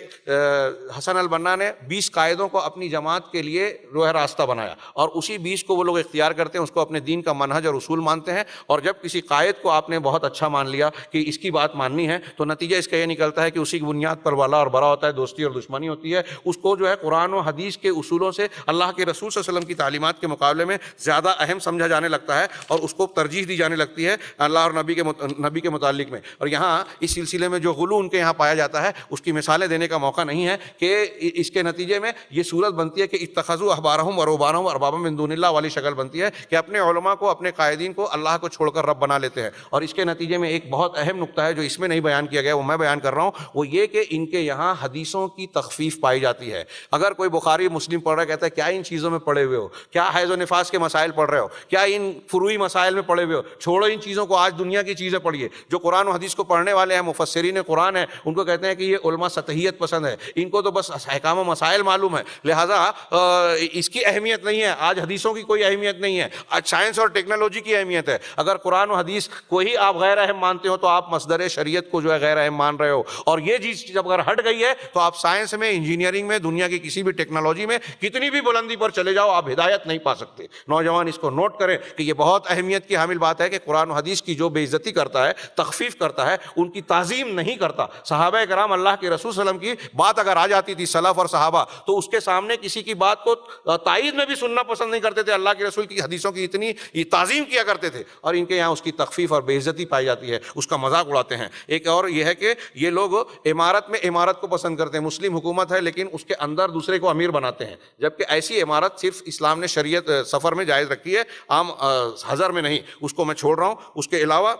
حسن البنا نے 20 قاعدوں کو اپنی جماعت کے لیے جو ہے راستہ بنایا، اور اسی 20 کو وہ لوگ اختیار کرتے ہیں، اس کو اپنے دین کا منہج اور اصول مانتے ہیں۔ اور جب کسی قائد کو آپ نے بہت اچھا مان لیا کہ اس کی بات ماننی ہے تو نتیجہ اس کا یہ نکلتا ہے کہ اسی کی بنیاد پر والا اور برا ہوتا ہے، دوستی اور دشمنی ہوتی ہے۔ اس کو جو ہے قرآن و حدیث کے اصولوں سے اللہ کے رسول صلی اللہ علیہ وسلم کی تعلیمات کے مقابلے میں زیادہ اہم سمجھا جانے لگتا ہے اور اس کو ترجیح دی جانے لگتی ہے اللہ اور نبی کے متعلق میں۔ اور یہاں اس سلسلے میں جو غلو ان کے یہاں پایا جاتا ہے اس کی مثالیں دینے کا موقع نہیں ہے کہ اس کے نتیجے میں یہ صورت بنتی ہے کہ اتخذوا احبارهم ورهبانهم اربابا من دون اللہ والی شکل بنتی ہے کہ اپنے علماء کو، اپنے قائدین کو اللہ کو چھوڑ کر رب بنا لیتے ہیں۔ اور اس کے نتیجے میں ایک بہت اہم نقطہ ہے جو اس میں نہیں بیان کیا گیا، وہ میں بیان کر رہا ہوں، وہ یہ کہ ان کے یہاں حدیثوں کی تخفیف پائی جاتی ہے۔ اگر کوئی بخاری مسلم پڑھ رہا ہے کہتا ہے کیا ان چیزوں میں پڑھے ہوئے ہو، کیا حیض و نفاس کے مسائل پڑھ رہے ہو، کیا ان فروعی مسائل میں پڑھے ہوئے ہو، چھوڑو ان چیزوں کو، آج دنیا کی چیزیں پڑھیے۔ جو قرآن و حدیث کو پڑھنے والے ہیں، مفسرین قرآن ہیں، ان کو کہتے ہیں کہ یہ علماء سطحیت پسند ہے، ان کو تو بس احکام و مسائل معلوم ہے، لہٰذا اس کی اہمیت نہیں ہے، آج حدیثوں کی کوئی اہمیت نہیں ہے، آج سائنس اور ٹیکنالوجی کی اہمیت ہے۔ اگر قرآن و حدیث کو ہی آپ غیر اہم مانتے ہو تو آپ مصدر شریعت کو جو ہے غیر اہم مان رہے ہو، اور یہ چیز جب اگر ہٹ گئی ہے تو آپ سائنس میں، انجینئرنگ میں، دنیا کی کسی بھی ٹیکنالوجی میں کتنی بھی بلندی پر چلے جاؤ آپ ہدایت نہیں پا سکتے۔ نوجوان اس کو نوٹ کریں کہ یہ بہت اہمیت کی حامل بات ہے کہ قرآن و حدیث کی جو بے عزتی کرتا ہے، تخفیف کرتا ہے، ان کی تعظیم نہیں کرتا۔ صحابہ کرام اللہ کے رسول صلی اللہ علیہ وسلم کی بات اگر آ جاتی تھی، سلف اور صحابہ، تو اس کے سامنے کسی کی بات کو تائید میں بھی سننا پسند نہیں کرتے تھے، اللہ کے رسول کی حدیثوں کی اتنی تعظیم کیا کرتے تھے، اور ان کے یہاں اس کی تخفیف اور بے عزتی پائی جاتی ہے، اس کا مذاق اڑاتے ہیں۔ ایک اور یہ ہے کہ یہ لوگ امارت میں امارت کو پسند کرتے ہیں، مسلم حکومت ہے لیکن اس کے اندر دوسرے کو امیر بناتے ہیں، جبکہ ایسی امارت صرف اسلام نے شریعت سفر میں جائز رکھی ہے، عام حضر میں نہیں، اس کو میں چھوڑ رہا ہوں۔ اس کے علاوہ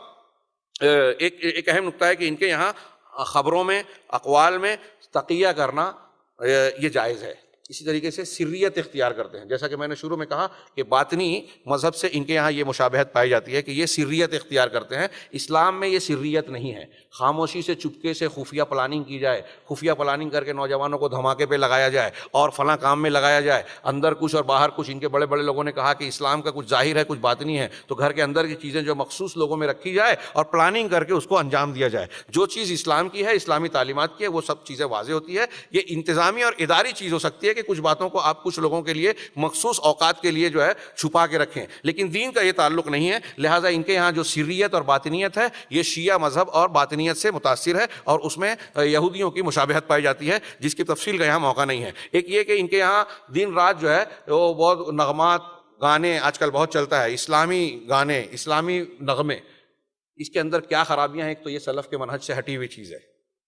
ایک اہم نقطہ ہے کہ ان کے یہاں خبروں میں، اقوال میں تقیہ کرنا یہ جائز ہے۔ اسی طریقے سے سریت اختیار کرتے ہیں، جیسا کہ میں نے شروع میں کہا کہ باطنی مذہب سے ان کے یہاں یہ مشابہت پائی جاتی ہے کہ یہ سریت اختیار کرتے ہیں۔ اسلام میں یہ سریت نہیں ہے، خاموشی سے، چپکے سے خفیہ پلاننگ کی جائے، خفیہ پلاننگ کر کے نوجوانوں کو دھماکے پہ لگایا جائے اور فلاں کام میں لگایا جائے، اندر کچھ اور باہر کچھ۔ ان کے بڑے بڑے لوگوں نے کہا کہ اسلام کا کچھ ظاہر ہے، کچھ باطنی ہے، تو گھر کے اندر کی چیزیں جو مخصوص لوگوں میں رکھی جائے اور پلاننگ کر کے اس کو انجام دیا جائے۔ جو چیز اسلام کی ہے، اسلامی تعلیمات کی ہے، وہ سب چیزیں واضح ہوتی ہے۔ یہ انتظامی اور اداری چیز ہو سکتی ہے کہ کچھ باتوں کو آپ کچھ لوگوں کے لیے مخصوص اوقات کے لیے جو ہے چھپا کے رکھیں، لیکن دین کا یہ تعلق نہیں ہے۔ لہٰذا ان کے یہاں جو سریت اور باطنیت ہے یہ شیعہ مذہب اور باطنیت سے متاثر ہے، اور اس میں یہودیوں کی مشابہت پائی جاتی ہے جس کی تفصیل کا یہاں موقع نہیں ہے۔ ایک یہ کہ ان کے یہاں دن رات جو ہے وہ بہت نغمات، گانے آج کل بہت چلتا ہے، اسلامی گانے، اسلامی نغمے، اس کے اندر کیا خرابیاں ہیں؟ ایک تو یہ سلف کے منہج سے ہٹی ہوئی چیز ہے،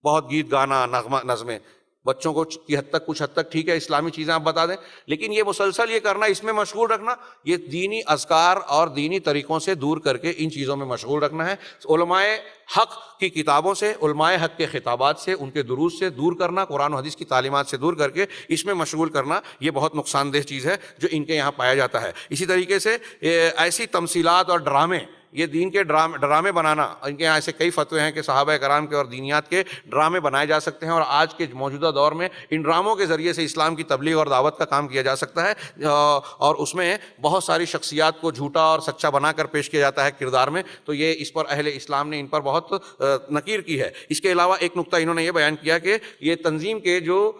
بہت گیت گانا، نظمیں، بچوں کو کی حد تک، کچھ حد تک ٹھیک ہے اسلامی چیزیں آپ بتا دیں، لیکن یہ مسلسل یہ کرنا، اس میں مشغول رکھنا، یہ دینی اذکار اور دینی طریقوں سے دور کر کے ان چیزوں میں مشغول رکھنا ہے۔ علماء حق کی کتابوں سے، علماء حق کے خطابات سے، ان کے دروس سے دور کرنا، قرآن و حدیث کی تعلیمات سے دور کر کے اس میں مشغول کرنا، یہ بہت نقصان دہ چیز ہے جو ان کے یہاں پایا جاتا ہے۔ اسی طریقے سے ایسی تمثیلات اور ڈرامے، یہ دین کے ڈرامے بنانا، ان کے یہاں ایسے کئی فتوے ہیں کہ صحابہ کرام کے اور دینیات کے ڈرامے بنائے جا سکتے ہیں، اور آج کے موجودہ دور میں ان ڈراموں کے ذریعے سے اسلام کی تبلیغ اور دعوت کا کام کیا جا سکتا ہے، اور اس میں بہت ساری شخصیات کو جھوٹا اور سچا بنا کر پیش کیا جاتا ہے کردار میں، تو یہ اس پر اہل اسلام نے ان پر بہت نکیر کی ہے۔ اس کے علاوہ ایک نقطہ انہوں نے یہ بیان کیا کہ یہ تنظیم کے جو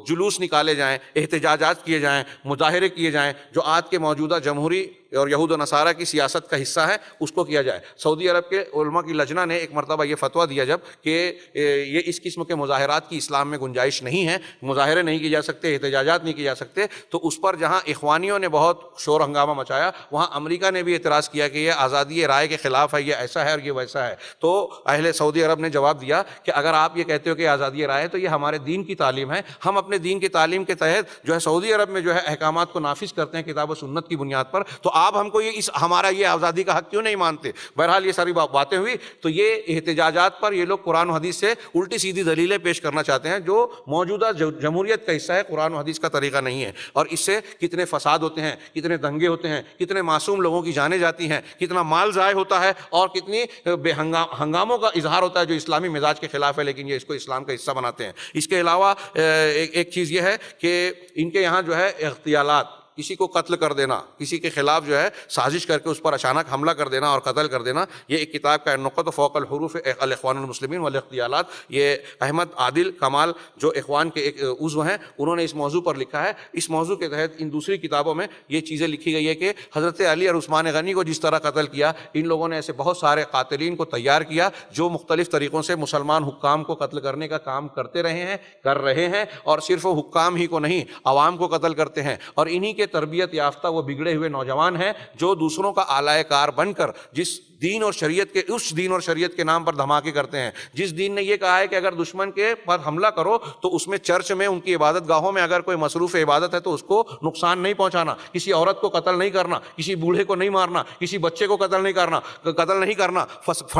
جلوس نکالے جائیں، احتجاجات کیے جائیں، مظاہرے کیے جائیں، جو آج کے موجودہ جمہوری اور یہود و نصارہ کی سیاست کا حصہ ہے، اس کو کیا جائے۔ سعودی عرب کے علماء کی لجنہ نے ایک مرتبہ یہ فتویٰ دیا جب کہ یہ اس قسم کے مظاہرات کی اسلام میں گنجائش نہیں ہے، مظاہرے نہیں کیے جا سکتے، احتجاجات نہیں کیے جا سکتے، تو اس پر جہاں اخوانیوں نے بہت شور ہنگامہ مچایا، وہاں امریکہ نے بھی اعتراض کیا کہ یہ آزادی رائے کے خلاف ہے، یہ ایسا ہے اور یہ ویسا ہے۔ تو اہل سعودی عرب نے جواب دیا کہ اگر آپ یہ کہتے ہو کہ آزادی رائے ہے تو یہ ہمارے دین کی تعلیم ہے، ہم اپنے دین کی تعلیم کے تحت جو ہے سعودی عرب میں جو ہے احکامات کو نافذ کرتے ہیں کتاب و سنت کی بنیاد پر، تو آپ ہم کو یہ ہمارا یہ آزادی کا حق کیوں نہیں مانتے؟ بہرحال یہ ساری باتیں ہوئی، تو یہ احتجاجات پر یہ لوگ قرآن و حدیث سے الٹی سیدھی دلیلیں پیش کرنا چاہتے ہیں جو موجودہ جمہوریت کا حصہ ہے، قرآن و حدیث کا طریقہ نہیں ہے، اور اس سے کتنے فساد ہوتے ہیں، کتنے دنگے ہوتے ہیں، کتنے معصوم لوگوں کی جانیں جاتی ہیں، کتنا مال ضائع ہوتا ہے، اور کتنی بے ہنگاموں کا اظہار ہوتا ہے جو اسلامی مزاج کے خلاف ہے، لیکن یہ اس کو اسلام کا حصہ بناتے ہیں۔ اس کے علاوہ ایک چیز یہ ہے کہ ان کے یہاں جو ہے اغتیالات، کسی کو قتل کر دینا، کسی کے خلاف جو ہے سازش کر کے اس پر اچانک حملہ کر دینا اور قتل کر دینا، یہ ایک کتاب کا نقط فوق الحروف الاخوان المسلمین والاغتیالات، یہ احمد عادل کمال جو اخوان کے ایک عضو ہیں انہوں نے اس موضوع پر لکھا ہے۔ اس موضوع کے تحت ان دوسری کتابوں میں یہ چیزیں لکھی گئی ہے کہ حضرت علی اور عثمان غنی کو جس طرح قتل کیا، ان لوگوں نے ایسے بہت سارے قاتلین کو تیار کیا جو مختلف طریقوں سے مسلمان حکام کو قتل کرنے کا کام کرتے رہے ہیں، کر رہے ہیں، اور صرف وہ حکام ہی کو نہیں، عوام کو قتل کرتے ہیں، اور انہی کے تربیت یافتہ وہ بگڑے ہوئے نوجوان ہیں جو دوسروں کا آلائے کار بن کر جس دین اور شریعت کے اس دین اور شریعت کے نام پر دھماکے کرتے ہیں، جس دین نے یہ کہا ہے کہ اگر دشمن کے پر حملہ کرو تو اس میں چرچ میں ان کی عبادت گاہوں میں اگر کوئی مصروف عبادت ہے تو اس کو نقصان نہیں پہنچانا، کسی عورت کو قتل نہیں کرنا، کسی بوڑھے کو نہیں مارنا، کسی بچے کو قتل نہیں کرنا،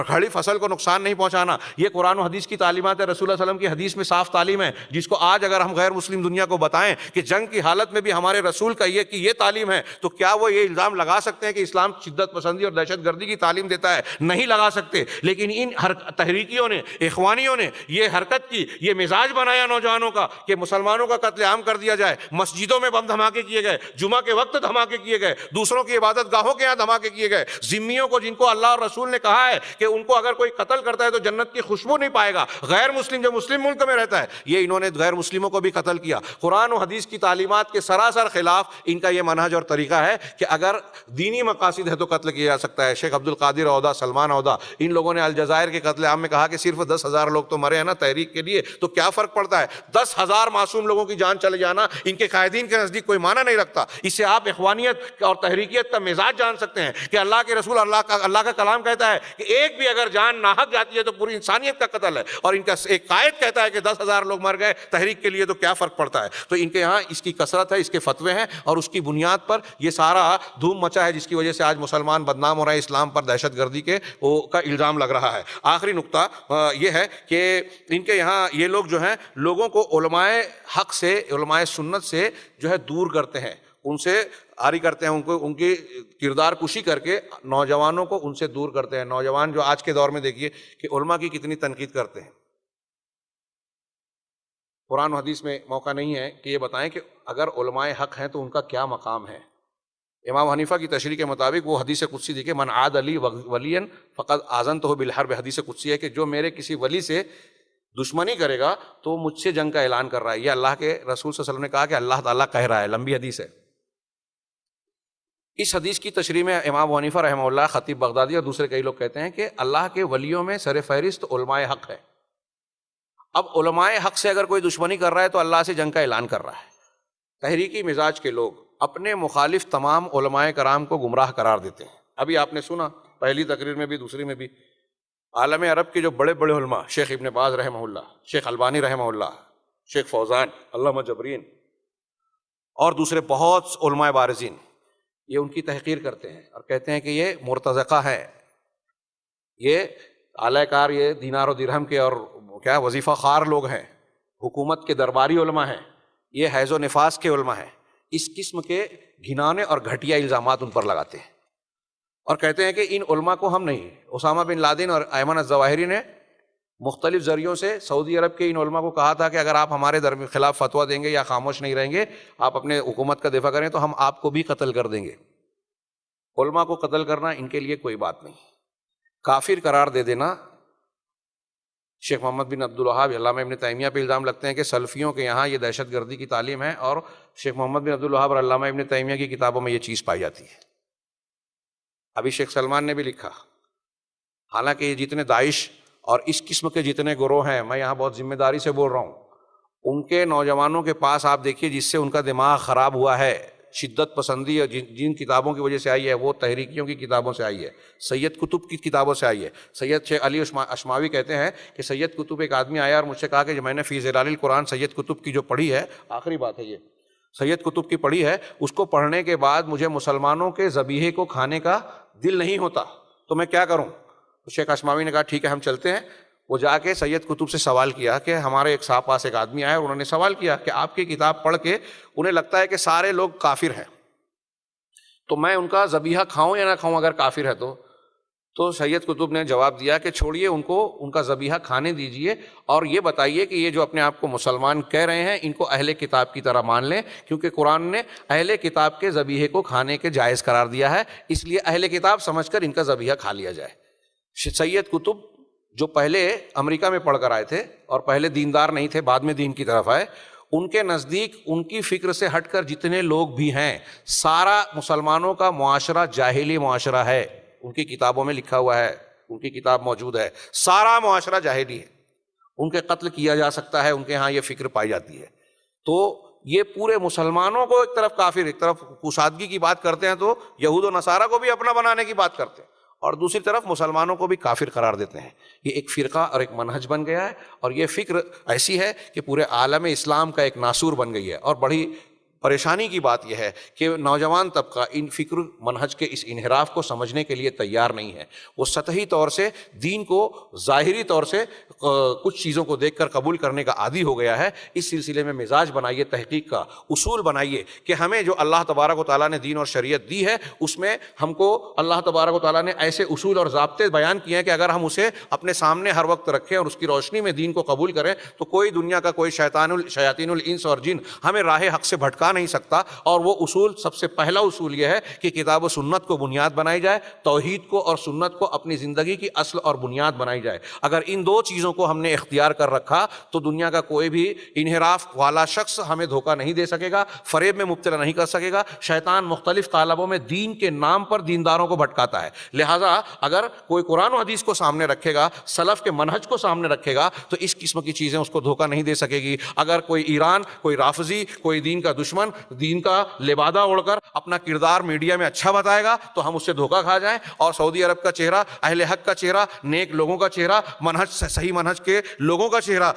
کھڑی فصل کو نقصان نہیں پہنچانا، یہ قرآن و حدیث کی تعلیمات ہے۔ رسول اللہ علیہ وسلم کی حدیث میں صاف تعلیم ہے، جس کو آج اگر ہم غیر مسلم دنیا کو بتائیں کہ جنگ کی حالت میں بھی ہمارے رسول کا یہ تعلیم ہے، تو کیا وہ یہ الزام لگا سکتے ہیں کہ اسلام شدت پسندی اور دہشت گردی کی تعلیم دیتا ہے؟ نہیں لگا سکتے۔ لیکن ان تحریکیوں نے، اخوانیوں نے یہ حرکت کی، یہ مزاج بنایا نوجوانوں کا کہ مسلمانوں کا قتل عام کر دیا جائے، مسجدوں میں بم دھماکے کیے گئے، جمعہ کے وقت دھماکے کیے گئے، دوسروں کی عبادت گاہوں کے یہاں دھماکے کیے گئے، ذمیوں کو جن کو اللہ اور رسول نے کہا ہے کہ ان کو اگر کوئی قتل کرتا ہے تو جنت کی خوشبو نہیں پائے گا، غیر مسلم جو مسلم ملک میں رہتا ہے، یہ انہوں نے غیر مسلموں کو بھی قتل کیا۔ قرآن و حدیث کی تعلیمات کے سراسر خلاف ان کا یہ منہج اور طریقہ ہے کہ اگر دینی مقاصد ہے تو قتل کیا جا سکتا ہے۔ شیخ عبد القادر عودہ، سلمان عودہ، ان لوگوں نے الجزائر کے قتل عام میں کہا کہ صرف 10,000 لوگ تو مرے ہیں نا تحریک کے لیے، تو کیا فرق پڑتا ہے؟ 10,000 معصوم لوگوں کی جان چلے جانا ان کے قائدین کے نزدیک کوئی معنی نہیں رکھتا۔ اس سے آپ اخوانیت اور تحریکیت کا مزاج جان سکتے ہیں کہ اللہ کے رسول، اللہ کا کلام کہتا ہے کہ ایک بھی اگر جان ناحق جاتی ہے تو پوری انسانیت کا قتل ہے، اور ان کا ایک قائد کہتا ہے کہ 10,000 لوگ مر گئے تحریک کے لیے تو کیا فرق پڑتا ہے؟ تو ان کے یہاں اس کی کثرت ہے، اس کے فتوے ہیں، اور اس کی بنیاد پر یہ سارا دھوم مچا ہے، جس کی وجہ سے آج مسلمان بدنام ہو رہے ہیں، اسلام پر دہشت گردی کا الزام لگ رہا ہے۔ آخری نقطہ یہ ہے کہ ان کے یہاں یہ لوگ جو ہیں لوگوں کو علماء حق سے، علماء سنت سے جو ہے دور کرتے ہیں، ان سے آری کرتے ہیں، ان کی کردار کشی کر کے نوجوانوں کو ان سے دور کرتے ہیں۔ نوجوان جو آج کے دور میں دیکھیے کہ علماء کی کتنی تنقید کرتے ہیں۔ قرآن و حدیث میں موقع نہیں ہے کہ یہ بتائیں کہ اگر علماء حق ہیں تو ان کا کیا مقام ہے۔ امام حنیفہ کی تشریح کے مطابق وہ حدیث قدسی دیکھیں، من عاد علی ولیا فقد آذنتہ بالحرب، حدیث قدسی ہے کہ جو میرے کسی ولی سے دشمنی کرے گا تو مجھ سے جنگ کا اعلان کر رہا ہے۔ یہ اللہ کے رسول صلی اللہ علیہ وسلم نے کہا کہ اللہ تعالیٰ کہہ رہا ہے، لمبی حدیث ہے۔ اس حدیث کی تشریح میں امام حنیفہ رحمہ اللہ، خطیب بغدادی اور دوسرے کئی لوگ کہتے ہیں کہ اللہ کے ولیوں میں سر فہرست علماء حق ہے۔ اب علماء حق سے اگر کوئی دشمنی کر رہا ہے تو اللہ سے جنگ کا اعلان کر رہا ہے۔ تحریکی مزاج کے لوگ اپنے مخالف تمام علماء کرام کو گمراہ قرار دیتے ہیں۔ ابھی آپ نے سنا پہلی تقریر میں بھی، دوسری میں بھی، عالم عرب کے جو بڑے بڑے علماء، شیخ ابن باز رحمہ اللہ، شیخ البانی رحمہ اللہ، شیخ فوزان، علامہ جبرین اور دوسرے بہت علماء بارزین، یہ ان کی تحقیر کرتے ہیں اور کہتے ہیں کہ یہ مرتزقہ ہے، یہ اعلی کار، یہ دینار و درہم کے اور کیا وظیفہ خوار لوگ ہیں، حکومت کے درباری علماء ہیں، یہ حیض و نفاس کے علماء ہیں۔ اس قسم کے گھنانے اور گھٹیا الزامات ان پر لگاتے ہیں اور کہتے ہیں کہ ان علماء کو ہم نہیں۔ اسامہ بن لادن اور ایمن الظواہری نے مختلف ذریعوں سے سعودی عرب کے ان علماء کو کہا تھا کہ اگر آپ ہمارے خلاف فتویٰ دیں گے یا خاموش نہیں رہیں گے، آپ اپنے حکومت کا دفاع کریں تو ہم آپ کو بھی قتل کر دیں گے۔ علماء کو قتل کرنا ان کے لیے کوئی بات نہیں، کافر قرار دے دینا۔ شیخ محمد بن عبد الوہاب، علامہ ابن تیمیہ پہ الزام لگتے ہیں کہ سلفیوں کے یہاں یہ دہشت گردی کی تعلیم ہے، اور شیخ محمد بن عبد الوہاب اور علامہ ابن تیمیہ کی کتابوں میں یہ چیز پائی جاتی ہے۔ ابھی شیخ سلمان نے بھی لکھا، حالانکہ یہ جتنے داعش اور اس قسم کے جتنے گروہ ہیں، میں یہاں بہت ذمہ داری سے بول رہا ہوں، ان کے نوجوانوں کے پاس آپ دیکھیے جس سے ان کا دماغ خراب ہوا ہے، شدت پسندی اور جن کتابوں کی وجہ سے آئی ہے وہ تحریکیوں کی کتابوں سے آئی ہے، سید قطب کی کتابوں سے آئی ہے۔ سید شیخ علی اشماوی کہتے ہیں کہ سید قطب، ایک آدمی آیا اور مجھ سے کہا کہ میں نے فی ظلال القرآن سید قطب کی جو پڑھی ہے، آخری بات ہے یہ، سید قطب کی پڑھی ہے، اس کو پڑھنے کے بعد مجھے مسلمانوں کے ذبیحے کو کھانے کا دل نہیں ہوتا، تو میں کیا کروں؟ شیخ اشماوی نے کہا ٹھیک ہے ہم چلتے ہیں۔ وہ جا کے سید قطب سے سوال کیا کہ ہمارے ایک صاحب پاس ایک آدمی آیا اور انہوں نے سوال کیا کہ آپ کی کتاب پڑھ کے انہیں لگتا ہے کہ سارے لوگ کافر ہیں، تو میں ان کا ذبیحہ کھاؤں یا نہ کھاؤں اگر کافر ہے تو سید قطب نے جواب دیا کہ چھوڑیے ان کو، ان کا ذبیحہ کھانے دیجئے، اور یہ بتائیے کہ یہ جو اپنے آپ کو مسلمان کہہ رہے ہیں ان کو اہل کتاب کی طرح مان لیں، کیونکہ قرآن نے اہل کتاب کے ذبیحے کو کھانے کے جائز قرار دیا ہے، اس لیے اہل کتاب سمجھ کر ان کا ذبیحہ کھا لیا جائے۔ سید قطب جو پہلے امریکہ میں پڑھ کر آئے تھے اور پہلے دیندار نہیں تھے، بعد میں دین کی طرف آئے، ان کے نزدیک ان کی فکر سے ہٹ کر جتنے لوگ بھی ہیں، سارا مسلمانوں کا معاشرہ جاہلی معاشرہ ہے۔ ان کی کتابوں میں لکھا ہوا ہے، ان کی کتاب موجود ہے، سارا معاشرہ جاہلی ہے، ان کے قتل کیا جا سکتا ہے، ان کے ہاں یہ فکر پائی جاتی ہے۔ تو یہ پورے مسلمانوں کو ایک طرف کافر، ایک طرف کشادگی کی بات کرتے ہیں تو یہود و نصارہ کو بھی اپنا بنانے کی بات کرتے ہیں، اور دوسری طرف مسلمانوں کو بھی کافر قرار دیتے ہیں۔ یہ ایک فرقہ اور ایک منہج بن گیا ہے، اور یہ فکر ایسی ہے کہ پورے عالم اسلام کا ایک ناسور بن گئی ہے۔ اور بڑی پریشانی کی بات یہ ہے کہ نوجوان طبقہ ان فکر منہج کے اس انحراف کو سمجھنے کے لیے تیار نہیں ہے، وہ سطحی طور سے دین کو ظاہری طور سے کچھ چیزوں کو دیکھ کر قبول کرنے کا عادی ہو گیا ہے۔ اس سلسلے میں مزاج بنائیے، تحقیق کا اصول بنائیے کہ ہمیں جو اللہ تبارک و تعالیٰ نے دین اور شریعت دی ہے اس میں ہم کو اللہ تبارک و تعالیٰ نے ایسے اصول اور ضابطے بیان کیے ہیں کہ اگر ہم اسے اپنے سامنے ہر وقت رکھیں اور اس کی روشنی میں دین کو قبول کریں تو کوئی دنیا کا کوئی شیاطین الانس اور جن ہمیں راہ حق سے بھٹکا نہیں سکتا۔ اور وہ اصول، سب سے پہلا اصول یہ ہے کہ کتاب و سنت کو بنیاد بنائی جائے، توحید کو اور سنت کو اپنی زندگی کی اصل اور بنیاد بنائی جائے۔ اگر ان دو چیزوں کو ہم نے اختیار کر رکھا تو دنیا کا کوئی بھی انحراف والا شخص ہمیں دھوکہ نہیں دے سکے گا، فریب میں مبتلا نہیں کر سکے گا۔ شیطان مختلف قالبوں میں دین کے نام پر دینداروں کو بھٹکاتا ہے، لہٰذا اگر کوئی قرآن و حدیث کو سامنے رکھے گا، سلف کے منہج کو سامنے رکھے گا تو اس قسم کی چیزیں اس کو دھوکہ نہیں دے سکے گی۔ اگر کوئی ایران، کوئی رافضی، کوئی دین کا دشمن دین کا لبادہ اوڑھ کر اپنا کردار میڈیا میں اچھا بتائے گا تو ہم اس سے دھوکہ کھا جائیں، اور سعودی عرب کا چہرہ، اہل حق کا چہرہ، نیک لوگوں کا چہرہ، منہج صحیح منہج کے لوگوں کا چہرہ،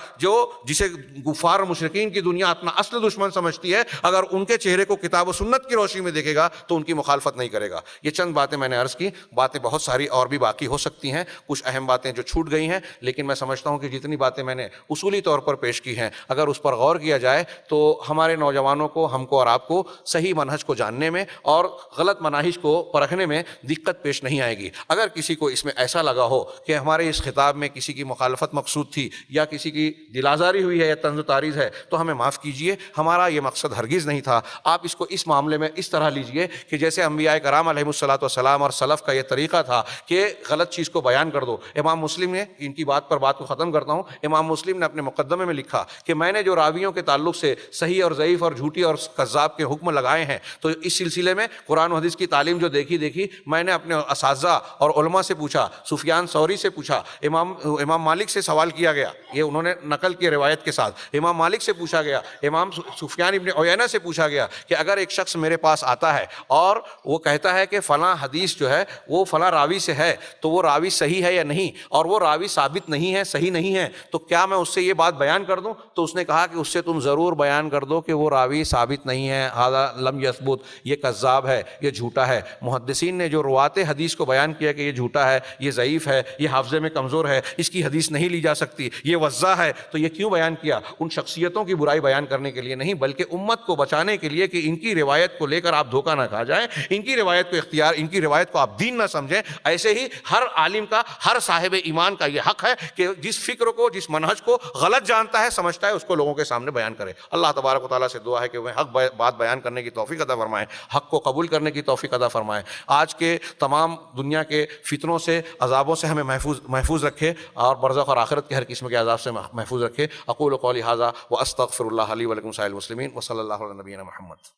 جسے کفار اور مشرکین کی دنیا اپنا اصل دشمن سمجھتی ہے، اگر ان کے چہرے کو کتاب و سنت کی روشنی میں دیکھے گا تو ان کی مخالفت نہیں کرے گا۔ یہ چند باتیں میں نے عرض کی، باتیں بہت ساری اور بھی باقی ہو سکتی ہیں، کچھ اہم باتیں جو چھوٹ گئی ہیں، لیکن میں سمجھتا ہوں کہ جتنی باتیں میں نے اصولی طور پر پیش کی ہیں اگر اس پر غور کیا جائے تو ہمارے نوجوانوں کو، ہم کو اور آپ کو صحیح منہج کو جاننے میں اور غلط مناہج کو پرکھنے میں دقت پیش نہیں آئے گی۔ اگر کسی کو اس میں ایسا لگا ہو کہ ہمارے اس خطاب میں کسی کی مخالفت مقصود تھی یا کسی کی دل آزاری ہوئی ہے یا طنز و تاریض ہے تو ہمیں معاف کیجیے، ہمارا یہ مقصد ہرگز نہیں تھا۔ آپ اس کو اس معاملے میں اس طرح لیجئے کہ جیسے انبیاء کرام علیہ الصلوۃ والسلام اور سلف کا یہ طریقہ تھا کہ غلط چیز کو بیان کر دو۔ امام مسلم نے، ان کی بات کو ختم کرتا ہوں، امام مسلم نے اپنے مقدمے میں لکھا کہ میں نے جو راویوں کے تعلق سے صحیح اور ضعیف اور جھوٹی اور کذاب کے حکم لگائے ہیں تو اس سلسلے میں قرآن و حدیث کی تعلیم جو دیکھی میں نے اپنے اساتذہ اور علماء سے پوچھا، سفیان ثوری سے پوچھا، امام مالک سے سوال کیا گیا، یہ انہوں نے نقل کی روایت کے ساتھ، امام مالک سے پوچھا گیا، امام سفیان ابن عیینہ سے پوچھا گیا کہ اگر ایک شخص میرے پاس آتا ہے اور وہ کہتا ہے کہ فلاں حدیث جو ہے وہ فلاں راوی سے ہے تو وہ راوی صحیح ہے یا نہیں، اور وہ راوی ثابت نہیں ہے، صحیح نہیں ہے، تو کیا میں اس سے یہ بات بیان کر دوں؟ تو اس نے کہا کہ اس سے تم ضرور بیان کر دو کہ وہ راوی ثابت نہیں ہے، ھذا لم یثبت، یہ کذاب ہے، یہ جھوٹا ہے۔ محدثین نے جو روات حدیث کو بیان کیا کہ یہ جھوٹا ہے، یہ ضعیف ہے، یہ حافظے میں کمزور ہے، اس کی حدیث نہیں لی جا سکتی، یہ وضاح ہے، تو یہ کیوں بیان کیا؟ ان شخصیتوں کی برائی بیان کرنے کے لیے نہیں، بلکہ امت کو بچانے کے لیے کہ ان کی روایت کو لے کر آپ دھوکہ نہ کھا جائیں، ان کی روایت کو ان کی روایت کو آپ دین نہ سمجھیں۔ ایسے ہی ہر عالم کا، ہر صاحب ایمان کا یہ حق ہے کہ جس فکر کو، جس منہج کو غلط جانتا ہے، سمجھتا ہے، اس کو لوگوں کے سامنے بیان کرے۔ اللہ تبارک و تعالیٰ سے دعا ہے کہ وہ حق بات بیان کرنے کی توفیق عطا فرمائے، حق کو قبول کرنے کی توفیق عطا فرمائے، آج کے تمام دنیا کے فتنوں سے، عذابوں سے ہمیں محفوظ رکھے، اور برزخ اور آخرت کے ہر قسم کے عذاب سے محفوظ رکھے۔ اقول قولی ھذا واستغفر اللہ لی ولکم سائر المسلمین، وصلی اللہ علی نبینا محمد۔